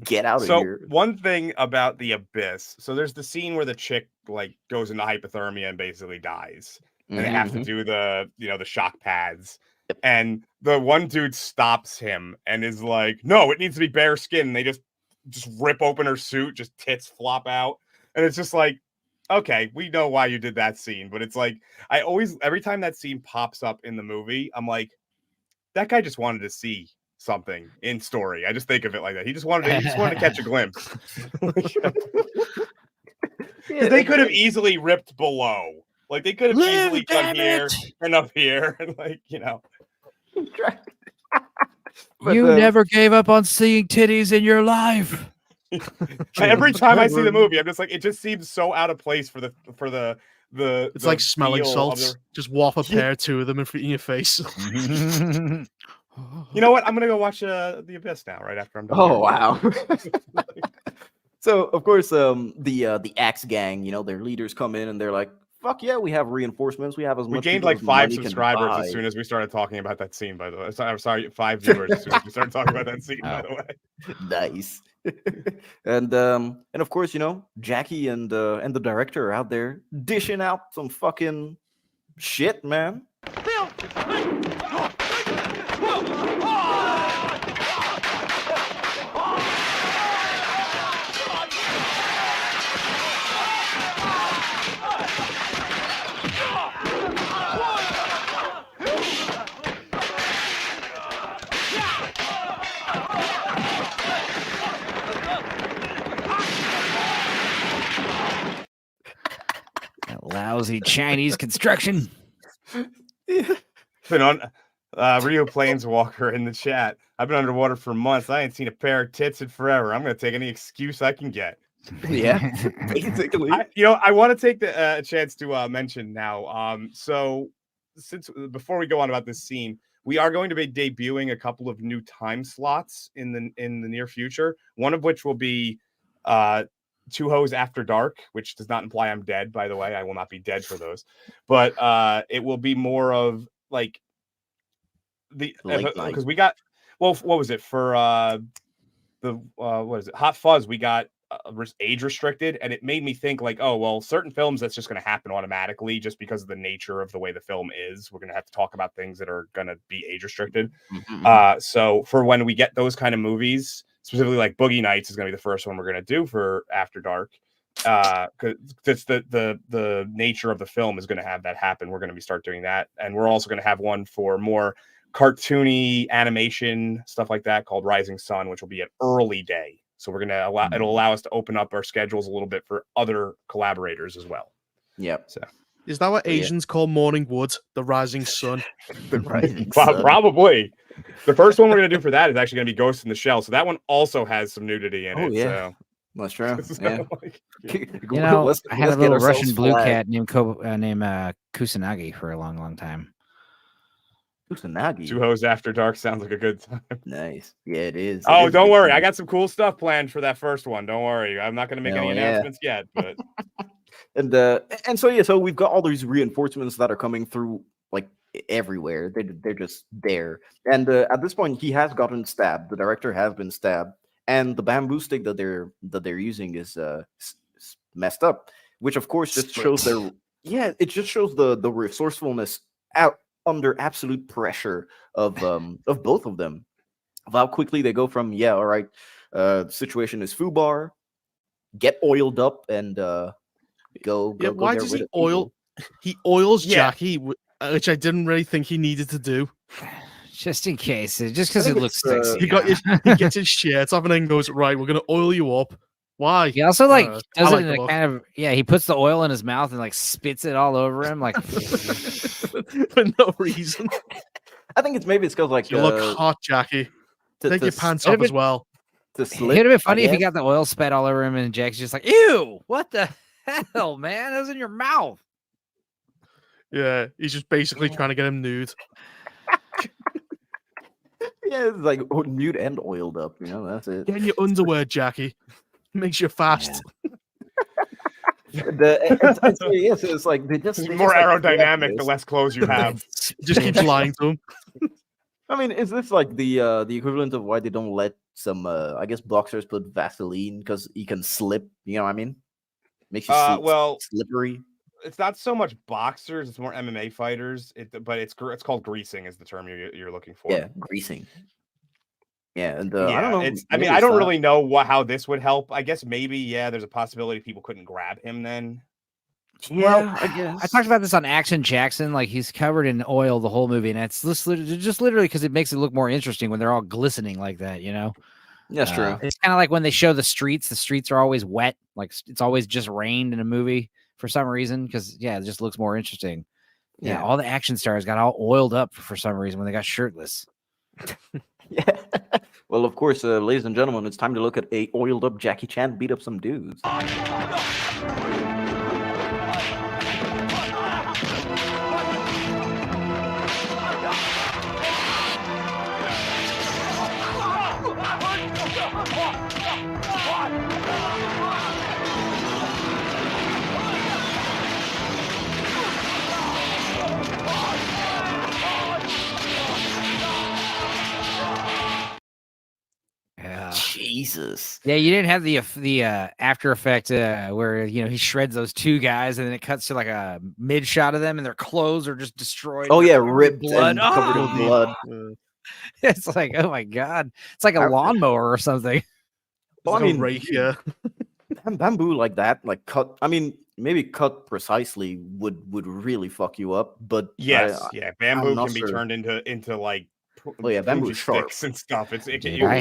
get out of So here. one thing about the Abyss, so there's the scene where the chick like goes into hypothermia and basically dies, and they have to Mhm. do the the shock pads, and the one dude stops him and is like, "No, it needs to be bare skin." And they just rip open her suit, just tits flop out, and it's just like, okay, we know why you did that scene, but it's like every time that scene pops up in the movie, I'm like, that guy just wanted to see something in story. I just think of it like that. He just wanted to catch a glimpse. Yeah, They could have easily ripped below. Like they could have Live, easily done damn here it! and up here and like, But, You never gave up on seeing titties in your life. every time I see the Cameron. movie, I'm just like, it just seems so out of place for the It's the like smelling feel of salts. the- Just waft a Yeah. pair, two of them in your face. You know what? I'm gonna go watch the Abyss now, right after I'm done. Oh here. wow. So of course, the Axe Gang, you know, their leaders come in and they're like, "Fuck yeah, we have reinforcements. We have as We much gained people like as 5 money can subscribers buy." as soon as we started talking about that scene, by the way. I'm sorry, 5 viewers as soon as we started talking about that scene, by the way. Nice. And of course, you know, Jackie and the director are out there dishing out some fucking shit, man. That lousy Chinese construction. Been on Rio Planeswalker in the chat. I've been underwater for months. I ain't seen a pair of tits in forever. I'm gonna take any excuse I can get. Yeah, basically. I want to take the chance to mention now. So since before we go on about this scene, we are going to be debuting a couple of new time slots in the near future. One of which will be Two Hoes After Dark, which does not imply I'm dead, by the way. I will not be dead for those. But it will be more of like the Late night. because we got what was it for what is it? Hot Fuzz, we got age restricted, and it made me think like, oh well, certain films that's just going to happen automatically just because of the nature of the way the film is. We're going to have to talk about things that are going to be age restricted. Mhm. So for when we get those kind of movies, specifically like Boogie Nights is going to be the first one we're going to do for After Dark. Because it's the nature of the film is going to have that happen. We're going to start doing that, and we're also going to have one for more cartoony animation stuff like that called Rising Sun, which will be an early day. So we're going to it'll allow us to open up our schedules a little bit for other collaborators as well. Yep. So Is that what Asians call morning wood? The rising sun. The Rising Sun. Probably. The first one we're going to do for that is actually going to be Ghost in the Shell. So that one also has some nudity in it. Yeah. So. That's true. So, Yeah. like, You know, I had a get little ourselves Russian blue flagged. cat named Kusanagi for a long, long time. Kusanagi. Two Hoes After Dark sounds like a good time. Nice. Yeah, it is. It Oh, is don't good worry. time. I got some cool stuff planned for that first one. Don't worry. I'm not going to make any announcements yet, but And so we've got all these reinforcements that are coming through like everywhere. They're just there. And at this point, he has gotten stabbed. The director has been stabbed, and the bamboo stick that they're using is messed up, which of course just shows their it just shows the resourcefulness out under absolute pressure of both of them. Of how quickly they go from all right, situation is foobar, get oiled up and go. Why there does with he it, people. oil? He oils Yeah. Jackie, which I didn't really think he needed to do. Just in case, just because I it think looks it's, sexy. He gets his shirt off and then goes, right, we're gonna oil you up. Why? He also like I does like it in the a look. kind of he puts the oil in his mouth and like spits it all over him like For no reason. I think it's because like You look hot, Jackie. to, Take to your s- pants it'd off have as well. to It'd slip. have been I funny if he guess. got the oil spat all over him and Jack's just like, ew, what the hell, man? That was in your mouth. Yeah, he's just basically trying to get him nude. It's like nude and oiled up. That's it. Get in your underwear, Jackie. Makes you fast. So it's like they just it's they more just, like, aerodynamic collect the this. less clothes you have. Just keeps lying to him. I mean, is this like the equivalent of why they don't let some I guess boxers put Vaseline because you can slip? You know what I mean? Makes you slippery. It's not so much boxers; it's more MMA fighters. But it's called greasing, is the term you're looking for. Yeah, greasing. Yeah, and I don't know. I mean, I don't really know how this would help. I guess maybe there's a possibility people couldn't grab him then. Yeah, I guess. I talked about this on Action Jackson. Like he's covered in oil the whole movie, and it's just literally because it makes it look more interesting when they're all glistening like that. That's true. It's kind of like when they show the streets. The streets are always wet, like it's always just rained in a movie for some reason. Because it just looks more interesting. Yeah, all the action stars got all oiled up for some reason when they got shirtless. Yeah. Well, of course, ladies and gentlemen, it's time to look at a oiled up Jackie Chan beat up some dudes. Yeah. Jesus. Yeah, you didn't have the after effect where he shreds those two guys and then it cuts to like a mid shot of them and their clothes are just destroyed. Oh They're yeah, covered in ripped blood. and covered Oh! in blood. It's like, oh my god, it's like a lawnmower or something. Well, I mean, rake, yeah. Bamboo like that, like cut. I mean, maybe cut precisely would really fuck you up. But Bamboo not can be sure. turned into like bamboo is sharp. sticks and stuff. I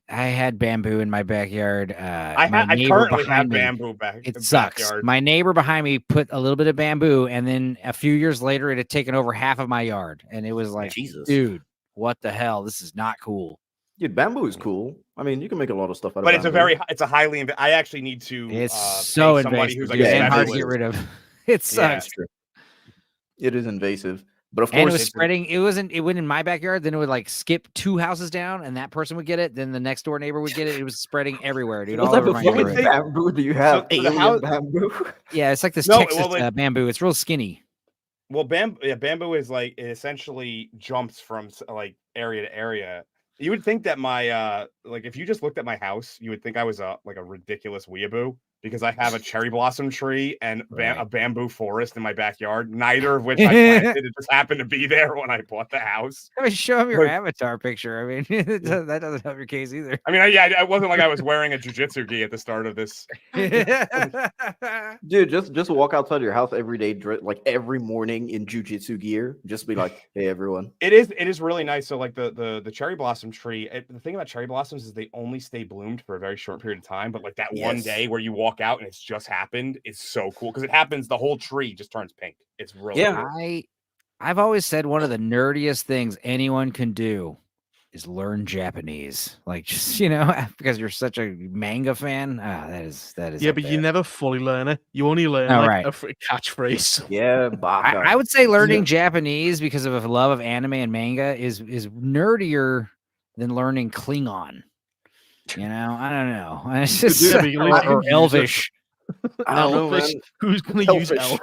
had bamboo in my backyard. I neighbor currently behind have me- bamboo back. It in the sucks. backyard. My neighbor behind me put a little bit of bamboo, and then a few years later, it had taken over half of my yard, and it was like, Jesus, dude, what the hell? This is not cool. Dude, bamboo is cool. I mean, you can make a lot of stuff out of But bamboo. it's a highly. I actually need to. It's pay so somebody invasive, who's like dude, a and hard to specialist. get rid of. It sucks. That's true. It is invasive, but of And it course, was spreading. It went in my backyard. Then it would like skip 2 houses down, and that person would get it. Then the next door neighbor would get it. It was spreading everywhere, dude. what All type over of my fucking neighborhood. bamboo do you have? So the Alien house- bamboo. Yeah, it's like this No, Texas well, bamboo. It's real skinny. Well, bamboo is like it essentially jumps from like area to area. You would think that my like if you just looked at my house, you would think I was like a ridiculous weeaboo. because I have a cherry blossom tree and a bamboo forest in my backyard, neither of which I planted. It just happened to be there when I bought the house. I mean, show him your avatar picture. I mean, that doesn't help your case either. I mean, it wasn't like I was wearing a jujitsu gi at the start of this. Dude, just walk outside your house every day, like every morning in jujitsu gear. Just be like, hey, everyone. It is really nice. So like the cherry blossom tree, the thing about cherry blossoms is they only stay bloomed for a very short period of time. But like that one day where you walk out and it's just happened is so cool because it happens. The whole tree just turns pink. It's really cool. I've always said one of the nerdiest things anyone can do is learn Japanese. Like, just, because you're such a manga fan. That is. Yeah, but you never fully learn it. You only learn a catchphrase. Yeah, baka. I would say learning Japanese because of a love of anime and manga is nerdier than learning Klingon. I don't know. It's just or Elvish. I don't know, man. Who's going to use Elvish?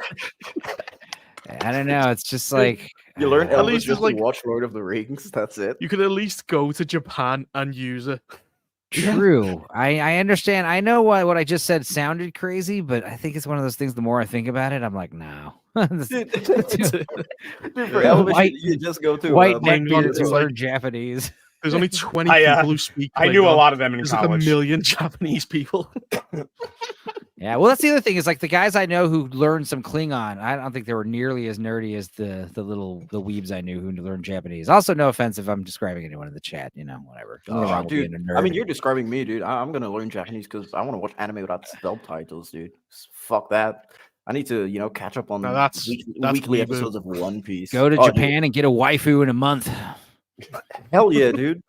I don't know. It's just like you learn at least just like watch Lord of the Rings. That's it. You could at least go to Japan and use it. True. I understand. I know what I just said sounded crazy, but I think it's one of those things. The more I think about it, I'm like, no. Dude, for Elvish, you just go to white men to learn Japanese. There's only 20 people who speak. I knew a lot of them in college. Like 1 million Japanese people. Yeah, well, that's the other thing is like the guys I know who learned some Klingon. I don't think they were nearly as nerdy as the weebs I knew who learned Japanese. Also, no offense if I'm describing anyone in the chat. Whatever. Dude, I mean, you're describing me, dude. I'm gonna learn Japanese because I want to watch anime without subtitles, dude. Fuck that. I need to, catch up on weekly episodes of One Piece. Go to Japan and get a waifu in a month. Hell yeah, dude!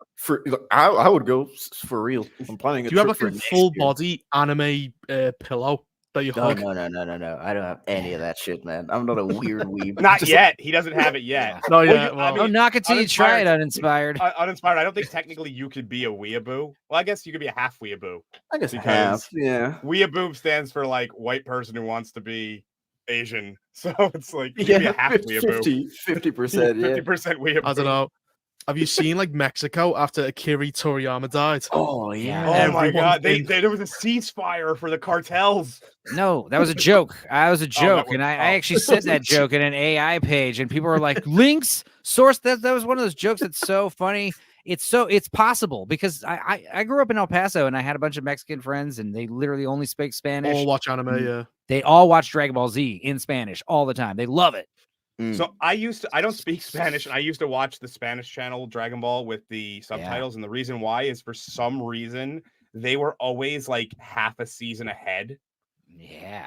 I would go for real. I'm planning. Do you have like a full body anime pillow that you hug? No. I don't have any of that shit, man. I'm not a weird weeb. Not yet. He doesn't have it yet. No, yeah. Well, knock it till you try it. Uninspired. Uninspired. I don't think technically you could be a weeaboo. Well, I guess you could be a half weeaboo. I guess half. Yeah. Weeaboo stands for like white person who wants to be Asian. So it's like you could be a half weeaboo. 50%. Yeah. 50% weeaboo. I don't know. Have you seen like Mexico after Akira Toriyama died? Oh yeah! Oh my god! There was a ceasefire for the cartels. No, that was a joke. I was a joke, I actually said that joke in an AI page, and people were like, "Links, source." That was one of those jokes that's so funny. It's possible because I grew up in El Paso and I had a bunch of Mexican friends, and they literally only speak Spanish. All watch anime, yeah. They all watch Dragon Ball Z in Spanish all the time. They love it. So I don't speak Spanish, and I used to watch the Spanish channel Dragon Ball with the subtitles. And the reason why is for some reason they were always like half a season ahead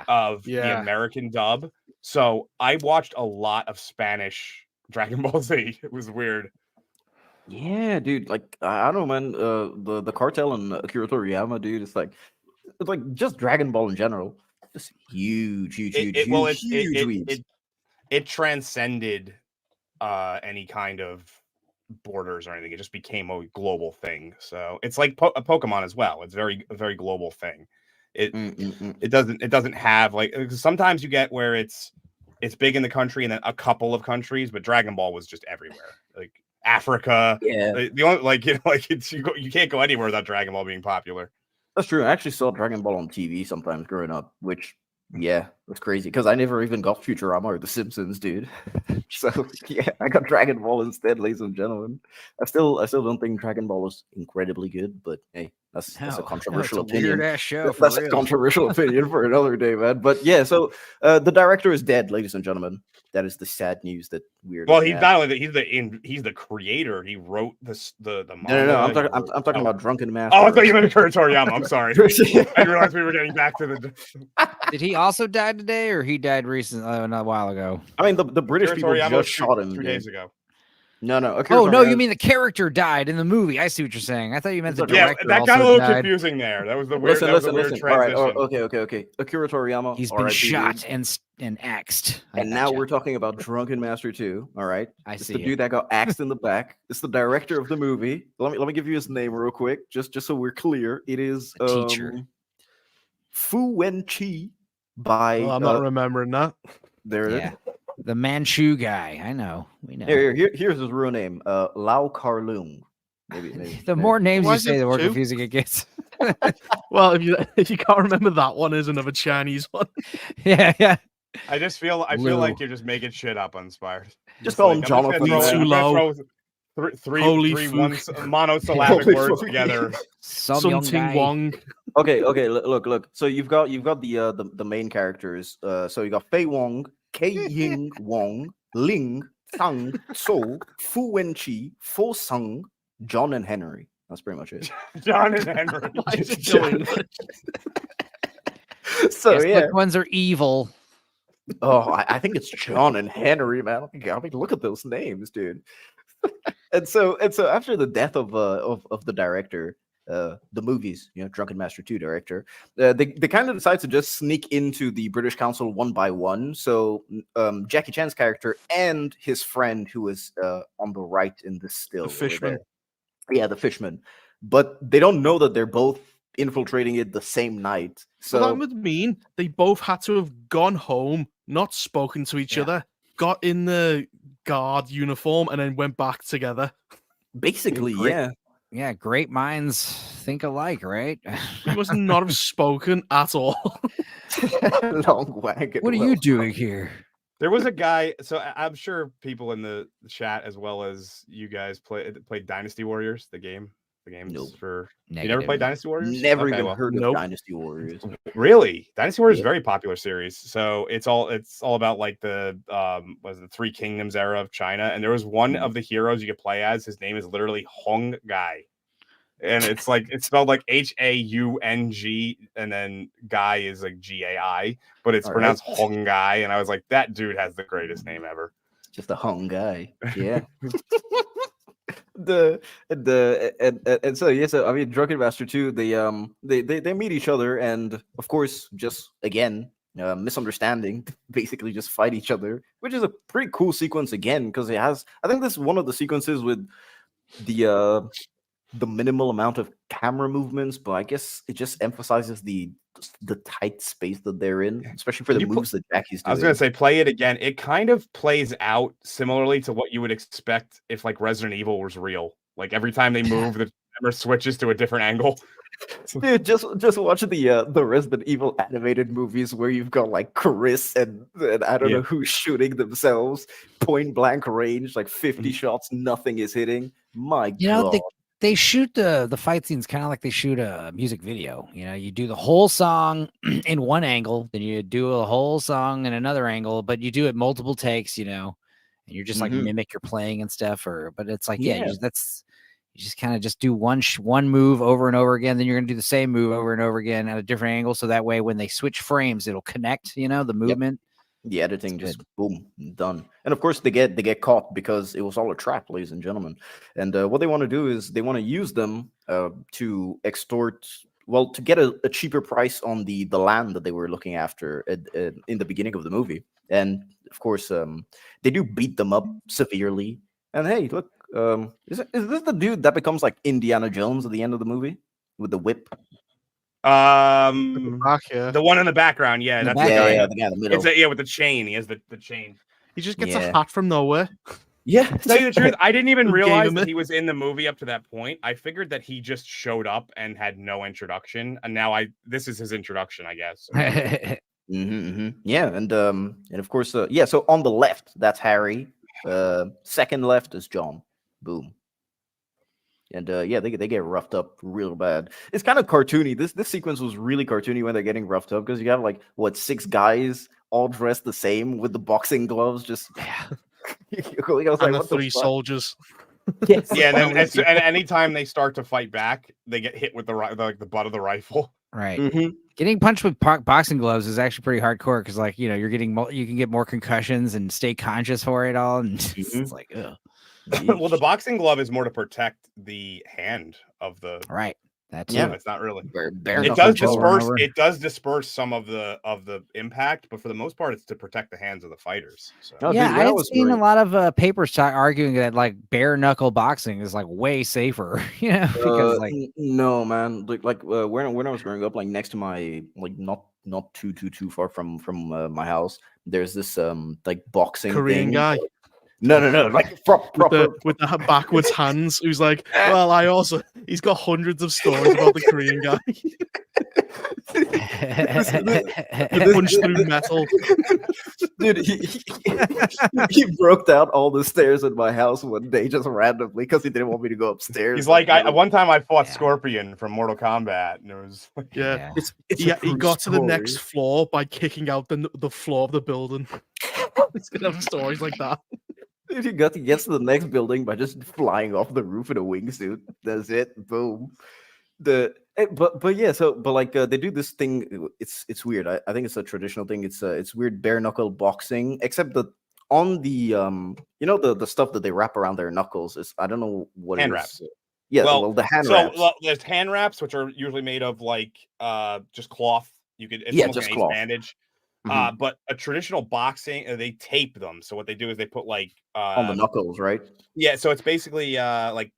of the American dub. So I watched a lot of Spanish Dragon Ball Z. It was weird. Yeah, dude. Like I don't know, man. The cartel and Akira Toriyama, dude. It's like just Dragon Ball in general. Just huge. It transcended any kind of borders or anything. It just became a global thing. So it's like a Pokemon as well. It's a very global thing. It doesn't have like sometimes you get where it's big in the country and then a couple of countries, but Dragon Ball was just everywhere. Like Africa. Yeah. The only you can't go anywhere without Dragon Ball being popular. That's true. I actually saw Dragon Ball on TV sometimes growing up, which that's crazy because I never even got Futurama or The Simpsons, dude. So yeah, I got Dragon Ball instead, ladies and gentlemen. I still don't think Dragon Ball was incredibly good, but hey, that's a controversial opinion. Weird ass show. That's a controversial opinion for another day, man. But yeah, so the director is dead, ladies and gentlemen. That is the sad news that weird. Well, he's not only he's the creator. He wrote the manga. No. I'm talking about Drunken Master. Oh, I thought you meant Akira Toriyama. I'm sorry. I realized we were getting back to the. Did he also die today, or he died recently? A while ago. I mean, the British people just shot him 3 days ago. No. No, you mean the character died in the movie? I see what you're saying. I thought you meant the director. Yeah, that got a little confusing there. That was the weird. Listen. Transition. All right. Okay. Akira Toriyama. He's been shot and axed. And now we're talking about Drunken Master 2. All right. It's the dude that got axed in the back. It's the director of the movie. Let me give you his name real quick, just so we're clear. It is teacher Fu Wen-chi by. I'm not remembering that. There it is. The Manchu guy. I know. We know. Here's his real name. Lau Kar-Leung. Maybe. The more names you say, the more confusing it gets. Well, if you can't remember that one, is another Chinese one. Yeah. I feel Lou. like you're just making shit up, Uninspired. Just call him I'm just gonna Jonathan. throw- Too I'm gonna low. throw three Holy one fuck. monosyllabic Holy words fuck. together. Some young Something guy. Wong. Okay. Look. So you've got the main characters. So you got Fei Wong, Kei Ying Wong, Ling, Tang, So, Fu Wenqi, Fo Sung, John and Henry. That's pretty much it. John and Henry. Why is it going? So Guess yeah. which ones are evil? Oh, I think it's John and Henry, man. I mean, look at those names, dude. and so after the death of the director, the movies, Drunken Master 2 director, they kind of decide to just sneak into the British Council one by one. So Jackie Chan's character and his friend, who is on the right in this still, The fishman. yeah, the fishman, but they don't know that they're both infiltrating it the same night. So Well, that would mean they both had to have gone home, not spoken to each other, got in the guard uniform, and then went back together. basically, Great. yeah. Yeah, great minds think alike, right? He must not have spoken at all. Long wagon. What are you doing here? There was a guy, so I'm sure people in the chat as well as you guys played Dynasty Warriors, the games Nope. for. You never Negative. played Dynasty Warriors? Never Okay, even well, heard of Nope. Dynasty Warriors. Really, Dynasty Warriors is Yeah. a very popular series. So it's all about like the was the Three Kingdoms era of China, and there was one of the heroes you could play as. His name is literally Hong Gai, and it's like it's spelled like Haung, and then Gai is like Gai, but it's All pronounced Hong Gai, and I was like, that dude has the greatest name ever. Just a hung guy. Yeah. And so yeah, so I mean, Drunken Master 2, they meet each other, and of course, just again, misunderstanding, basically just fight each other, which is a pretty cool sequence again, because it has, I think this is one of the sequences with the minimal amount of camera movements, but I guess it just emphasizes the tight space that they're in, especially for the You put- moves that Jackie's doing. I was gonna say, play it again. It kind of plays out similarly to what you would expect if like Resident Evil was real. Like every time they move, the camera switches to a different angle. Dude, just watch the Resident Evil animated movies where you've got like Chris and I don't know who's shooting themselves, point blank range, like 50 shots, nothing is hitting. My God. They shoot the fight scenes kind of like they shoot a music video. You do the whole song in one angle, then you do a whole song in another angle, but you do it multiple takes, and you're just like mimic your playing and stuff. But it's like, you just kind of just do one move over and over again. Then you're gonna do the same move over and over again at a different angle, so that way when they switch frames, it'll connect. The movement. The editing just boom, done. And of course they get caught because it was all a trap, ladies and gentlemen. And what they want to do is they want to use them to extort, well, to get a cheaper price on the land that they were looking after in the beginning of the movie. And of course they do beat them up severely. And hey, look, is this the dude that becomes like Indiana Jones at the end of the movie with the whip? Back here. The one in the background, yeah, that's the guy. The guy in the middle. It's with the chain. He has the chain. He just gets a hat from nowhere. Yeah. To tell you the truth, I didn't even Who gave realize him that it? he was in the movie up to that point. I figured that he just showed up and had no introduction, and now this is his introduction, I guess. Yeah, and of course, so on the left, that's Harry. Second left is John. Boom. And they get roughed up real bad. It's kind of cartoony. This sequence was really cartoony when they're getting roughed up, because you have like 6 guys all dressed the same with the boxing gloves. Just And the 3 soldiers. Yes. Yeah, and anytime they start to fight back, they get hit with the butt of the rifle. Right. Mm-hmm. Getting punched with boxing gloves is actually pretty hardcore, because you can get more concussions and stay conscious for it all, and it's like, ugh. Well, the boxing glove is more to protect the hand of the Right. That's it's not really. It It does disperse some of the impact, but for the most part, it's to protect the hands of the fighters. So. No, yeah, dude, I've seen a lot of papers arguing that like bare knuckle boxing is like way safer. Because no, man, like when I was growing up, like next to my not too far from my house, there's this like boxing Korean thing. guy. No, like proper. with the backwards hands. Who's like, well, he's got hundreds of stories about the Korean guy. Punch through metal. Dude, he broke down all the stairs in my house one day just randomly because he didn't want me to go upstairs. He's like, one time I fought Scorpion from Mortal Kombat, and it was yeah. It's He got to the next floor by kicking out the floor of the building. He's gonna have stories like that. Dude, he gets to the next building by just flying off the roof in a wingsuit. That's it. Boom. But yeah, they do this thing. It's weird. I think it's a traditional thing. It's weird bare knuckle boxing, except that on the the stuff that they wrap around their knuckles is, I don't know what hand it is. wraps. Yeah, well, the hand wraps. There's hand wraps, which are usually made of like just cloth. It's Yeah, almost just like an cloth. ace bandage. Mhm. But a traditional boxing, they tape them. So what they do is they put like On the knuckles, right? yeah. So it's basically like,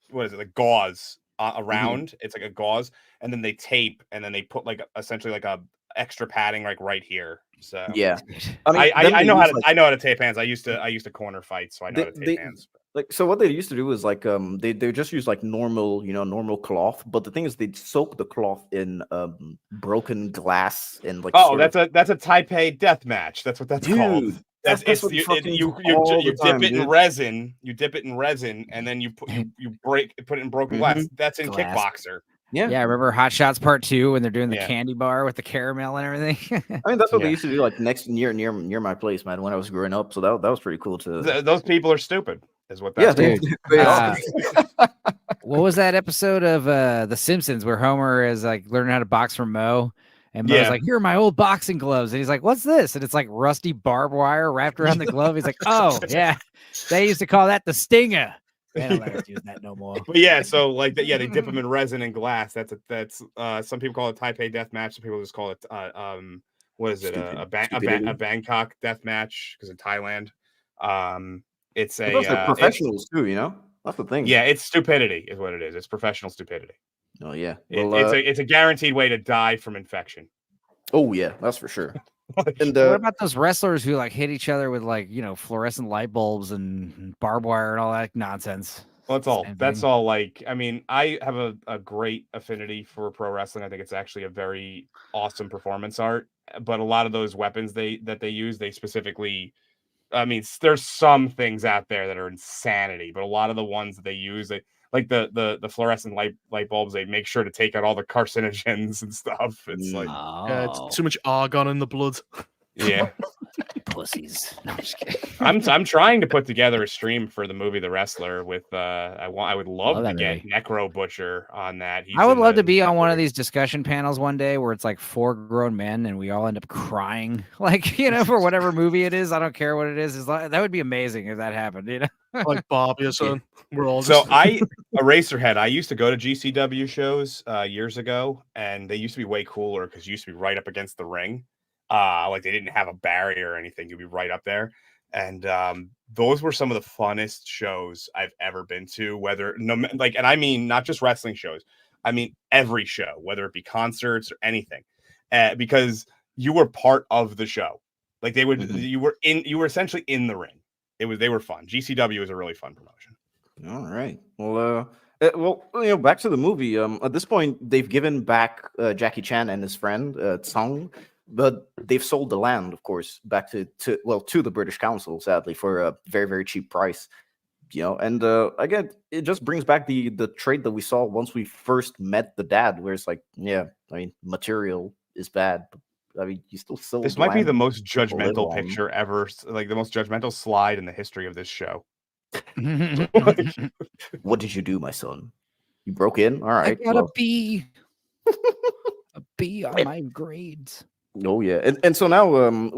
what is it? Like gauze around. It's like a gauze, and then they tape, and then they put like essentially like a extra padding like right here. So Yeah, I know how to I know how to tape hands. I used to corner fight, so I know how to tape hands. Like, so what they used to do is like they just use like normal cloth, but the thing is they soak the cloth in broken glass and like that's a Taipei death match. That's what that's called. Dude, That's what you fucking dip it in resin. You dip it in resin, and then you put it in broken glass. That's in Glass. Kickboxer. Yeah, Remember Hot Shots Part 2 when they're doing the candy bar with the caramel and everything? I mean, that's what they used to do like near my place, man, when I was growing up. So that was pretty cool too. Those people are stupid, is what that's dude. What was that episode of The Simpsons where Homer is like learning how to box from Moe? And Moe's like, here are my old boxing gloves. And he's like, what's this? And it's like rusty barbed wire wrapped around the glove. He's like, oh, yeah. They used to call that the stinger. They don't let us use that no more. But yeah, so like they dip them in resin and glass. That's some people call it Taipei death match. Some people just call it what is it? A Bangkok death match, because in Thailand. It's professionals too, you know? That's the thing. Yeah, it's stupidity is what it is. It's professional stupidity. Oh yeah. Well, it's a guaranteed way to die from infection. Oh yeah, that's for sure. And what about those wrestlers who like hit each other with like, fluorescent light bulbs and barbed wire and all that nonsense? Well, that's all like, I mean, I have a great affinity for pro wrestling. I think it's actually a very awesome performance art, but a lot of those weapons they use, they specifically, I mean, there's some things out there that are insanity, but a lot of the ones that they use, like the fluorescent light bulbs, they make sure to take out all the carcinogens and stuff. It's like it's too much argon in the blood. Yeah. Pussies. No, I'm just kidding. I'm trying to put together a stream for the movie The Wrestler with I would love to get Necro Butcher on that. I would love to be on one of these discussion panels one day where it's like 4 grown men and we all end up crying, like, for whatever movie it is. I don't care what it is. That would be amazing if that happened, Like Barbie or something. We're all Eraserhead. I used to go to GCW shows years ago, and they used to be way cooler because you used to be right up against the ring. Like they didn't have a barrier or anything. You'd be right up there. And those were some of the funnest shows I've ever been to, and I mean, not just wrestling shows. I mean, every show, whether it be concerts or anything, because you were part of the show. Like they would, you were essentially in the ring. They were fun. GCW was a really fun promotion. All right. Well, back to the movie. At this point, they've given back Jackie Chan and his friend Tsang, but they've sold the land, of course, back to the British Council, sadly, for a very, very cheap price. And again, it just brings back the trait that we saw once we first met the dad, where it's like, yeah, I mean, material is bad, but I mean, you still sold. This might be the most judgmental picture ever, like the most judgmental slide in the history of this show. What did you do, my son? You broke in? All right. I got a B. A B on my grades. Oh yeah, and so now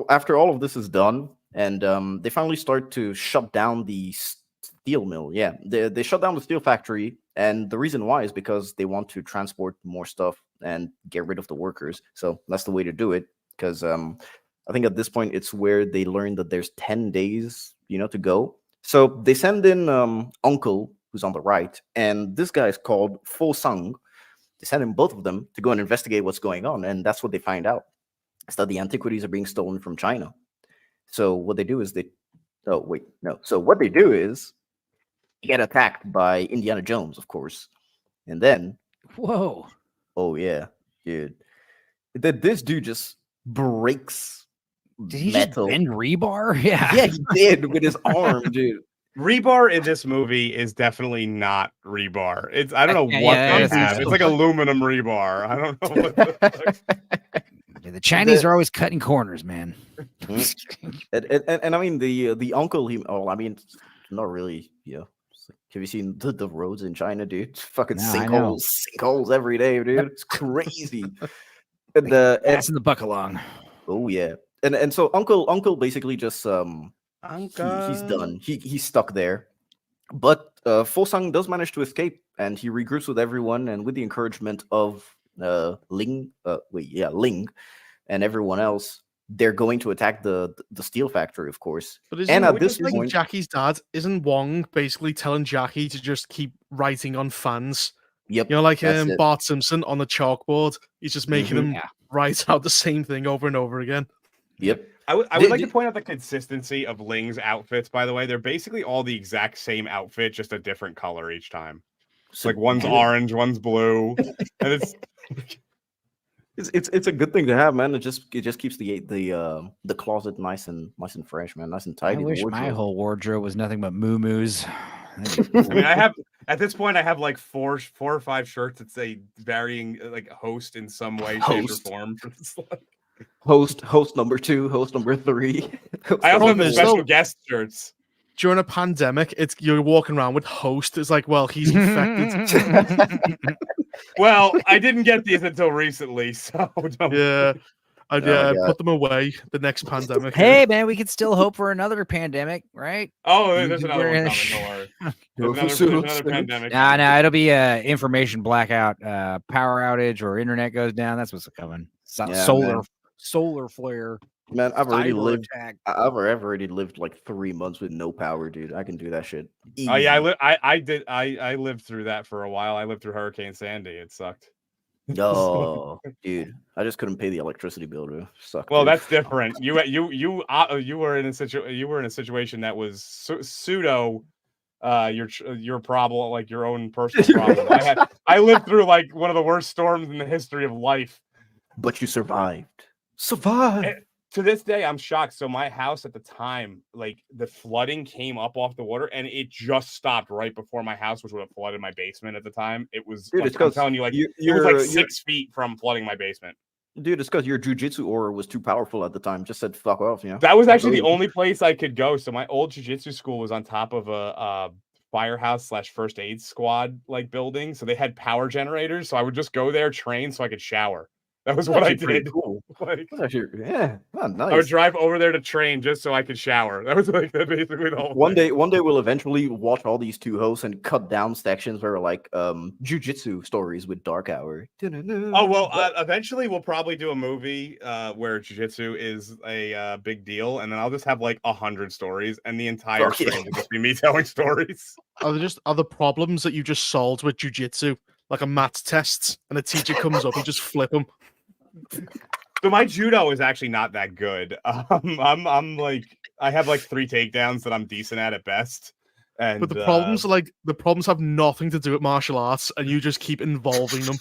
after all of this is done, and they finally start to shut down the steel mill. Yeah, they shut down the steel factory, and the reason why is because they want to transport more stuff and get rid of the workers. So that's the way to do it. Because I think at this point it's where they learn that there's 10 days, to go. So they send in Uncle, who's on the right, and this guy is called Fo Sung. They send in both of them to go and investigate what's going on, and that's what they find out. It's that the antiquities are being stolen from China. So what they do is they Oh wait, no. So what they do is get attacked by Indiana Jones, of course, and then Whoa. oh yeah, dude, that this dude just breaks Did he metal. just bend rebar? Yeah. Yeah, he did with his arm, dude. Rebar in this movie is definitely not rebar. I don't know what they have. It's like aluminum rebar. I don't know what the Chinese are always cutting corners, man. and I mean the uncle I mean not really, have you seen the roads in China, dude? It's fucking sinkholes every day, dude. It's crazy. And in the buck along. Oh yeah. And so uncle basically just he's done. He's stuck there. But Fosang does manage to escape, and he regroups with everyone, and with the encouragement of Ling and everyone else, they're going to attack the steel factory, of course. But at this point, Jackie's dad, isn't Wong basically telling Jackie to just keep writing on fans? Yep. Like Bart Simpson on the chalkboard. He's just making them write out the same thing over and over again. Yep. I would like to point out the consistency of Ling's outfits, by the way. They're basically all the exact same outfit, just a different color each time. So, like one's orange, one's blue. And it's a good thing to have, man. It just keeps the closet nice and fresh, man, nice and tidy. I wish my whole wardrobe was nothing but moo-moos. I mean, I have at this point, I have like four or five shirts that say varying like host in some way, shape, or form. Host number 2, host number 3. I also have the special guest shirts. During a pandemic, you're walking around with host. It's like, well, he's infected. Well, I didn't get these until recently, so don't. Yeah. I put them away. The next pandemic. Hey, man, we could still hope for another pandemic, right? Oh, there's another one coming. Don't worry. There's another pandemic. No, it'll be a information blackout, power outage, or internet goes down. That's what's coming. Solar flare. Man, I've already lived like 3 months with no power, dude. I can do that shit. Easy. Oh yeah, I lived through that for a while. I lived through Hurricane Sandy. It sucked. Oh, dude, I just couldn't pay the electricity bill, dude. Sucked. Well, dude. that's different. You were in a situation that was pseudo your problem, like your own personal problem. I lived through like one of the worst storms in the history of life. But you survived. And to this day, I'm shocked. So my house at the time, like the flooding came up off the water, and it just stopped right before my house, which would have flooded my basement at the time. It was, dude, like, I'm telling you, like it was like 6 feet from flooding my basement. Dude, it's because your jujitsu aura was too powerful at the time. Just said fuck off, you know. That was actually the only place I could go. So my old jujitsu school was on top of a firehouse / first aid squad like building. So they had power generators. So I would just go there, train, so I could shower. That was what I did. Cool. Like, nice. I would drive over there to train just so I could shower. That was like basically the whole thing. One day we'll eventually watch all these two hosts and cut down sections where like jujitsu stories with Dark Hour. Oh well, eventually we'll probably do a movie where jujitsu is a big deal, and then I'll just have like 100 stories, and the entire stream will just be me telling stories. Are the problems that you just solved with jujitsu like a maths test, and a teacher comes up and just flip them? So my judo is actually not that good. I'm like, I have like 3 takedowns that I'm decent at best. And but the problems have nothing to do with martial arts, and you just keep involving them.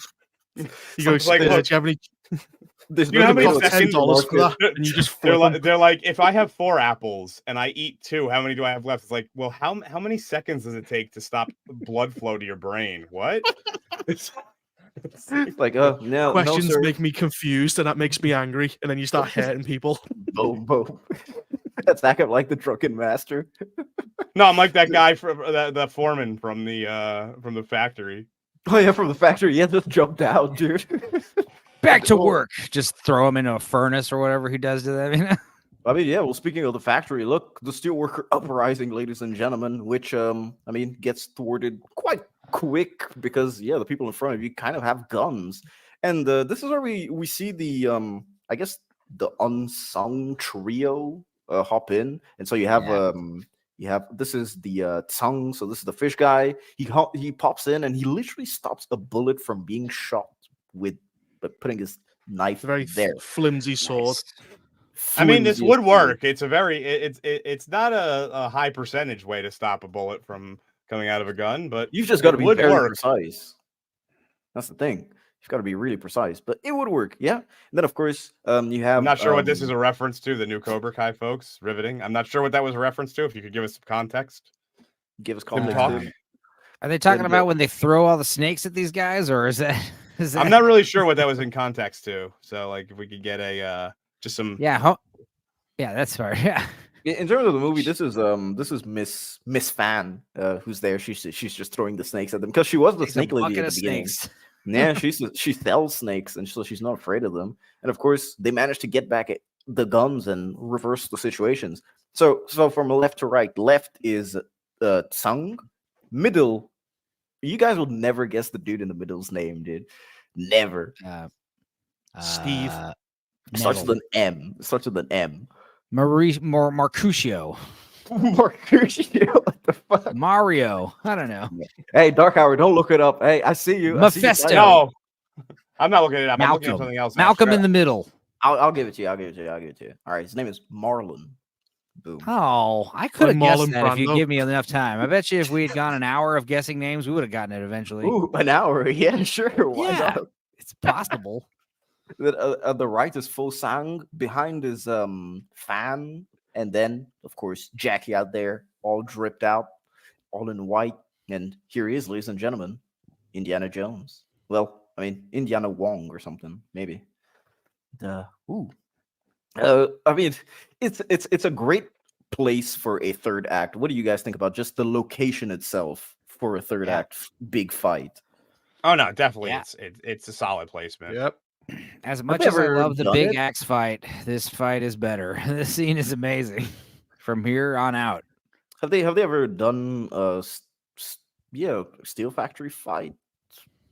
You go, like, do you have any? You know how many seconds for that, and you just they're like, if I have 4 apples and I eat 2, how many do I have left? It's like, well, how many seconds does it take to stop blood flow to your brain? What? It's like, no. Questions make me confused, and that makes me angry, and then you start hurting people. Boom. That's that guy, like the drunken master. No, I'm like that guy from the foreman from the factory. Oh yeah, from the factory. Yeah, just jumped out, dude. Back to work. Just throw him into a furnace or whatever he does to them. I mean, yeah. Well, speaking of the factory, look, the steelworker uprising, ladies and gentlemen, which gets thwarted quite quick because the people in front of you kind of have guns, and this is where we see the I guess the unsung trio hop in, and so you have this is the Tsung, so this is the fish guy. He pops in and he literally stops a bullet from being shot with putting his knife very there. Flimsy sword. I mean, this would flimsiest work. It's a very it's not a high percentage way to stop a bullet from coming out of a gun, but You've just got to it be would very work. precise. That's the thing. You've got to be really precise, but it would work. Yeah. And then of course, you have. I'm not sure what this is a reference to. The new Cobra Kai, folks. Riveting. I'm not sure what that was a reference to. If you could give us some context. Give us Tim context. talk. dude. Are they talking Then about the- when they throw all the snakes at these guys, or is that? I'm not really sure what that was in context to. So, like, if we could get a just some. Yeah. Yeah, that's fair. Yeah. In terms of the movie, this is Miss Fan, who's there. She's just throwing the snakes at them because she was the Takes a snake lady bucket at of the beginning. snakes. Yeah, she sells snakes, and so she's not afraid of them. And of course, they managed to get back at the guns and reverse the situations. So from left to right, left is Tsung, middle. You guys will never guess the dude in the middle's name, dude. Never. Steve. Starts Neville. with an M. Starts with an M. Marcusio. Mercutio. What the fuck? Mario. I don't know. Hey, Dark Hour, don't look it up. Hey, I see you. I see you. Mephisto. No, I'm not looking it up. I'm looking at Malcolm. something else. Malcolm in the middle. I'll give it to you. I'll give it to you. All right, his name is Marlon. Boom. Oh, I could have Like guessed Marlon that if you Brando. give me enough time. I bet you if we had gone an hour of guessing names, we would have gotten it eventually. Ooh, an hour. Yeah, sure. Why Yeah. not? It's possible. The right is Fo Sang. Behind is Fan, and then of course Jackie out there, all dripped out, all in white. And here he is, ladies and gentlemen, Indiana Jones. Well, I mean Indiana Wong or something, maybe. Ooh. I mean, it's a great place for a third act. What do you guys think about just the location itself for a third act big fight? Oh no, definitely. Yeah. It's a solid placement. Yep. As much they as I ever love the done big it? axe fight, this fight is better. This scene is amazing from here on out. Have they ever done Steel Factory fight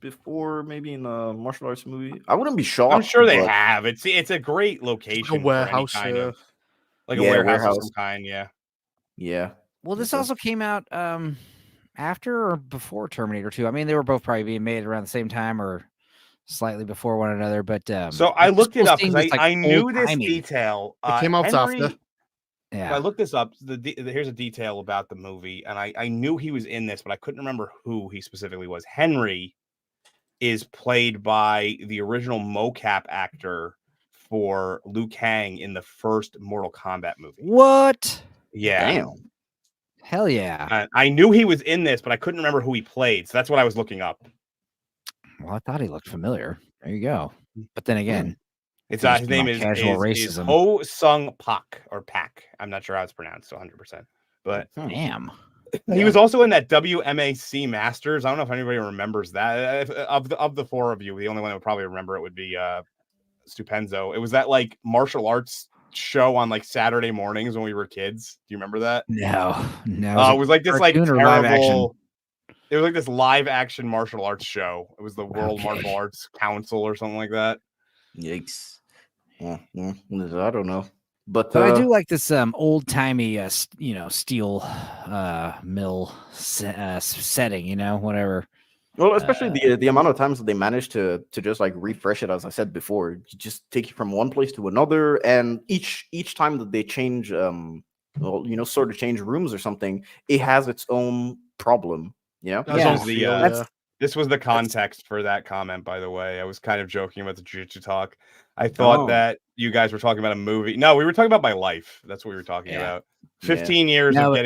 before, maybe in a martial arts movie? I wouldn't be shocked. I'm sure they but- have. It's a great location. A for any warehouse. kind of, like Yeah, a warehouse of warehouse. some kind. Yeah. Yeah. Well, this Okay. also came out after or before Terminator 2. I mean, they were both probably being made around the same time or slightly before one another. But So I it's looked it cool up seeing because this, like, I knew this old-timey. detail. It came out Henry, after. Yeah. I looked this up. Here's a detail about the movie, and I knew he was in this, but I couldn't remember who he specifically was. Henry is played by the original mocap actor for Liu Kang in the first Mortal Kombat movie. What? Yeah. Damn. Hell yeah. I knew he was in this, but I couldn't remember who he played. So that's what I was looking up. Well, I thought he looked familiar. There you go. But then again, It's Must his be name my is casual is racism. Ho Sung Pak or Pak. I'm not sure how it's pronounced 100%. But damn. he was also in that WMAC Masters. I don't know if anybody remembers that. Of the four of you, the only one that would probably remember it would be Stupenzo. It was that like martial arts show on like Saturday mornings when we were kids. Do you remember that? No. It was like this like cartoon or live action? terrible. It was like this live action martial arts show. It was the World Martial Arts Council or something like that. Yikes. Yeah, I don't know. But I do like this old timey, steel mill setting. Whatever. well, especially the amount of times that they managed to just like refresh it, as I said before, just take you from one place to another, and each time that they change, sort of change rooms or something, it has its own problem. That's Yeah. all feel, That's- yeah. This was the context for that comment, by the way. I was kind of joking about the Jiu-Jitsu talk. I thought that you guys were talking about a movie. No, we were talking about my life. That's what we were talking Yeah. about. 15 years No, of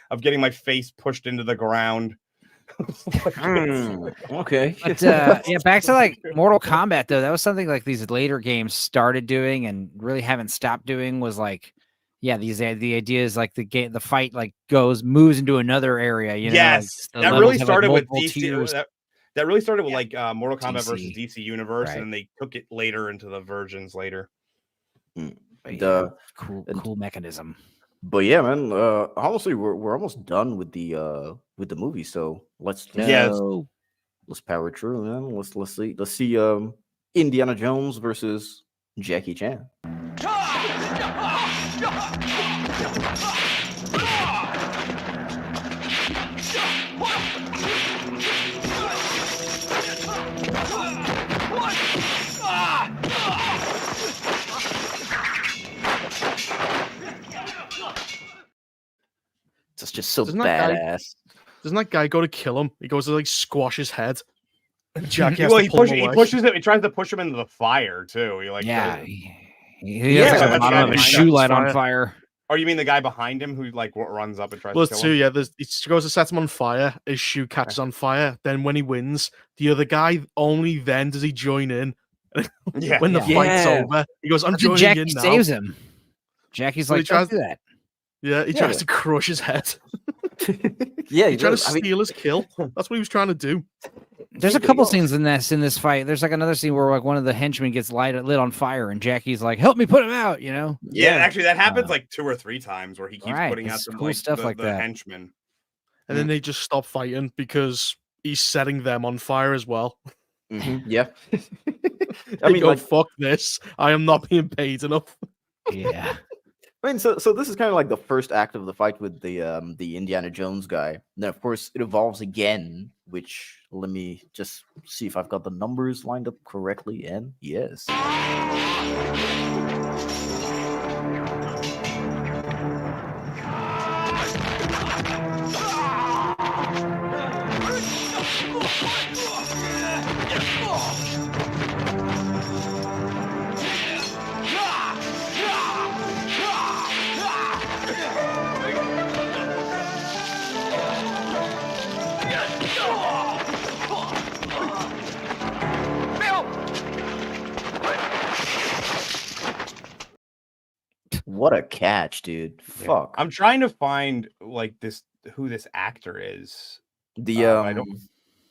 but- getting my face pushed into the ground. Okay. But back to like Mortal Kombat though. That was something like these later games started doing and really haven't stopped doing. Was like, the idea is like the fight like moves into another area. Yes, like, that levels really have, like, started with multiple DC. tiers. That really started with like Mortal Kombat versus DC. DC Universe, Right. and then they took it later into the versions later. But, The- cool mechanism. But yeah, man. Honestly, we're almost done with the movie. So let's power through, man. Let's see Indiana Jones versus Jackie Chan. just so Doesn't that guy- badass. Doesn't that guy go to kill him? He goes to like squash his head. And Jackie has Well, to he pull him away. pushes him. He tries to push him into the fire too. He like Yeah. goes- He Yeah, has like that's the bottom the of his guy shoe behind light him. on fire. Oh, you mean the guy behind him who like runs up and tries Well, to kill too, him? yeah. He goes to set him on fire. His shoe catches on fire. Then when he wins, the other guy only then does he join in. Yeah. When the Yeah. fight's over, he goes, "I'm That's when joining Jackie in now." saves him. Jackie's Well, like, he tries- don't do that. Yeah, he Yeah. tries to crush his head. Yeah, He tried to does. I mean, steal his kill. That's what he was trying to do. There's a Yeah, couple well- scenes in this fight. There's like another scene where like one of the henchmen gets lit on fire, and Jackie's like, "Help me put him out," you know. Yeah, actually, that happens Uh, like 2 or 3 times where he keeps right, putting out it's some cool like stuff the, like the that. henchmen. And then they just stop fighting because he's setting them on fire as well. yeah. I I mean, go, like, fuck this. I am not being paid enough. Yeah. I mean, so this is kind of like the first act of the fight with the Indiana Jones guy. Then of course it evolves again, which let me just see if I've got the numbers lined up correctly. And yes, what a catch, dude! Fuck I'm trying to find like who this actor is. the I don't.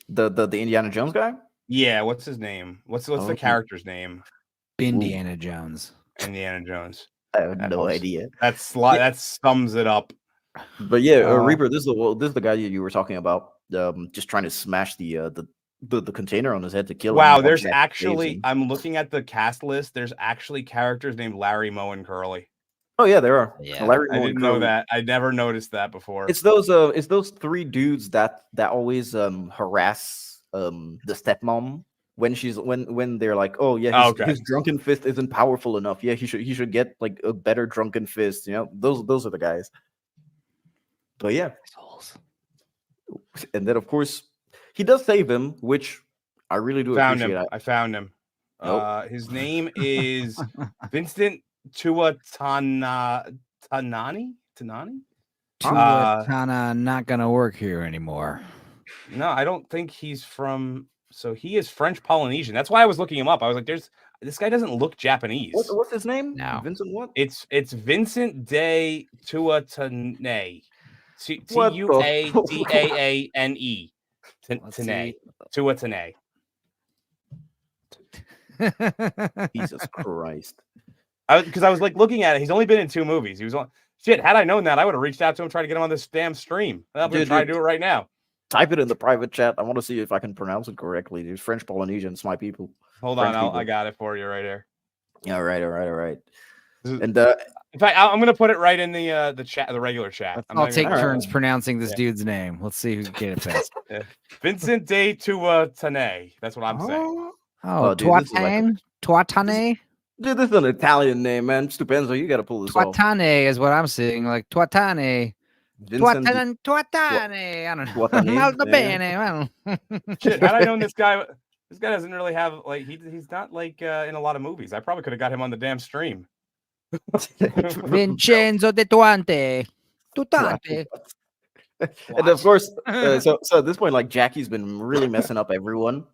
the Indiana Jones guy. Yeah, what's his name? What's Oh, the character's name? Indiana Jones. Indiana Jones. I have That no helps. idea. That sums it up. But yeah, Uh, Reaper, this is the guy you were talking about. Just trying to smash the container on his head to kill him. Wow, and there's Jack saves actually him. I'm looking at the cast list. There's actually characters named Larry, Moe, and Curly. Oh yeah, there are. Yeah. Larry I Moe and didn't know Curly. that. I never noticed that before. It's those 3 dudes that always harass the stepmom when they're like, oh yeah, his drunken fist isn't powerful enough. Yeah, he should get like a better drunken fist. You know, those are the guys. But yeah, and then of course he does save him, which I really do found appreciate. him. I found him. Nope. His name is Vincent Tanani. Tuatana not gonna work here anymore. No, I don't think he's from. So he is French Polynesian. That's why I was looking him up. I was like, this guy doesn't look Japanese. What's his name? No. Vincent what? It's Vincent de Tuatane. What Tuadaane. Let's Tane. see. Tuatane. Jesus Christ. Because I was like looking at it. He's only been in 2 movies. He was on. Shit, had I known that, I would have reached out to him, tried to get him on this damn stream. I'm going to try to do it right now. Type it in the private chat. I want to see if I can pronounce it correctly. There's French Polynesians, my people. Hold French on, people. I got it for you right here. All right. This is- And In fact, I'm going to put it right in the chat, the regular chat. I'm I'll not take gonna- turns pronouncing this Yeah. dude's name. Let's see who can get it fast. Vincent de Tuatane. That's what I'm saying. Oh, dude, this is like Tuatane? dude, this is an Italian name, man. Stupenzo, you got to pull this off. Tuatane is what I'm saying. Like Tuatane. Vincent Tuatane. I don't know. Tuatane, Molto yeah. bene. I don't know. Shit, had I known this guy doesn't really have like he's not like in a lot of movies. I probably could have got him on the damn stream. Vincenzo de Tuante. Tutante. And of course, so at this point, like Jackie's been really messing up everyone,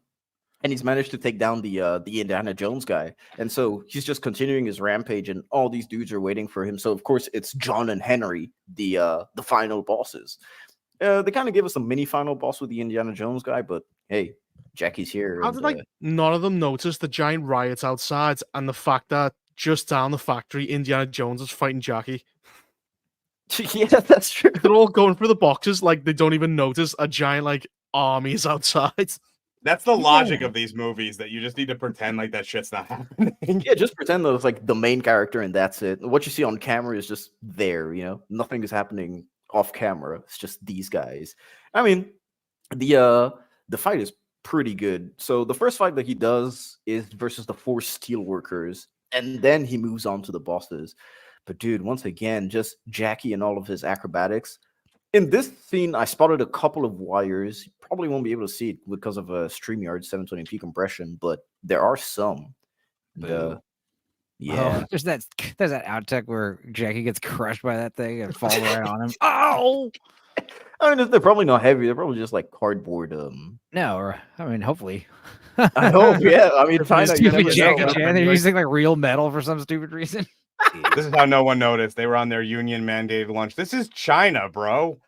and he's managed to take down the Indiana Jones guy. And so he's just continuing his rampage, and all these dudes are waiting for him. So of course, it's John and Henry, the final bosses. They kind of give us a mini final boss with the Indiana Jones guy, but hey, Jackie's here. How and, did like none of them notice the giant riots outside and the fact that just down the factory, Indiana Jones is fighting Jackie? yeah, that's true. They're all going through the boxes like they don't even notice a giant like army is outside. That's the logic of these movies, that you just need to pretend like that shit's not happening. Yeah, just pretend that it's like the main character and that's it. What you see on camera is just there, you know. Nothing is happening off camera. It's just these guys. I mean, the fight is pretty good. So the first fight that he does is versus the 4 steelworkers, and then he moves on to the bosses. But dude, once again, just Jackie and all of his acrobatics, In this scene, I spotted a couple of wires. You probably won't be able to see it because of a StreamYard 720p compression, but there are some. And, Boo. yeah. Oh, there's that outtake where Jackie gets crushed by that thing and falls right on him. Oh I mean, they're probably not heavy. They're probably just like cardboard. no, or I mean, hopefully. I hope, yeah. I mean, China, you never Stupid Jackie know. Chan. They're using like real metal for some stupid reason. This is how no one noticed. They were on their union mandated lunch. This is China, bro.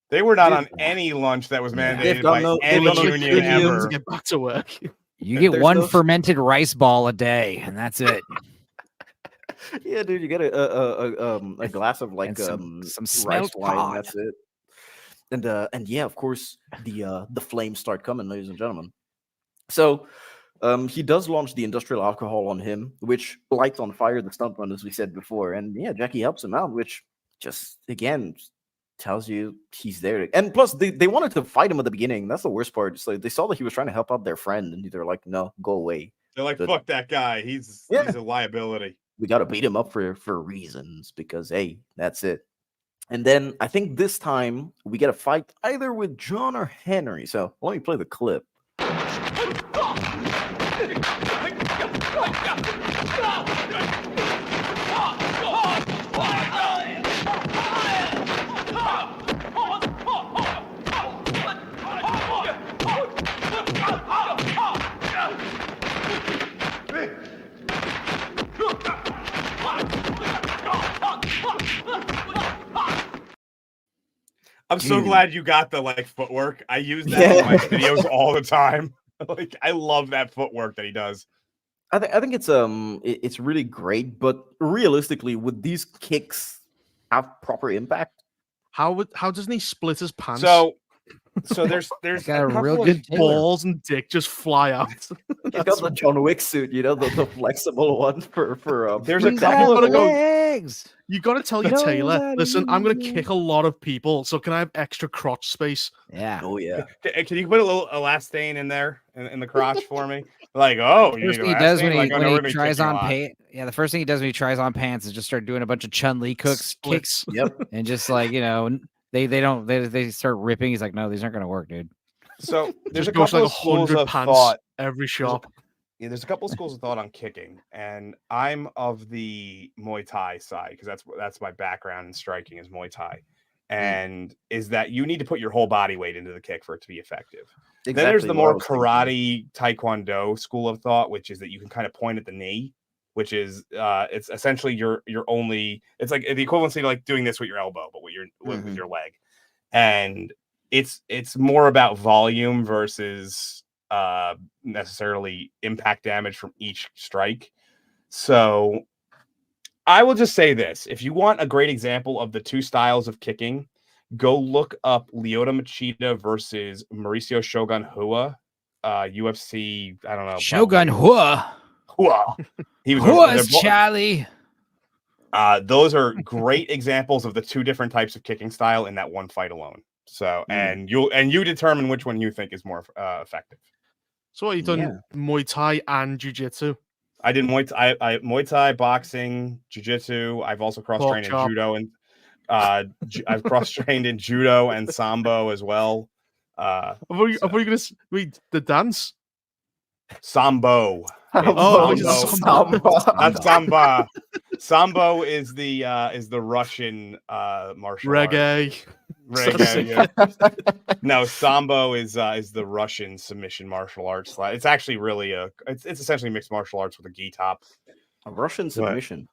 They were not on any lunch that was mandated by any union ever. To get back to work. You get one fermented rice ball a day, and that's it. Yeah, dude, you get a glass of like some rice smoked wine. cod. That's it. And yeah, of course, the flames start coming, ladies and gentlemen. So, he does launch the industrial alcohol on him, which lights on fire the stuntman, as we said before. And yeah, Jackie helps him out, which just again tells you he's there. And plus, they wanted to fight him at the beginning. That's the worst part. It's like they saw that he was trying to help out their friend, and they're like, "No, go away." They're like, "Fuck that guy. He's a liability. We got to beat him up for reasons because hey, that's it." And then I think this time we get a fight either with John or Henry. So let me play the clip. I'm so glad you got the like footwork. I use that in my videos all the time. Like I love that footwork that he does. I think it's really great, but realistically, would these kicks have proper impact? How doesn't he split his pants? So there's got a real good balls and dick just fly out. He's got the John Wick suit, you know, the flexible one for there's a couple of legs. You got to tell your tailor, listen, I'm going to kick a lot of people, so can I have extra crotch space? Yeah. Oh, yeah. Can you put a little elastane in there in the crotch for me? Like, oh, the first thing he does when he tries on pants. Yeah, the first thing he does when he tries on pants is just start doing a bunch of Chun-Li kicks. Yep. And just like, you know, they start ripping. He's like, no, these aren't going to work, dude. So there's just a couple of schools of thought. Every shop. There's a couple of schools of thought on kicking, and I'm of the Muay Thai side because that's my background in striking is Muay Thai, and is that you need to put your whole body weight into the kick for it to be effective. Exactly. Then there's the more karate taekwondo school of thought, which is that you can kind of point at the knee, which is it's essentially your only. It's like the equivalency to like doing this with your elbow, but with your leg, and it's more about volume versus necessarily impact damage from each strike. So I will just say this: if you want a great example of the two styles of kicking, go look up Lyoto Machida versus Mauricio Shogun Hua, UFC. I don't know. Shogun Hua. He was Hua's Charlie. Those are great examples of the two different types of kicking style in that one fight alone. So and you determine which one you think is more effective. So what, you've done Muay Thai and Jiu-Jitsu? I did Muay Thai, boxing, Jiu-Jitsu. I've also cross-trained in judo, and I've cross-trained in judo and sambo as well. I thought you were going to read the dance. Sambo. Sambo. Not samba. Sambo is the Russian martial reggae. Yeah. No, Sambo is the Russian submission martial arts. It's actually really it's essentially mixed martial arts with a gi top. A Russian submission.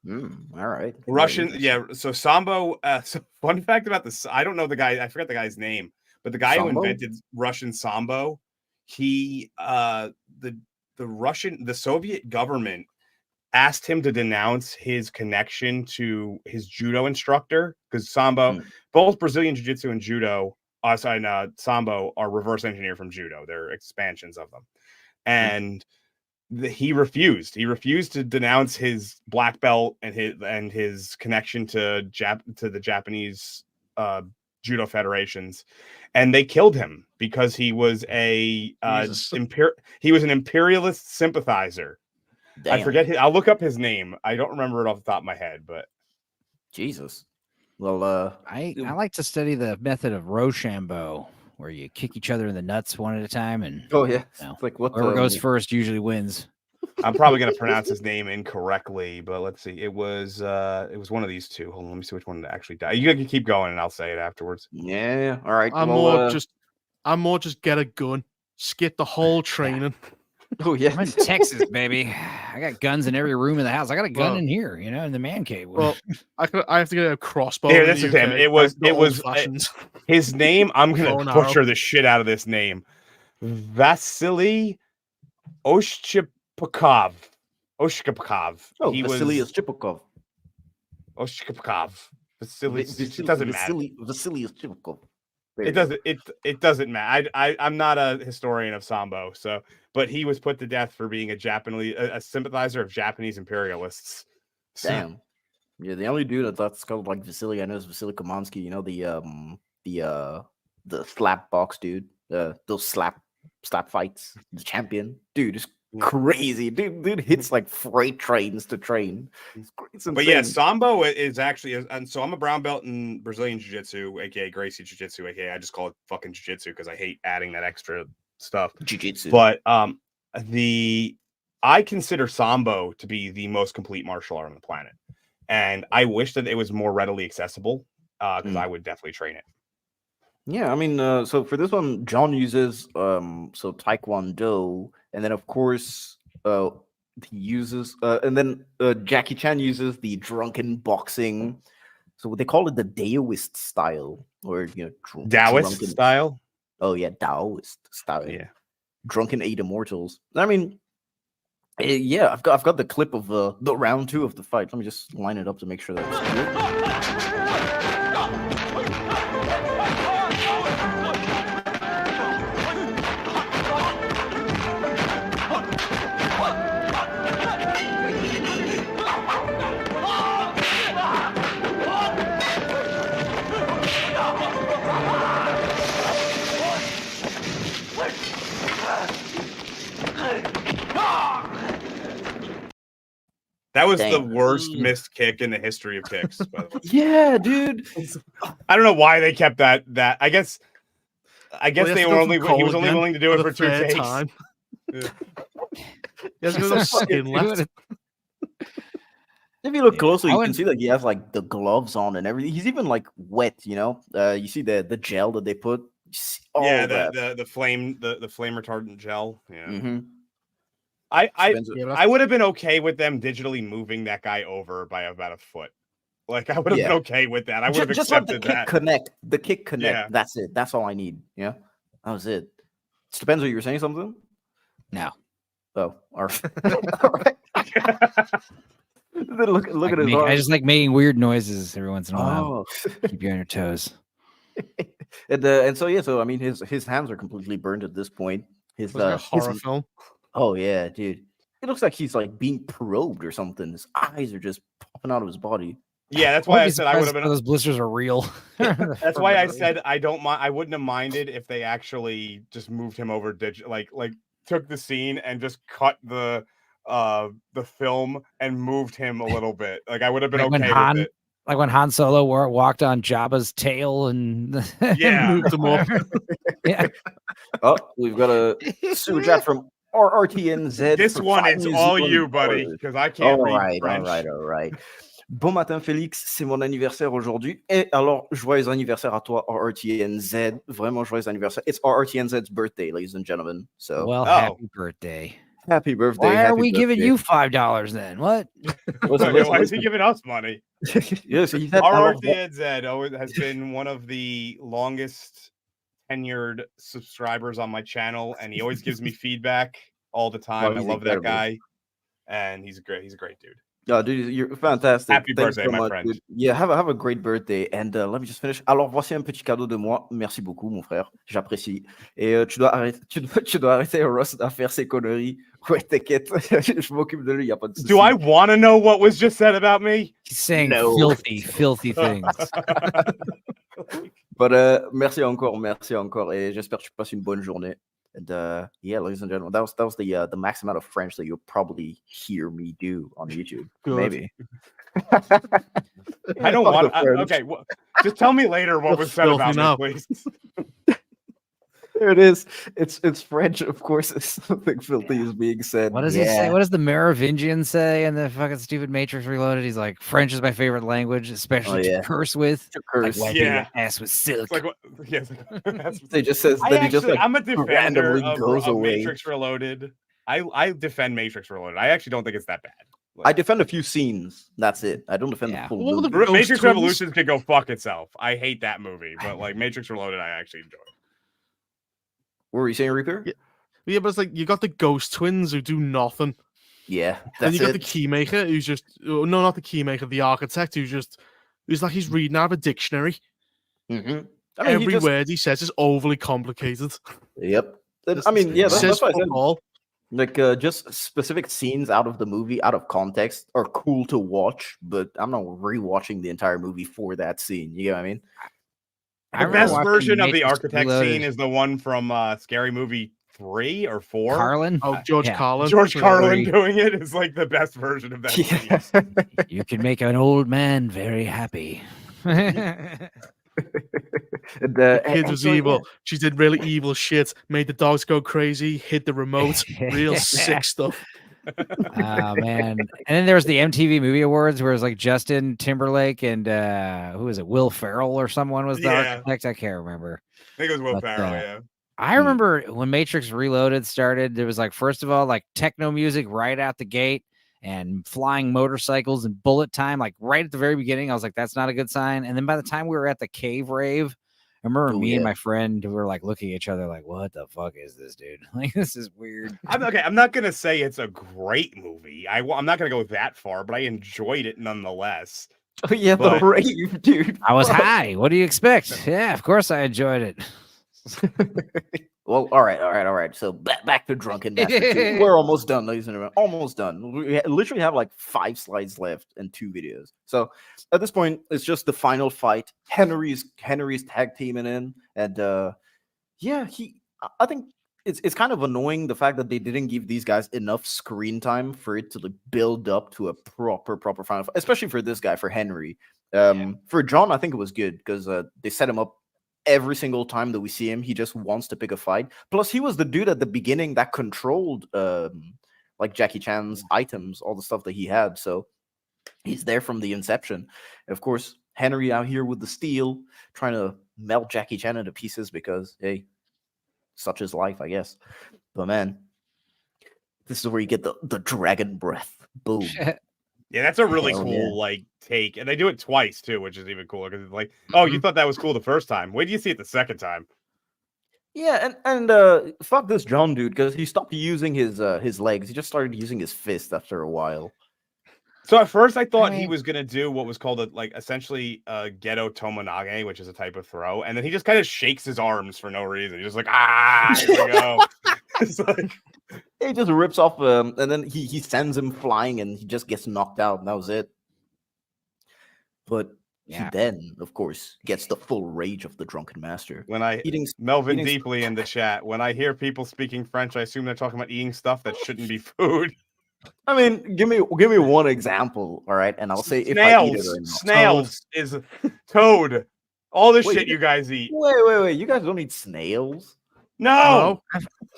All right. Russian, yeah. So Sambo. So fun fact about this, I don't know the guy. I forgot the guy's name, but the guy who invented Russian Sambo, he the Soviet government asked him to denounce his connection to his judo instructor because Sambo, both Brazilian Jiu-Jitsu and judo, Sambo are reverse engineered from judo. They're expansions of them. And he refused. He refused to denounce his black belt and his connection to the Japanese judo federations, and they killed him because he was an imperialist sympathizer. Damn. I forget. I'll look up his name. I don't remember it off the top of my head, but Jesus. Well, I like to study the method of Rochambeau, where you kick each other in the nuts one at a time, and oh yeah, you know, it's like what whoever goes first usually wins. I'm probably gonna pronounce his name incorrectly, but let's see. It was one of these two. Hold on, let me see which one actually died. You can keep going, and I'll say it afterwards. Yeah, all right. I'm more just get a gun, skip the whole training. Oh yeah, I'm in Texas, baby. I got guns in every room in the house. I got a gun in here, in the man cave. Well, I have to get a crossbow. Here, this is him. It was his name. I'm gonna butcher the shit out of this name. Vasily Oshchipakov. Oh, He Vasily was Oshchipakov. Oshchipakov. Vasily. It doesn't matter. Vasily Oshchipakov. It doesn't matter. I'm not a historian of Sambo, but he was put to death for being a sympathizer of Japanese imperialists. Damn. Yeah, the only dude that's called like Vasily I know is Vasily Kamansky. You know the slap box dude. Those slap fights. The champion dude is crazy. Dude hits like freight trains to train. But yeah, Sambo is actually, and so I'm a brown belt in Brazilian Jiu-Jitsu, aka Gracie Jiu-Jitsu, aka I just call it fucking Jiu-Jitsu because I hate adding that extra stuff. Jiu-Jitsu. But I consider Sambo to be the most complete martial art on the planet, and I wish that it was more readily accessible because I would definitely train it. Yeah, I mean, so for this one, John uses Taekwondo, and then of course he uses and then Jackie Chan uses the drunken boxing. So they call it the Daoist style, or Taoist style. Oh yeah, Taoist style. Yeah, Drunken Eight Immortals. I mean, yeah, I've got the clip of the round 2 of the fight. Let me just line it up to make sure that it's good. That was the worst missed kick in the history of kicks. By the way. Yeah, dude. I don't know why they kept that. I guess they were only. He was only willing to do it for 2 takes. Time. There's no skin left. If you look closely, you can see that he has like the gloves on and everything. He's even like wet. You see the gel that they put. The flame retardant gel. Yeah. Mm-hmm. I would have been okay with them digitally moving that guy over by about a foot. Like I would have been okay with that. I would have accepted that. The kick connect. Yeah. That's it. That's all I need. Yeah, that was it. Spencer, you were saying something? No. Oh, all right. look at his arm. I just like making weird noises every once in a while. Keep you on your toes. and so I mean his hands are completely burned at this point. His like a horror film. Oh yeah, dude. It looks like he's like being probed or something. His eyes are just popping out of his body. Yeah, that's why I said I would have been. Those blisters are real. That's why I said I don't mind. I wouldn't have minded if they actually just moved him over, like took the scene and just cut the film and moved him a little bit. Like I would have been okay with it. Like when Han Solo walked on Jabba's tail and moved him off. Yeah. Oh, we've got a super chat from RRTNZ. This one is all you, buddy, because I can't read French. All right. Bon matin, Félix. C'est mon anniversaire aujourd'hui. Et alors, joyeux anniversaire à toi, RRTNZ. Vraiment joyeux anniversaire. It's RRTNZ's birthday, ladies and gentlemen. So, happy birthday. Happy birthday. Why are we giving you $5 then? What? Why is he giving us money? Yes, RRTNZ always has been one of the longest tenured subscribers on my channel, and he always gives me feedback all the time. I love that guy, and he's a great dude. Oh, dude, you're fantastic. Happy birthday, my friend. Dude. Yeah, have a great birthday. And let me just finish. Alors, voici un petit cadeau de moi. Merci beaucoup, mon frère. J'apprécie. Et tu dois arrêter Ross à faire ses conneries. Ouais, t'inquiète. Je m'occupe de lui, il n'y a pas de souci. Do I want to know what was just said about me? He's saying filthy things. But merci encore. Et j'espère que tu passes une bonne journée. And yeah, ladies and gentlemen, that was the max amount of French that you'll probably hear me do on YouTube. Good. Maybe. I don't Fuck want. the French. Okay, just tell me later what You're was said filthy about now. me, please. There it is. It's French, of course. It's something filthy is being said. What does he say? What does the Merovingian say in the fucking stupid Matrix Reloaded? He's like, French is my favorite language, especially to curse with. To curse. Like, Yeah. your ass with silk. It's like what? Yes. That's, They just says that he just like I'm a defender randomly goes of away. Matrix Reloaded. I defend Matrix Reloaded. I actually don't think it's that bad. I defend a few scenes. That's it. I don't defend the full Well, movie. the- Ghost Matrix Twins? Revolutions could go fuck itself. I hate that movie, but like Matrix Reloaded, I actually enjoy. What were you saying, Reaper? Yeah, but it's like you got the Ghost Twins who do nothing. Yeah, Then that's you got the it. Keymaker who's just not the Keymaker, the architect who's like he's reading out of a dictionary. Mhm. Every word he says is overly complicated. Yep. I mean, yeah, that's Says what I said. fuck all. Like, just specific scenes out of the movie, out of context, are cool to watch, but I'm not rewatching the entire movie for that scene. You know what I mean? I The remember best watching version of the Matrix architect Reloaded. scene is the one from Scary Movie 3 or 4. Carlin. Oh, George yeah. Carlin. George Carlin Three. doing it is like the best version of that scene. You can make an old man very happy. The kid was evil. She did really evil shit. Made the dogs go crazy. Hit the remote. Real sick stuff. Oh man! And then there was the MTV Movie Awards, where it was like Justin Timberlake and who was it? Will Ferrell or someone was the Yeah. architect. I can't remember. I think it was Will But, Ferrell, yeah. I remember when Matrix Reloaded started. There was like first of all like techno music right out the gate and flying motorcycles and bullet time like right at the very beginning. I was like, that's not a good sign. And then by the time we were at the cave rave, I remember me and my friend were like looking at each other like, what the fuck is this, dude? Like, this is weird. I'm not gonna say it's a great movie. I'm not gonna go that far, but I enjoyed it nonetheless. Oh, yeah, But- the rave, dude. I was high. What do you expect? Yeah, of course I enjoyed it. Well, all right. So back to Drunken Master 2. We're almost done, ladies and gentlemen. Almost done. We literally have like 5 slides left and 2 videos. So at this point, it's just the final fight. Henry's tag teaming in, and yeah, I think it's kind of annoying the fact that they didn't give these guys enough screen time for it to like build up to a proper final fight, especially for this guy, for Henry. For John, I think it was good because they set him up. Every single time that we see him, he just wants to pick a fight. Plus, he was the dude at the beginning that controlled like Jackie Chan's items, all the stuff that he had. So he's there from the inception. And of course, Henry out here with the steel, trying to melt Jackie Chan into pieces because, hey, such is life, I guess. But man, this is where you get the dragon breath. Boom. Yeah, that's a really Hell cool yeah. like take, and they do it twice too, which is even cooler because it's like, oh, you thought that was cool the first time. Wait till you see it the second time. Yeah, and fuck this John dude because he stopped using his legs. He just started using his fist after a while. So at first I thought he mean- was gonna do what was called essentially ghetto tomonage, which is a type of throw, and then he just kind of shakes his arms for no reason. He's just like, here we go. It's like, He just rips off, and then he sends him flying, and he just gets knocked out, and that was it. But Yeah. he then, of course, gets the full rage of the Drunken Master. when I Eating, Melvin eating- deeply in the chat, when I hear people speaking French, I assume they're talking about eating stuff that shouldn't be food. I mean, give me one example, all right, and I'll say if I eat it or not. Snails is toad. All this Wait, shit you guys eat. Wait! You guys don't eat snails? No,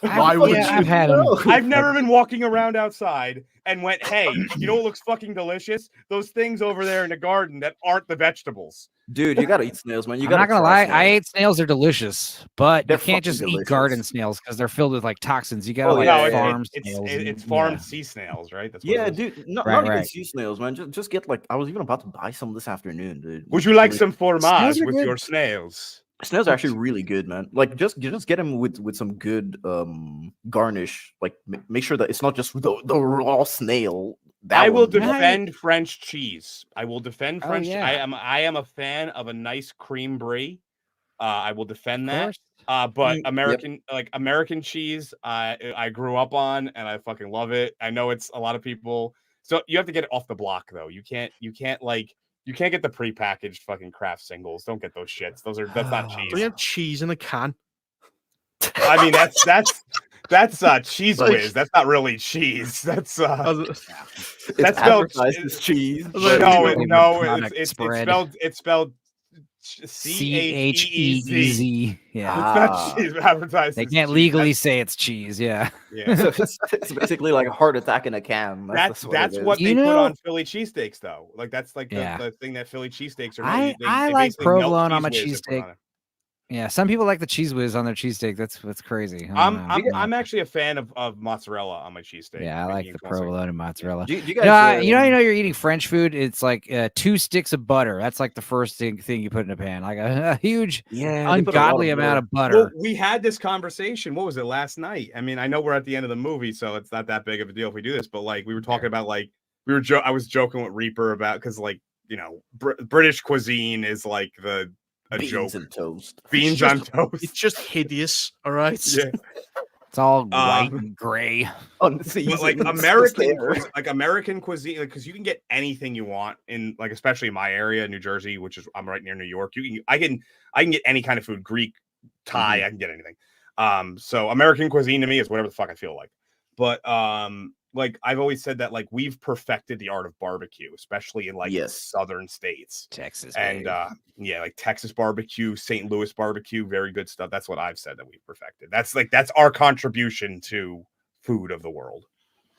Why would you? I've had them. I've never been walking around outside and went, hey, you know what looks fucking delicious? Those things over there in the garden that aren't the vegetables. Dude, you gotta eat snails, man. You I'm gotta not gonna try lie. I snails. ate snails. They're delicious, but They're you can't just fucking eat garden delicious. snails because they're filled with like toxins. You gotta Oh, like yeah, farm it's snails. it's and- farmed yeah. sea snails, right? That's what Yeah, it is. dude. Not Right, even right. sea snails, man. Just get like I was even about to buy some this afternoon, dude. Would you like Really- some fromage Snails are with good. your snails? Snails are actually really good, man. Like just get them with some good garnish. Like make sure that it's not just the raw snail. That I will one- defend French cheese. I will defend Oh, French. yeah. I am a fan of a nice cream brie. I will defend Of that. course. But Yep. American cheese, I grew up on and I fucking love it. I know it's a lot of people. So you have to get it off the block though. You can't get the prepackaged fucking craft singles. Don't get those shits. That's not cheese. Do you have cheese in a can? I mean, that's That's cheese Like- whiz. That's not really cheese. That's As- It's that's spelled advertised as cheese. Like, but- no, Favorite product it's spread. spelled CHEEZ. Yeah. Ah. It's not advertised. They as can't cheese. legally say it's cheese. Yeah. Yeah. So it's basically like a heart attack in a can. That's it what is. they You put know- on Philly cheesesteaks, though. Like that's like Yeah. the thing that Philly cheesesteaks are. I made. like basically melt provolone on my cheese whiz and put cheesesteak. on it. Yeah. Some people like the cheese whiz on their cheesesteak. That's crazy. I don't know. I'm actually a fan of mozzarella on my cheesesteak. Yeah, I like the provolone and mozzarella. Do you You guys, know, you're eating French food. It's like 2 sticks of butter. That's like the first thing you put in a pan, like a huge, yeah, they put a lot ungodly of amount butter. of butter. Well, we had this conversation. What was it last night? I mean, I know we're at the end of the movie, so it's not that big of a deal if we do this. But like, we were talking about like I was joking with Reaper about because like British cuisine is like a Beans joke. and toast. Beans on toast. It's just hideous. All right. Yeah. It's all white and gray. Unseasoned. But like American cuisine, because you can get anything you want in like, especially in my area, New Jersey, which is I'm right near New York. I can get any kind of food, Greek, Thai, I can get anything. So American cuisine to me is whatever the fuck I feel like. But like I've always said that like we've perfected the art of barbecue, especially in like southern states. Texas. And like Texas barbecue, St. Louis barbecue, very good stuff. That's what I've said that we've perfected. That's our contribution to food of the world.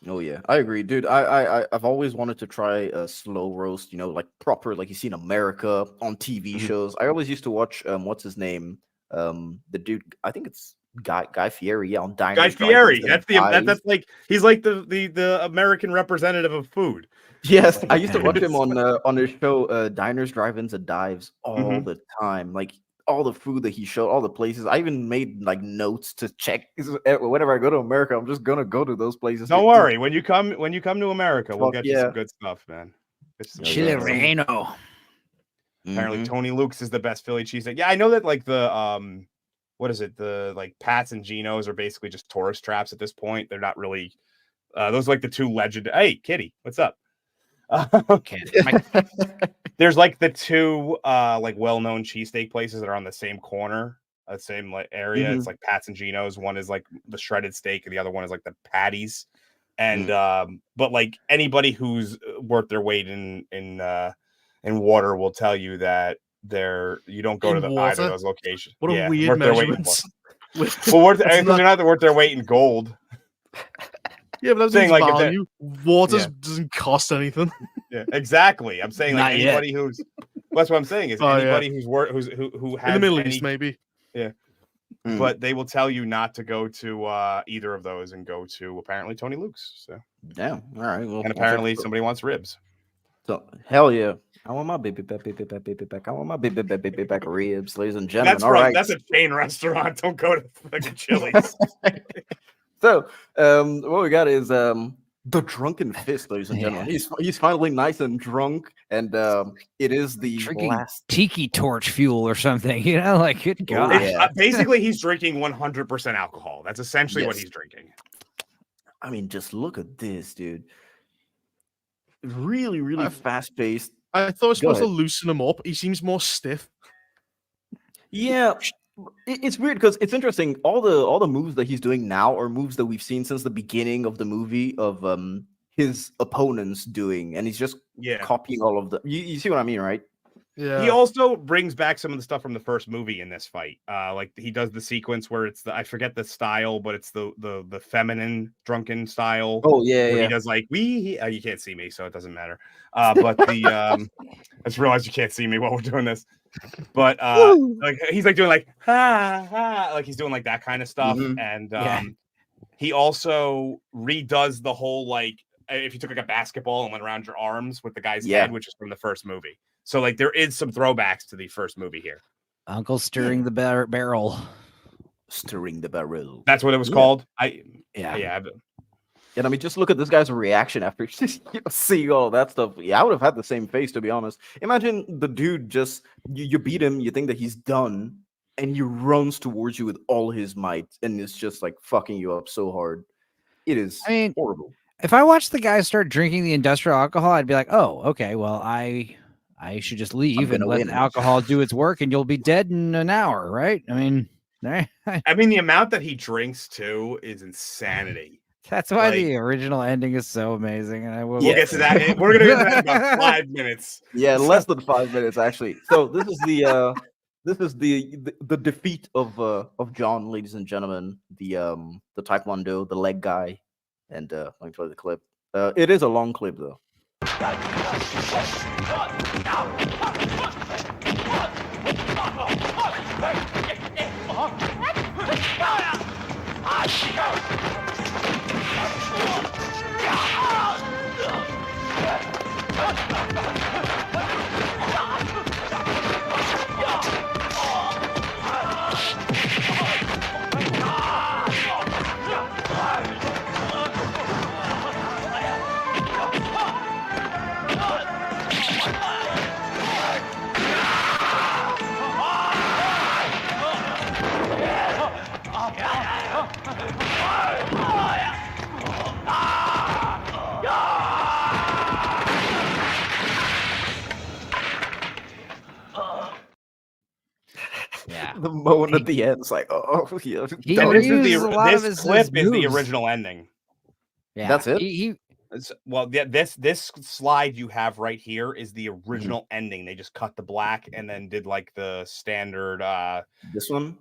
Oh yeah, I agree, dude. I've always wanted to try a slow roast, like proper, like you see in America on TV shows. I always used to watch what's his name? The dude, I think it's Guy Fieri, on Diners. Guy Fieri, that's like he's like the American representative of food. Yes, I used to watch him on his show Diners, Drive-ins, and Dives all the time. Like all the food that he showed, all the places. I even made like notes to check. Whenever I go to America, I'm just gonna go to those places. Don't worry, when you come to America, we'll get you some good stuff, man. Chile relleno. Apparently, Tony Luke's is the best Philly cheesesteak. Yeah, I know that like the what is it? The like Pat's and Geno's are basically just tourist traps at this point. They're not really those are like the two legend. Hey, Kitty, what's up? There's like the two like well-known cheesesteak places that are on the same corner, same like area. It's like Pat's and Geno's. One is like the shredded steak, and the other one is like the patties. And but like anybody who's worth their weight in water will tell you that you don't go to either of those locations. What a weird measurement. Well, they're not worth their weight in gold. Yeah, but I'm saying like value. Water doesn't cost anything. Yeah, exactly. I'm saying like anybody who's. That's what I'm saying is anybody who has in the Middle East maybe. Yeah, but they will tell you not to go to either of those and go to apparently Tony Luke's. So yeah, all right. Well, and apparently somebody wants ribs. So hell yeah. I want my baby back. I want my baby back ribs, ladies and gentlemen. That's a chain restaurant. Don't go to fucking Chili's. So, what we got is the Drunken Fist, ladies and gentlemen. He's finally nice and drunk, and it is the last tiki torch fuel or something. Like good God. Basically, he's drinking 100% alcohol. That's essentially what he's drinking. I mean, just look at this, dude. Really, really fast paced. I thought I was supposed to loosen him up. He seems more stiff. Yeah, it's weird because it's interesting. All the moves that he's doing now are moves that we've seen since the beginning of the movie of his opponents doing, and he's just copying all of the. You see what I mean, right? Yeah. He also brings back some of the stuff from the first movie in this fight. Like he does the sequence where it's I forget the style, but it's the feminine drunken style. Oh yeah, He does like you can't see me, so it doesn't matter. But the I just realized you can't see me while we're doing this. But like he's like doing like ha ha, like he's doing like that kind of stuff, and he also redoes the whole like if you took like a basketball and went around your arms with the guy's head, which is from the first movie. So like there is some throwbacks to the first movie here. Uncle stirring the barrel. Stirring the barrel. That's what it was called. And I mean, just look at this guy's reaction after seeing all that stuff. Yeah, I would have had the same face, to be honest. Imagine the dude just you beat him, you think that he's done, and he runs towards you with all his might, and it's just like fucking you up so hard. It is horrible. If I watched the guy start drinking the industrial alcohol, I'd be like, oh, okay, well, I should just leave and let the alcohol do its work, and you'll be dead in an hour, right? I mean, I mean, the amount that he drinks too is insanity. That's why Like- the original ending is so amazing, and I will. We'll get to that. We're gonna get to that in about 5 minutes. Yeah, less than 5 minutes actually. So this is the defeat of John, ladies and gentlemen, the Taekwondo, the leg guy, and let me play the clip. It is a long clip though. Yeah. The moment at the end, it's like, oh yeah. He So this is reuses a lot of this his clip is the moves. original ending. Yeah. That's it? Well, yeah, this slide you have right here is the original ending. They just cut the black and then did like the standard. This one?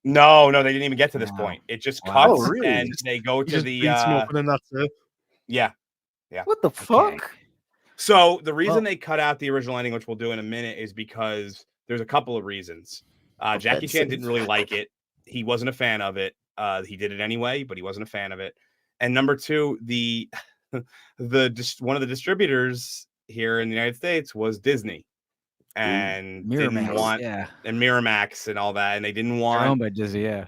No, they didn't even get to this Wow. point. It just Wow. cuts Oh, really? and they go He to just the beats him up and then that's it. yeah. What the Okay. fuck? So the reason Well- they cut out the original ending, which we'll do in a minute, is because there's a couple of reasons. Jackie Chan didn't really like it. He wasn't a fan of it. He did it anyway, but he wasn't a fan of it. And number two, the one of the distributors here in the United States was Disney, and didn't Miramax, want yeah. and Miramax and all that, and they didn't They're owned want by Disney, yeah.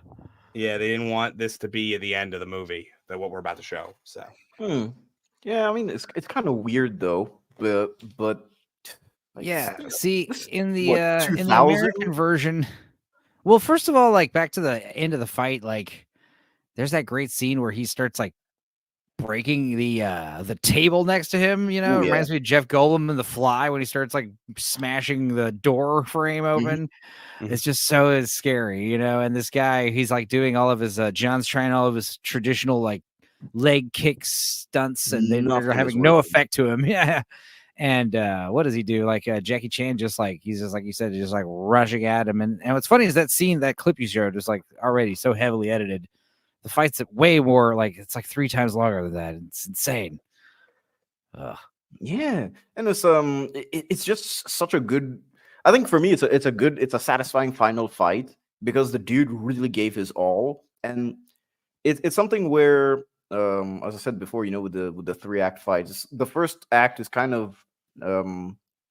they didn't want this to be at the end of the movie that what we're about to show. So Yeah, I mean it's kind of weird though, but like, Yeah. See, in the what, in the 2000? American version, well, first of all, like back to the end of the fight, like there's that great scene where he starts like breaking the table next to him. You know, Ooh, it yeah. reminds me of Jeff Goldblum in The Fly when he starts like smashing the door frame open. Mhm. It's just so scary, you know. And this guy, he's like doing all of his John's trying all of his traditional like leg kick stunts, and they're Nothing is having no working. effect to him. Yeah. And what does he do? Like Jackie Chan, just like he's just like you said, just like rushing at him. And what's funny is that scene, that clip you showed, is like already so heavily edited. The fight's way more like it's like 3 times longer than that. It's insane. Ugh. Yeah, and it's just such a good. I think for me, it's a satisfying final fight because the dude really gave his all, and it's something where, as I said before, you know, with the 3-act fights, the first act is kind of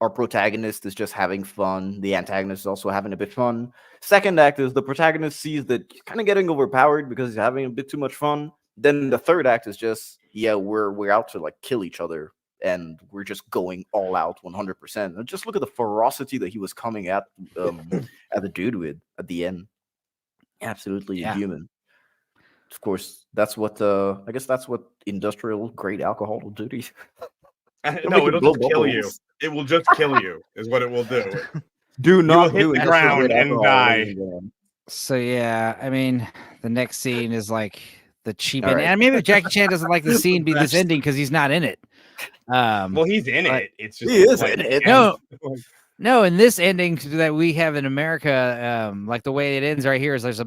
our protagonist is just having fun. The antagonist is also having a bit fun. Second act is the protagonist sees that he's kind of getting overpowered because he's having a bit too much fun. Then the third act is just, yeah, we're out to like kill each other, and we're just going all out 100%. And just look at the ferocity that he was coming at the dude with at the end. Absolutely inhuman. Of course, that's what I guess that's what industrial grade alcohol will do to you. No, it'll just kill you. It will just kill you, is what it will do. Do not hit the ground and die. So yeah, I mean, the next scene is like the cheap All ending. right. And maybe Jackie Chan doesn't like the scene be this ending because he's not in it. Well, he's in but it. It's just he is like, in it. No, in this ending that we have in America, like the way it ends right here is there's a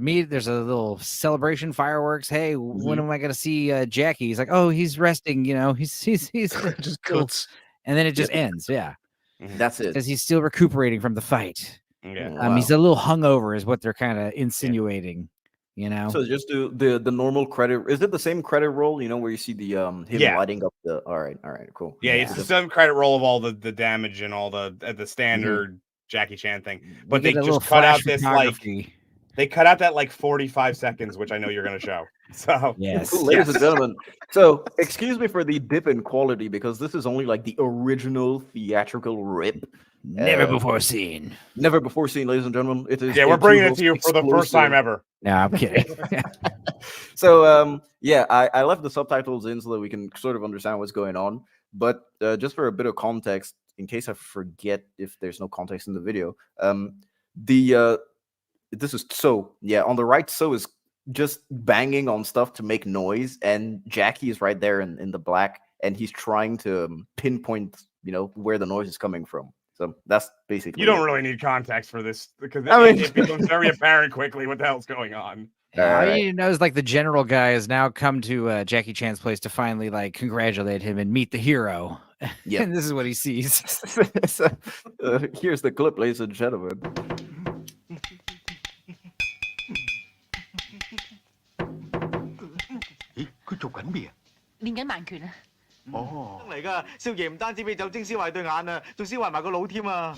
little celebration, fireworks. Hey, when am I going to see Jackie? He's like, oh, he's resting. You know, he's Just cuts. and then it just ends. Yeah, That's it. because he's still recuperating from the fight. Yeah. He's a little hungover, is what they're kind of insinuating. You know, So just do the normal credit. Is it the same credit roll? You know, where you see the him lighting up the. All right, cool. Yeah, it's the same credit roll of all the damage and all the standard Jackie Chan thing. But they just cut out this they cut out that like 45 seconds, which I know you're gonna show. So yes, ladies and gentlemen. So excuse me for the dip in quality because this is only like the original theatrical rip. Never before seen. Never before seen, ladies and gentlemen. It is. Yeah, we're bringing it to you for the first time ever. No, I'm kidding. So I left the subtitles in so that we can sort of understand what's going on. But just for a bit of context, in case I forget if there's no context in the video, the this is So. Yeah, on the right, So is just banging on stuff to make noise, and Jackie is right there in the black, and he's trying to pinpoint, where the noise is coming from. So that's basically. You don't really need context for this because it becomes very apparent quickly what the hell's going on. All you need to know is like the general guy has now come to Jackie Chan's place to finally like congratulate him and meet the hero. Yep. And this is what he sees. So, here's the clip, ladies and gentlemen. 咦，佢做緊咩啊？練緊盲拳啊！哦，嚟㗎，少爺唔單止俾酒精燒壞對眼啊，仲燒壞埋個腦添啊！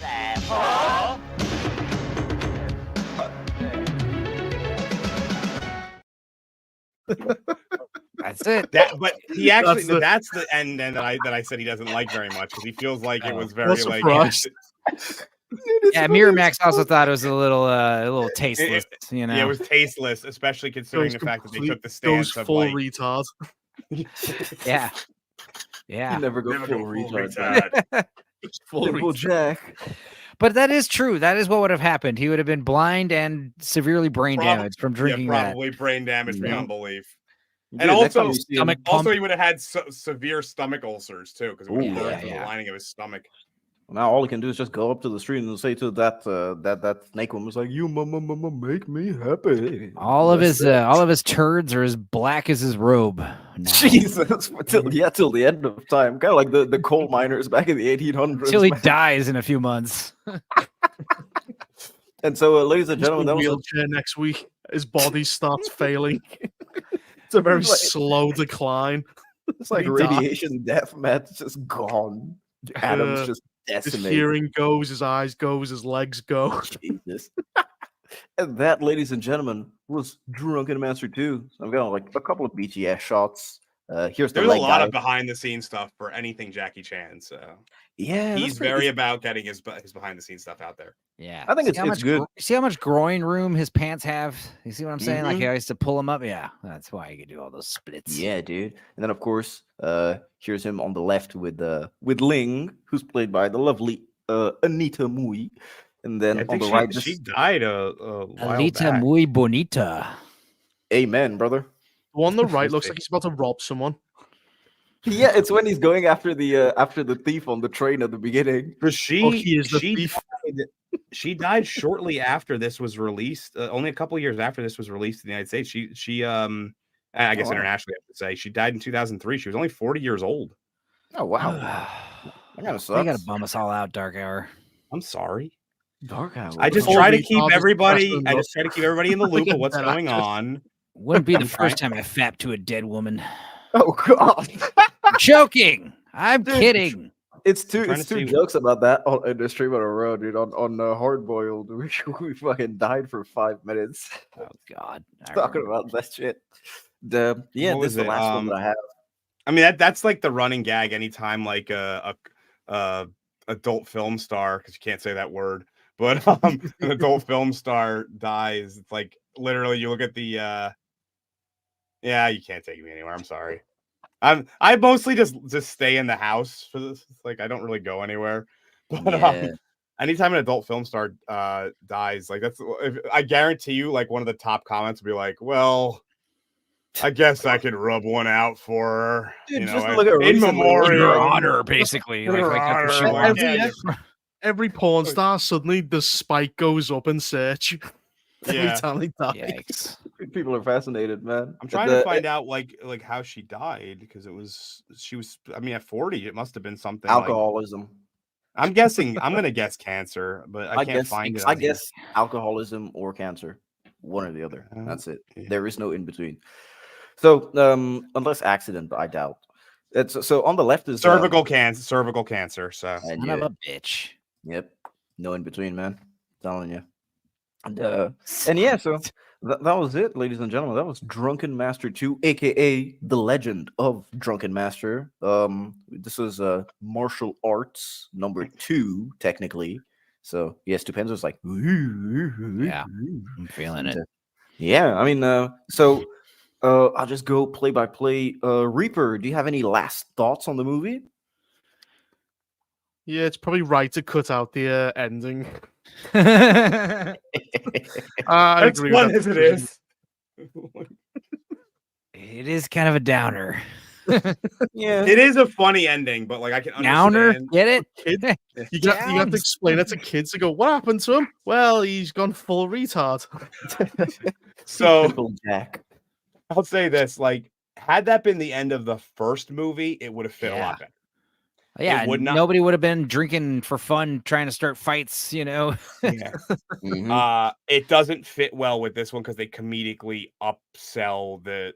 That's it. But he actually that's the end that I said he doesn't like very much because he feels like it was very like. Yeah, Miramax also thought it was a little tasteless. Yeah, it was tasteless, especially considering the fact that they took the stance of full like retard. Yeah. You never go full retard. Full Jack. But that is true. That is what would have happened. He would have been blind and severely brain damaged from drinking probably brain damage beyond belief. Dude, And also, stomach he would have had severe stomach ulcers too, because it would burn through the lining of his stomach. Now all he can do is just go up to the street and say to that snake woman, like, "You make me happy." All of his turds are as black as his robe. Now. Jesus, till the end of time, kind of like the coal miners back in the 1800s. Until he dies in a few months. And so, ladies and gentlemen, that was wheelchair next week. His body starts failing. It's a very slow decline. It's like radiation death, man. It's just gone. Adam's just decimated. His hearing goes, his eyes goes, his legs go. Jesus. And that, ladies and gentlemen, was Drunken Master 2. So I've got like a couple of BTS shots. There's a lot of behind the scenes stuff for anything Jackie Chan. So yeah, he's very about getting his behind the scenes stuff out there. Yeah, I think it's good. See how much groin room his pants have? You see what I'm saying? Like I used to pull them up. Yeah, that's why he could do all those splits. Yeah, dude. And then of course, here's him on the left with Ling, who's played by the lovely Anita Mui. And then on the right, she died a while Anita back. Muy Bonita. Amen, brother. The one on the right looks like he's about to rob someone. Yeah, it's when he's going after the thief on the train at the beginning. But he is the thief. She died shortly after this was released. Only a couple years after this was released in the United States. She I guess internationally, I have to say, she died in 2003. She was only 40 years old. Oh wow, that kind of sucks. They gotta bum us all out, Dark Hour. I'm sorry. Dark Hour. I just try to keep everybody. I just try to keep everybody in the loop of what's going on. Wouldn't be the first time I fapped to a dead woman. Oh God! I'm joking. I'm kidding. It's two jokes about that in the stream on a row, dude. On Hard Boiled, we fucking died for 5 minutes. Oh God! Talking about that shit. This is the last one that I have. I mean that's like the running gag anytime like a adult film star, because you can't say that word, but an adult film star dies. It's like literally you look at the you can't take me anywhere. I'm sorry. I mostly just stay in the house for this. It's like I don't really go anywhere. But anytime an adult film star dies, like I guarantee you, like one of the top comments will be like, "Well, I guess I could rub one out for her." Dude, in memoriam, Your honor, basically. Every porn star suddenly the spike goes up in search. Every time he dies. Yikes. People are fascinated, man. I'm trying to find out like how she died, because she was at 40 it must have been something alcoholism. I'm gonna guess cancer, but I can't find it. I guess alcoholism or cancer, one or the other. That's it. Yeah. There is no in between. So unless accident, I doubt. So on the left is cervical cancer. So son of a bitch. Yep, no in between, man. I'm telling you. And yeah, so that was it, ladies and gentlemen. That was Drunken Master 2, aka The Legend of Drunken Master. This was martial arts number 2, technically. So yes, Stupenzo's like, yeah, I'm feeling it. Yeah, I mean, so I'll just go play by play. Reaper, do you have any last thoughts on the movie? Yeah, it's probably right to cut out the ending. I That's agree with fun that as it decision. is. It is kind of a downer. Yeah. It is a funny ending, but like I can Downer, understand. get it? Kids, you have to Downs. explain it to kids to go, what happened to him? Well, he's gone full retard. So Typical Jack. I'll say this: like, had that been the end of the first movie, it would have fit a Yeah. lot better. Yeah, would not- nobody would have been drinking for fun, trying to start fights, you know. Yeah. Mhm. It doesn't fit well with this one because they comedically upsell the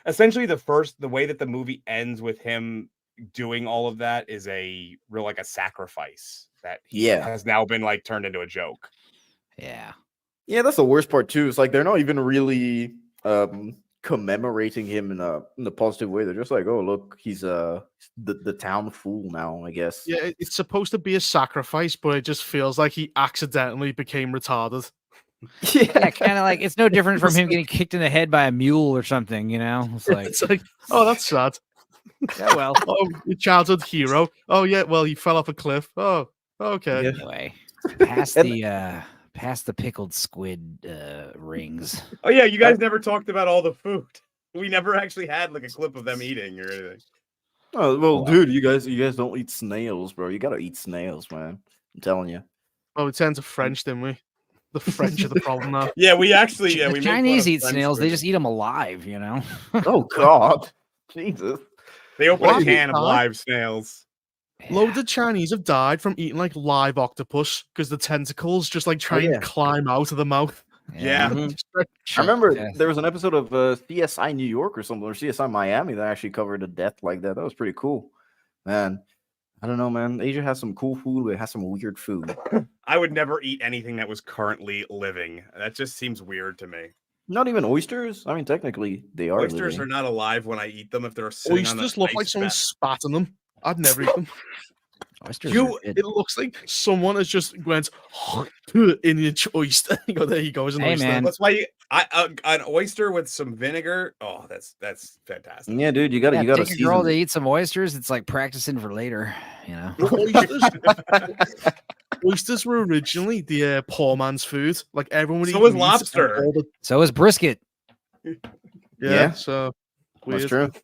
essentially the way that the movie ends with him doing all of that is a real like a sacrifice that he Yeah. has now been like turned into a joke. Yeah. Yeah, that's the worst part too. It's like they're not even really commemorating him in a positive way. They're just like, oh look, he's the town fool now, I guess. Yeah, it's supposed to be a sacrifice, but it just feels like he accidentally became retarded. Yeah, kind of like it's no different from him getting kicked in the head by a mule or something, you know? It's like, It's like, oh, that's sad. yeah, well. Oh, your childhood hero. Oh yeah, well, he fell off a cliff. Oh, okay. Yeah. Anyway, past the pickled squid rings. Oh yeah, you guys never talked about all the food. We never actually had like a clip of them eating or anything. Oh well, dude, you guys don't eat snails, bro. You gotta eat snails, man. I'm telling you. Oh, we turned to French, didn't we? The French are the problem now. Yeah, we actually The we made fun Chinese of eat French snails; they food. just eat them alive, you know. Oh God, Jesus. They open Why a did can it of die? live snails. Loads of Chinese have died from eating like live octopus because the tentacles just like try yeah. and climb out of the mouth. Yeah. Mhm. Just like, I remember Yeah. there was an episode of CSI New York or something, or CSI Miami that actually covered a death like that. That was pretty cool, man. I don't know, man. Asia has some cool food, but it has some weird food. I would never eat anything that was currently living. That just seems weird to me. Not even oysters. I mean, technically, they are Oysters living. are not alive when I eat them if they're sitting on oysters an look ice like someone bed. spat on them. I'd never eat them. Oysters You, are good. it looks like someone has just went in each oyster. You go, there you go, as an Hey, oyster. man. That's why an oyster with some vinegar. Oh, that's fantastic. Yeah, dude, you gotta Yeah, you gotta take a girl season to it. eat some oysters. It's like practicing for later, you know. Oysters were originally the poor man's food. Like everyone would So eat was meat, lobster. and all the- So is brisket. Yeah. So That's weird. true.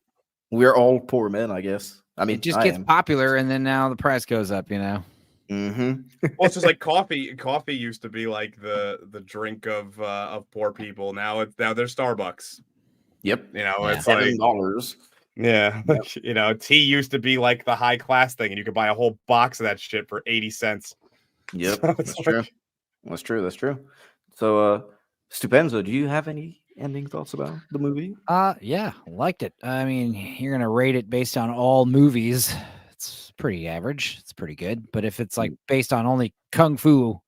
We're all poor men, I guess. I mean, It just I gets am. popular, and then now the price goes up, you know. Mm-hmm. Well, it's just like coffee. Coffee used to be like the drink of poor people. Now there's Starbucks. Yep. You know, Yeah. it's like $7. yeah, you know, tea used to be like the high class thing, and you could buy a whole box of that shit for 80 cents. Yep, So it's that's true. like- That's true. That's true. So, Stupenzo, do you have any ending thoughts about the movie? Yeah, liked it. I mean, you're gonna rate it based on all movies. It's pretty average. It's pretty good. But if it's like based on only kung fu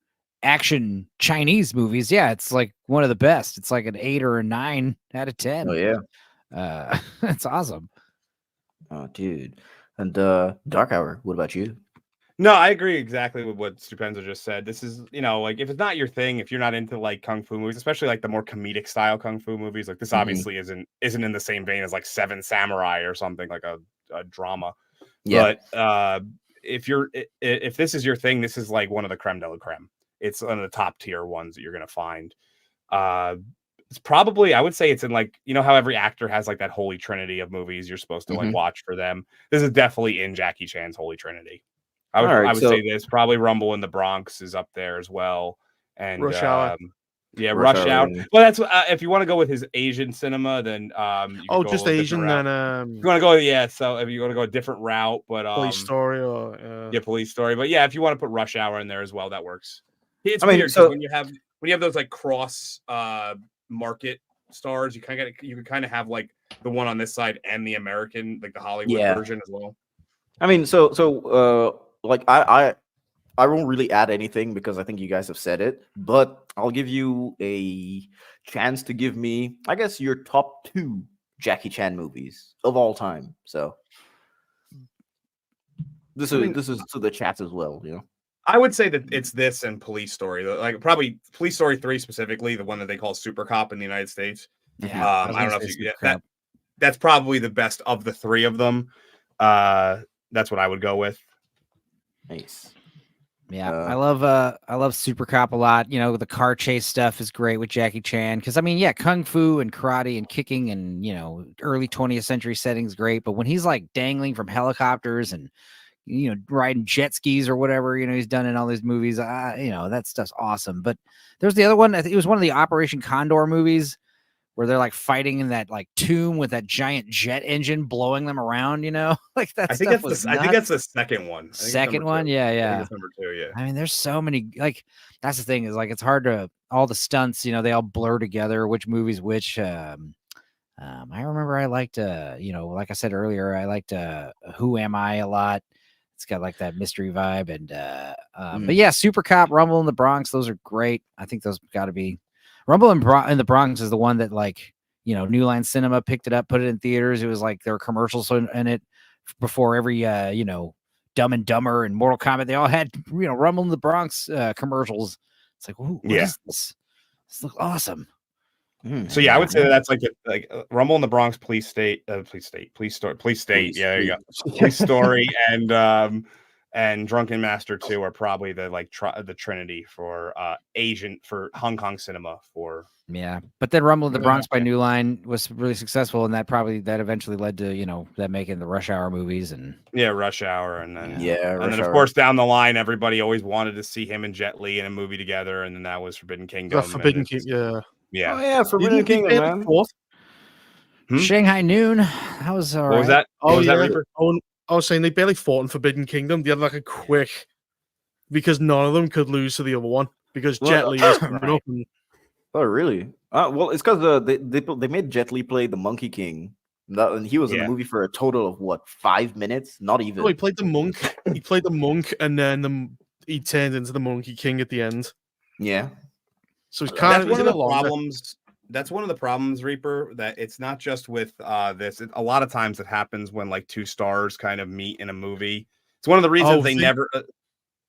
action Chinese movies, yeah, it's like one of the best. It's like an 8 or a 9 out of 10. Oh yeah. It's awesome. Oh, dude. And Dark Hour. What about you? No, I agree exactly with what Stupenzo just said. This is, you know, like if it's not your thing, if you're not into like kung fu movies, especially like the more comedic style kung fu movies, like this obviously isn't in the same vein as like Seven Samurai or something like a drama. Yeah. But if this is your thing, this is like one of the creme de la creme. It's one of the top tier ones that you're gonna find. It's probably, I would say it's in like, you know how every actor has like that holy trinity of movies you're supposed to like watch for them. This is definitely in Jackie Chan's holy trinity. I would say this probably Rumble in the Bronx is up there as well, and Rush Hour. Yeah, Rush Rush Hour, Hour. yeah. Well, that's if you want to go with his Asian cinema, then you can Oh, go a just little Asian, different then route. You want to go, yeah. So if you want to go a different route, but Police Story or yeah, Police Story. But yeah, if you want to put Rush Hour in there as well, that works. It's I mean, weird because so- when you have those like cross market stars, you can kind of have like the one on this side and the American, like the Hollywood Yeah. version as well. I mean, like I won't really add anything because I think you guys have said it, but I'll give you a chance to give me, I guess, your top 2 Jackie Chan movies of all time. So this is to the chat as well, you know. I would say that it's this and Police Story, like probably Police Story 3 specifically, the one that they call Super Cop in the United States. Yeah, I don't know if you that's probably the best of the 3 of them. That's what I would go with. Nice. Yeah, I love Super Cop a lot. You know, the car chase stuff is great with Jackie Chan because I mean, yeah, kung fu and karate and kicking and early 20th century settings great, but when he's like dangling from helicopters and riding jet skis or whatever he's done in all these movies, that stuff's awesome. But there's the other one. I think it was one of the Operation Condor movies where they're like fighting in that like tomb with that giant jet engine blowing them around, like that I think stuff that's was I think that's the second one. I think it's second number one. two. Yeah, I think yeah. it's number 2. Yeah. I mean, there's so many, like, that's the thing is like, it's hard to, all the stunts, they all blur together, which movies, which, I remember I liked, like I said earlier, I liked, Who Am I a lot. It's got like that mystery vibe but yeah, Super Cop, Rumble in the Bronx. Those are great. I think those gotta be Rumble in the Bronx is the one that like, New Line Cinema picked it up, put it in theaters. It was like there were commercials in it before every, Dumb and Dumber and Mortal Kombat. They all had, Rumble in the Bronx commercials. It's like, what is this? This looks awesome. So yeah, I would say that's like Rumble in the Bronx, Police State. Yeah, there you go. Police Story and Drunken Master 2 are probably the like the trinity for Hong Kong cinema for. Yeah, but then Rumble in the Bronx by New Line was really successful, and that eventually led to them making the Rush Hour movies and Rush Hour, and then Rush then of Hour. course down the line, everybody always wanted to see him and Jet Li in a movie together, and then that was Forbidden Kingdom. Forbidden Kingdom, yeah. Oh yeah, Forbidden Kingdom, man. Shanghai Noon. That was all right. What was that? Oh yeah. That, I was saying they barely fought in Forbidden Kingdom. They had like a quick because none of them could lose to the other one because Jet Li was coming up. And, oh really? Well, it's because they made Jet Li play the Monkey King. And he was in the movie for a total of what, 5 minutes? Not even. he played the monk. He played the monk, and then he turned into the Monkey King at the end. Yeah. So it's kind of one of the problems. That's one of the problems, Reaper. That it's not just with this. A lot of times it happens when like two stars kind of meet in a movie. It's one of the reasons they never.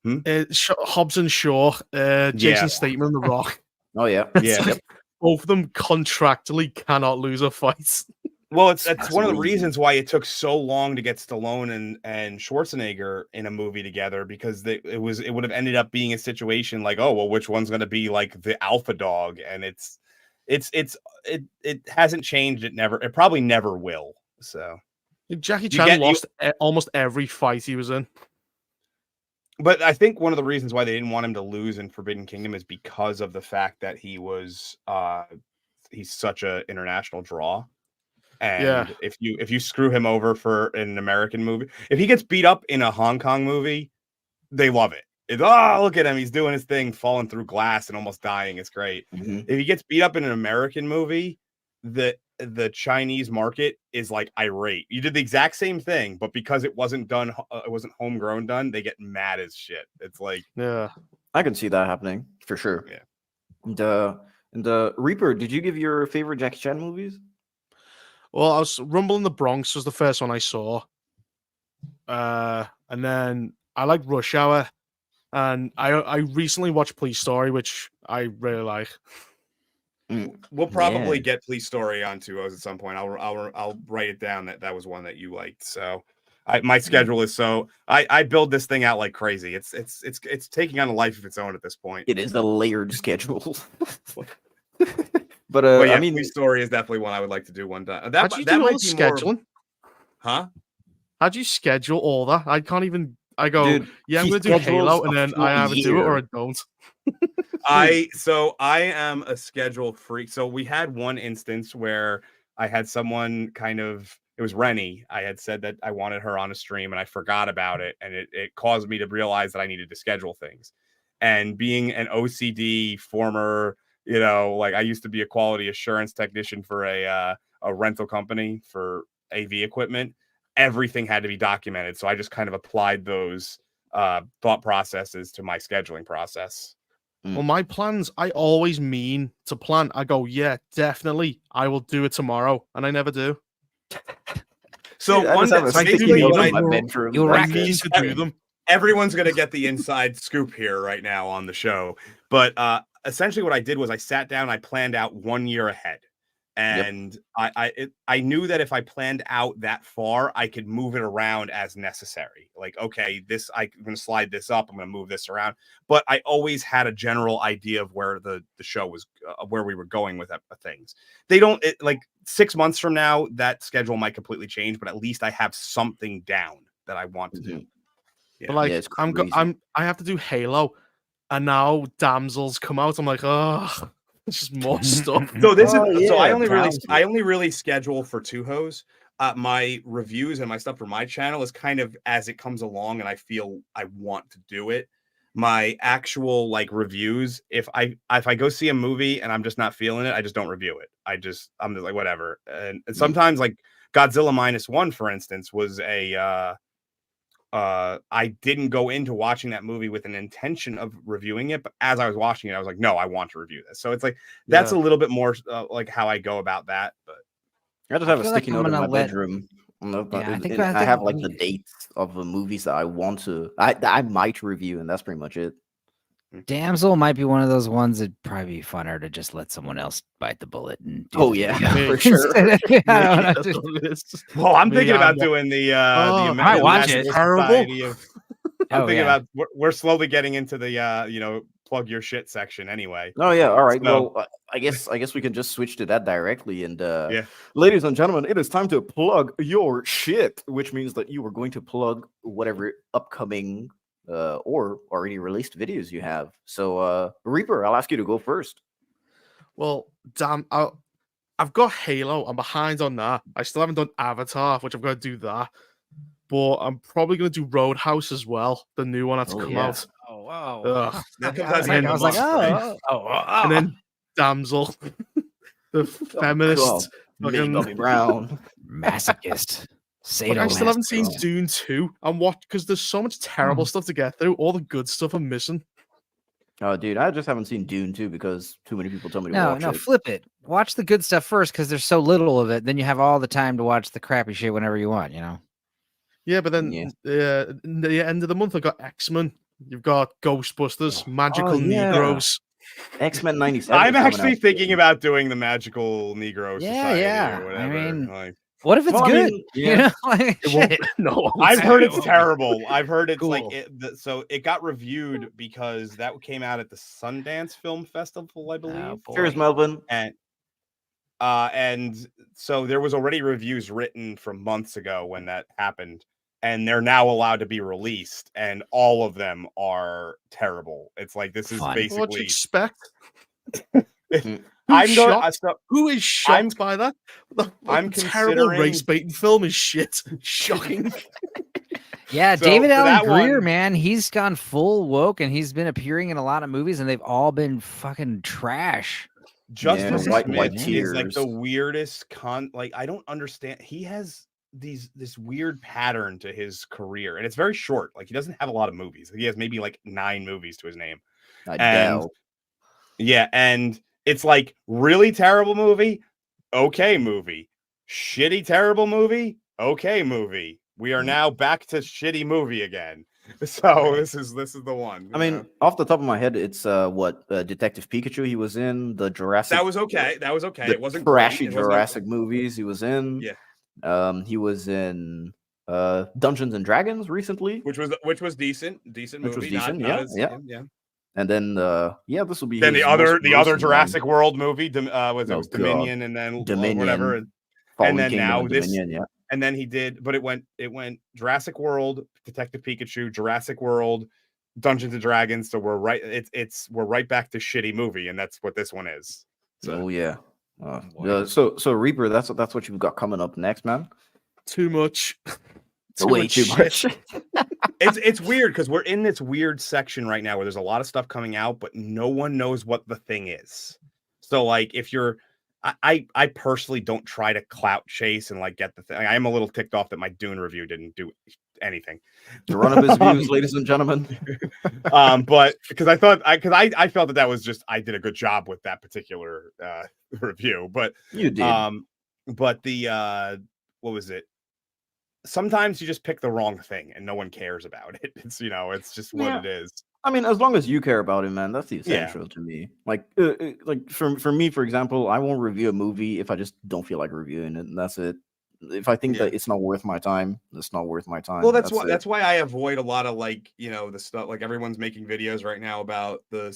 Hobbs and Shaw, Jason Statham, and The Rock. Oh yeah, yeah. Both of them contractually cannot lose a fight. Well, that's one of the reasons why it took so long to get Stallone and Schwarzenegger in a movie together, because it would have ended up being a situation like, oh well, which one's going to be like the alpha dog, and it hasn't changed. It probably never will. So Jackie Chan lost almost every fight he was in. But I think one of the reasons why they didn't want him to lose in Forbidden Kingdom is because of the fact that he's such an international draw. And if you screw him over for an American movie, if he gets beat up in a Hong Kong movie, they love it. Look at him, he's doing his thing, falling through glass and almost dying. It's great. Mm-hmm. If he gets beat up in an American movie, the Chinese market is like irate. You did the exact same thing, but because it wasn't done, it wasn't homegrown done, they get mad as shit. It's like, I can see that happening for sure. Yeah. And Reaper, did you give your favorite Jackie Chan movies? Well, Rumble in the Bronx was the first one I saw. And then I like Rush Hour. And I recently watched Police Story, which I really like. We'll probably get Police Story onto us at some point. I'll write it down that was one that you liked. So my schedule is I build this thing out like crazy. It's taking on a life of its own at this point. It is a layered schedule. But yeah, I mean, Police Story is definitely one I would like to do one time. That might be scheduling. Huh? How'd you schedule all that? I can't even. I go, dude, I'm going to do Halo, and then I either do it or I don't. I am a schedule freak. So we had one instance where I had someone it was Rennie. I had said that I wanted her on a stream and I forgot about it. And it caused me to realize that I needed to schedule things. And being an OCD former, like I used to be a quality assurance technician for a rental company for AV equipment. Everything had to be documented. So I just kind of applied those thought processes to my scheduling process. Well, my plans, I always mean to plan. I go, yeah, definitely, I will do it tomorrow, and I never do. So I need to do them. Everyone's going to get the inside scoop here right now on the show. But essentially what I did was I sat down, I planned out 1 year ahead. And I knew that if I planned out that far, I could move it around as necessary. Like, okay, I'm going to slide this up, I'm going to move this around. But I always had a general idea of where the show was, where we were going with things. They don't like 6 months from now, that schedule might completely change, but at least I have something down that I want to do. Yeah. But like, I have to do Halo, and now Damsel's come out. I'm like, oh. It's just more stuff. So I only really schedule for Tuhos. My reviews and my stuff for my channel is kind of as it comes along, and I feel I want to do it. My actual like reviews, if I go see a movie and I'm just not feeling it, I just don't review it. I'm just like whatever. And sometimes like Godzilla -1, for instance, was I didn't go into watching that movie with an intention of reviewing it, but as I was watching it, I was like, no, I want to review this. So it's like, that's a little bit more like how I go about that. But I just have a sticky note in my bedroom. I have like the dates of the movies that I want to, I might review, and that's pretty much it. Damsel might be one of those ones that'd probably be funner to just let someone else bite the bullet and for sure. Well, I'm thinking about doing the I might watch it. I'm thinking about we're slowly getting into the plug your shit section anyway. Oh yeah, all right. So, well, I guess we can just switch to that directly. And ladies and gentlemen, it is time to plug your shit, which means that you are going to plug whatever upcoming or already released videos you have. So Reaper, I'll ask you to go first. Well, damn, I've got Halo. I'm behind on that. I still haven't done Avatar, which I'm going to do that. But I'm probably going to do Roadhouse as well, the new one that's come out. Oh wow! I was like, and then Damsel, the feminist, Bobby Brown, masochist. I still haven't seen Dune 2. I'm watching because there's so much terrible stuff to get through. All the good stuff I'm missing. Oh, dude, I just haven't seen Dune 2 because too many people tell me to watch it. No, flip it. Watch the good stuff first because there's so little of it. Then you have all the time to watch the crappy shit whenever you want, you know? Yeah, but then in the end of the month, I got X-Men. You've got Ghostbusters, Magical Negroes. X-Men 97. I'm actually thinking about doing the Magical Negro Society or whatever. I mean, what if it's good? You know, like, no, I've heard it's terrible. I've heard it's like so it got reviewed because that came out at the Sundance Film Festival, I believe. Cheers, Melvin. And so there was already reviews written from months ago when that happened, and they're now allowed to be released, and all of them are terrible. It's like this is basically what you expect. I'm shocked. Who is shocked by that? I'm terrible race baiting film is shit. Shocking. Yeah, so David Allen Greer, man, he's gone full woke, and he's been appearing in a lot of movies, and they've all been fucking trash. Justice Smith is like the weirdest like I don't understand. He has this weird pattern to his career, and it's very short. Like he doesn't have a lot of movies. He has maybe like 9 movies to his name. And it's like really terrible movie, okay movie, shitty terrible movie, okay movie. We are now back to shitty movie again. So this is the one. I mean, off the top of my head, it's Detective Pikachu. He was in the Jurassic. That was okay. It wasn't trashy Jurassic movies. He was in. Yeah. He was in Dungeons and Dragons recently, which was decent movie. Which was decent. Yeah. And then this will be then the other Jurassic World movie was Dominion, and then Dominion, whatever, and then now this. Dominion, And then he did, but it went Jurassic World, Detective Pikachu, Jurassic World, Dungeons and Dragons. So we're right back to shitty movie, and that's what this one is. So. So Reaper, that's what you've got coming up next, man. Too much. Too much. It's weird because we're in this weird section right now where there's a lot of stuff coming out, but no one knows what the thing is. So like if you're I personally don't try to clout chase and like get the thing. I'm a little ticked off that my Dune review didn't do anything. To run up his views, ladies and gentlemen. But because I felt that was just I did a good job with that particular review. But you did. But the what was it? Sometimes you just pick the wrong thing and no one cares about it. It's it's just what it is. I mean, as long as you care about it, man, that's the Yeah. essential to me. Like for me, for example, I won't review a movie if I just don't feel like reviewing it, and that's it. If I think Yeah. that it's not worth my time, it's not worth my time. Well, that's it. why I avoid a lot of like, the stuff like everyone's making videos right now about the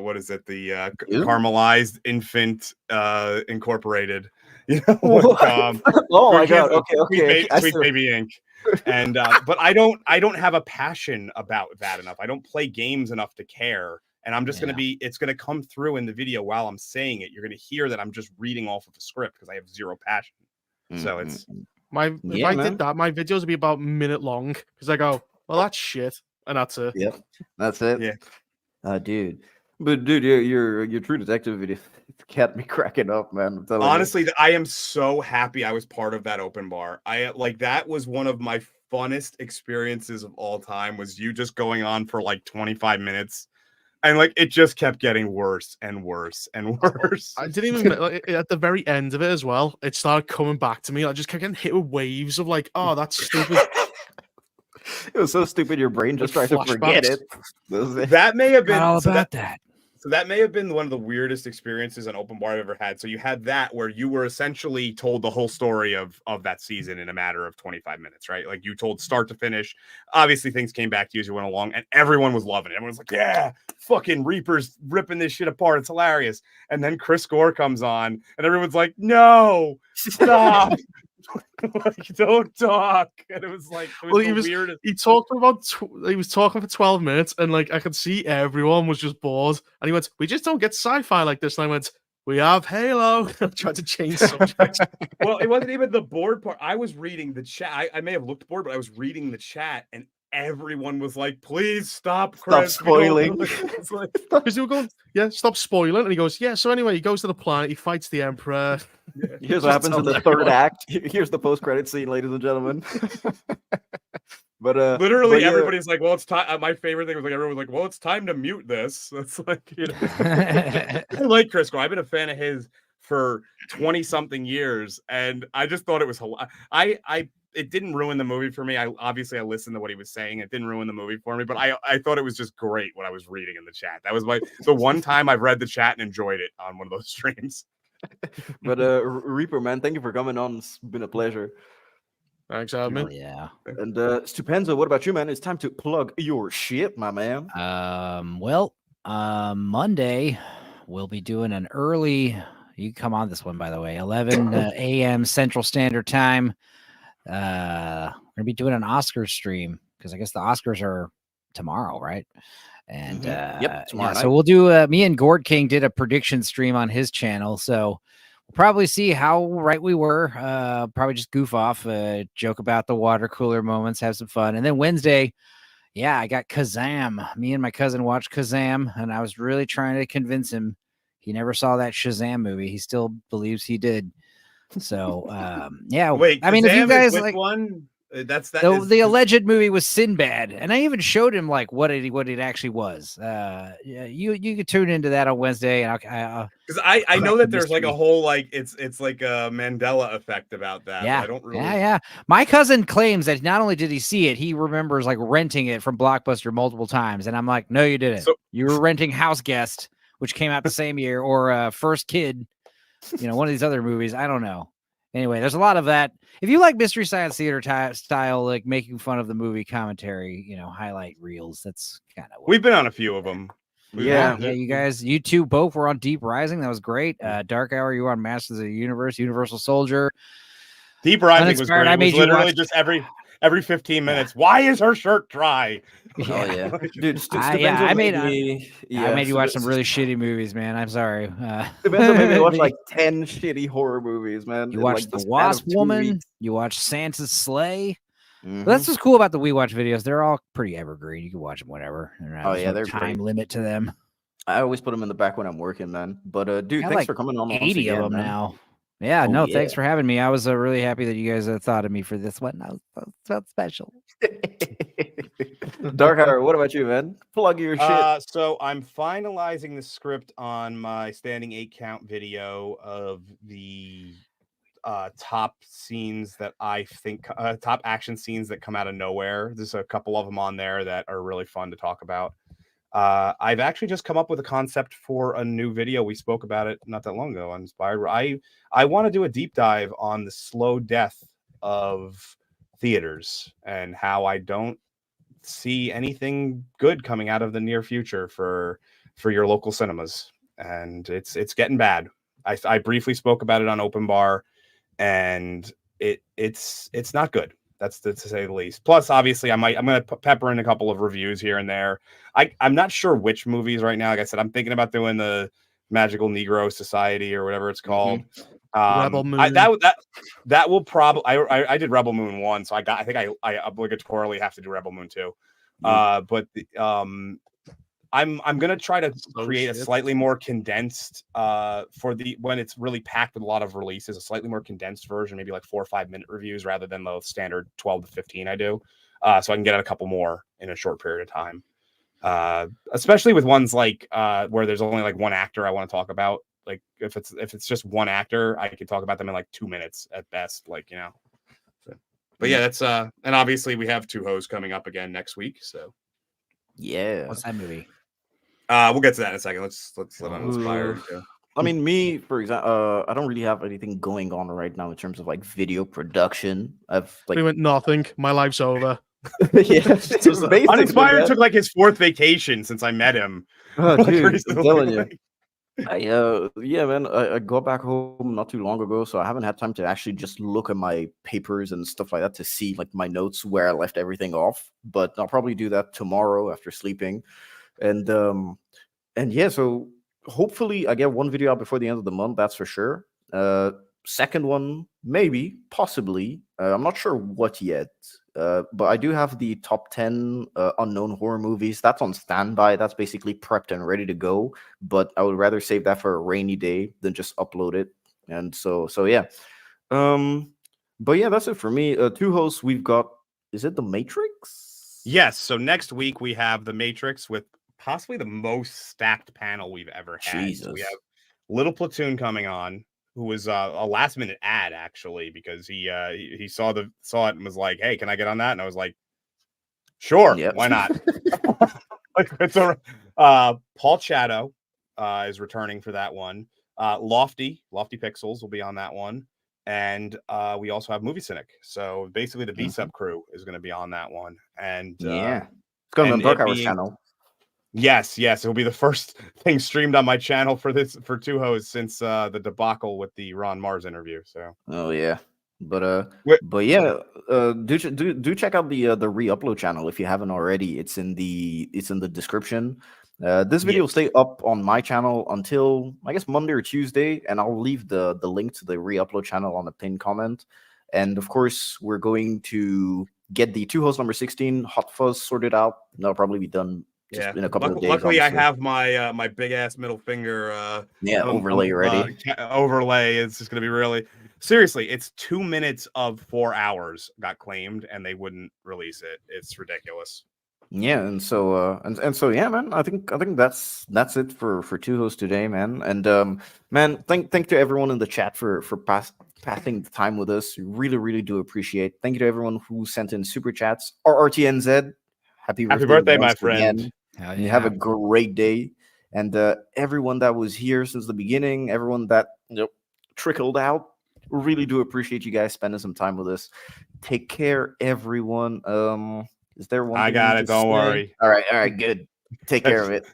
what is it, the Ew? caramelized infant incorporated, What? Oh my god. Sweet, Okay. Sweet Baby Ink. And but I don't have a passion about that enough. I don't play games enough to care. And I'm just it's gonna come through in the video while I'm saying it. You're gonna hear that I'm just reading off of a script because I have zero passion. So it's if I did that, my videos would be about a minute long because I go, well, that's shit, and that's it. Yep, that's it. Yeah, dude. But dude, your True Detective video kept me cracking up, man. Honestly, I am so happy I was part of that open bar. That was one of my funnest experiences of all time. Was you just going on for like 25 minutes. And like it just kept getting worse and worse and worse. I didn't even at the very end of it as well. It started coming back to me. I just kept getting hit with waves of like, oh, that's stupid. It was so stupid. Your brain just tried to forget it. That may have been all about that. So that may have been one of the weirdest experiences on open bar I've ever had. So you had that where you were essentially told the whole story of that season in a matter of 25 minutes, right? Like you told start to finish. Obviously things came back to you as you went along and everyone was loving it. Everyone was like, yeah, fucking Reaper's ripping this shit apart. It's hilarious. And then Chris Gore comes on and everyone's like, no, stop. Like, don't talk. And it was like, he was talking for 12 minutes and like I could see everyone was just bored and he went, we just don't get sci-fi like this. And I went, we have Halo. I tried to change subjects. Well, it wasn't even the bored part. I was reading the chat. I may have looked bored, but I was reading the chat and everyone was like, please stop, Chris. Stop spoiling. It's like, because they were going, yeah, stop spoiling. And he goes, yeah, so anyway, he goes to the planet, he fights the Emperor. Here's what happens in the third act. Here's the post-credit scene, ladies and gentlemen. But literally everybody's like, well, it's time. My favorite thing was like everyone was like, well, it's time to mute this. That's like, I like Chris Gore. I've been a fan of his for 20-something years, and I just thought it was hilarious. It didn't ruin the movie for me. I listened to what he was saying. It didn't ruin the movie for me, but I thought it was just great what I was reading in the chat. That was the one time I've read the chat and enjoyed it on one of those streams. But Reaper, man, thank you for coming on. It's been a pleasure. Thanks, Admin. Yeah. And Stupenza, what about you, man? It's time to plug your shit, my man. Monday we'll be doing an early. You can come on this one, by the way, 11 a.m. Central Standard Time. We're gonna be doing an Oscars stream because I guess the Oscars are tomorrow, right? And tomorrow night. So we'll do me and Gord King did a prediction stream on his channel, so we'll probably see how right we were. Probably just goof off, joke about the water cooler moments, have some fun. And then Wednesday, I got Kazam. Me and my cousin watched Kazam, and I was really trying to convince him. He never saw that Shazam movie. He still believes he did. So Wait, I mean, if you guys like one, the alleged movie was Sinbad, and I even showed him like what it actually was. You could tune into that on Wednesday, and because I know that there's like a whole like it's like a Mandela effect about that. Yeah, I don't really. Yeah. My cousin claims that not only did he see it, he remembers like renting it from Blockbuster multiple times, and I'm like, no, you didn't. You were renting House Guest, which came out the same year, or First Kid. One of these other movies. I don't know. Anyway, there's a lot of that. If you like Mystery Science Theater style, like making fun of the movie commentary, highlight reels, that's kind of. We've been on a few of them. Yeah. You guys, you two both were on Deep Rising. That was great. Dark Hour, you were on Masters of the Universe, Universal Soldier. Deep Rising was great. It was literally just every 15 minutes. Why is her shirt dry? Oh yeah, dude. I made you watch some really shitty movies, man. I'm sorry. Stupenza made me watch like 10 shitty horror movies, man. You watched The Wasp Woman. You watched Santa's Sleigh. Mm-hmm. That's what's cool about the We Watch videos. They're all pretty evergreen. You can watch them whenever. They're time great. limit to them. I always put them in the back when I'm working, man. But dude, thanks like for coming on. 80 again, of them man. now. Yeah, thanks for having me. I was really happy that you guys thought of me for this one. That felt special. Dark Hour, what about you, man? Plug your shit. So I'm finalizing the script on my standing 8 count video of the top scenes that I think top action scenes that come out of nowhere. There's a couple of them on there that are really fun to talk about. I've actually just come up with a concept for a new video. We spoke about it not that long ago on Inspired. I want to do a deep dive on the slow death of theaters and how I don't see anything good coming out of the near future for your local cinemas, and it's getting bad. I briefly spoke about it on Open Bar, and it's not good. That's to say the least. Plus, obviously, I'm going to pepper in a couple of reviews here and there. I'm not sure which movies right now. Like I said, I'm thinking about doing the Magical Negro Society or whatever it's called. Rebel Moon. That will probably. I did Rebel Moon 1, so I think I obligatorily have to do Rebel Moon 2. But I'm gonna try to create a slightly more condensed for when it's really packed with a lot of releases, a slightly more condensed version, maybe like 4 or 5 minute reviews rather than the standard 12 to 15 I do, so I can get out a couple more in a short period of time. Especially with ones like where there's only like one actor I want to talk about. Like if it's just one actor, I could talk about them in like 2 minutes at best. Like, you know. So, but yeah, that's and obviously we have Two Hoes coming up again next week. So Yeah. What's that movie? We'll get to that in a second. Let's let on Inspired. I mean, me, for example, I don't really have anything going on right now in terms of like video production. I've like We went nothing. My life's over. yeah, it's basically Uninspired that. took like his 4th vacation since I met him. Oh, Like, dude, I'm recently. telling you. Yeah, man. I got back home not too long ago, so I haven't had time to actually just look at my papers and stuff like that to see like my notes where I left everything off. But I'll probably do that tomorrow after sleeping, and yeah. So hopefully I get one video out before the end of the month. That's for sure. Second one, maybe, possibly. I'm not sure what yet. But I do have the top 10 unknown horror movies. That's on standby. That's basically prepped and ready to go. But I would rather save that for a rainy day than just upload it. And so yeah. But yeah, that's it for me. Two hosts. We've got. Is it The Matrix? Yes. So next week we have The Matrix with possibly the most stacked panel we've ever had. Jesus. So we have Little Platoon coming on, who was a last minute ad actually, because he saw it and was like, "Hey, can I get on that?" And I was like, "Sure, Yep. why not?" Like, it's Paul Chato is returning for that one. Lofty Pixels will be on that one, and we also have Movie Cynic. So basically, the B-Sub crew is going to be on that one, and yeah, it's going on Dark Hours channel. Yes, it'll be the first thing streamed on my channel for Two Hoes since the debacle with the Ron Mars interview. So, oh yeah, but yeah, do check out the re-upload channel if you haven't already. It's in the description. This video will stay up on my channel until I guess Monday or Tuesday, and I'll leave the link to the re-upload channel on the pinned comment. And of course, we're going to get the Two Hoes number 16 Hot Fuzz sorted out. That'll probably be done. Just in a couple of days. Luckily, honestly. I have my big ass middle finger overlay ready. Overlay. It's just gonna be really seriously. It's 2 minutes of 4 hours got claimed, and they wouldn't release it. It's ridiculous. Yeah, and so and so yeah, man. I think that's it for Two Hoes today, man. And man, thank to everyone in the chat for passing the time with us. We really do appreciate. Thank you to everyone who sent in super chats. RRTNZ. Happy birthday, my friend. Again. You have a great day. And everyone that was here since the beginning, everyone that trickled out, really do appreciate you guys spending some time with us. Take care, everyone. Is there one? I got it. Don't worry. All right, good. Take care of it.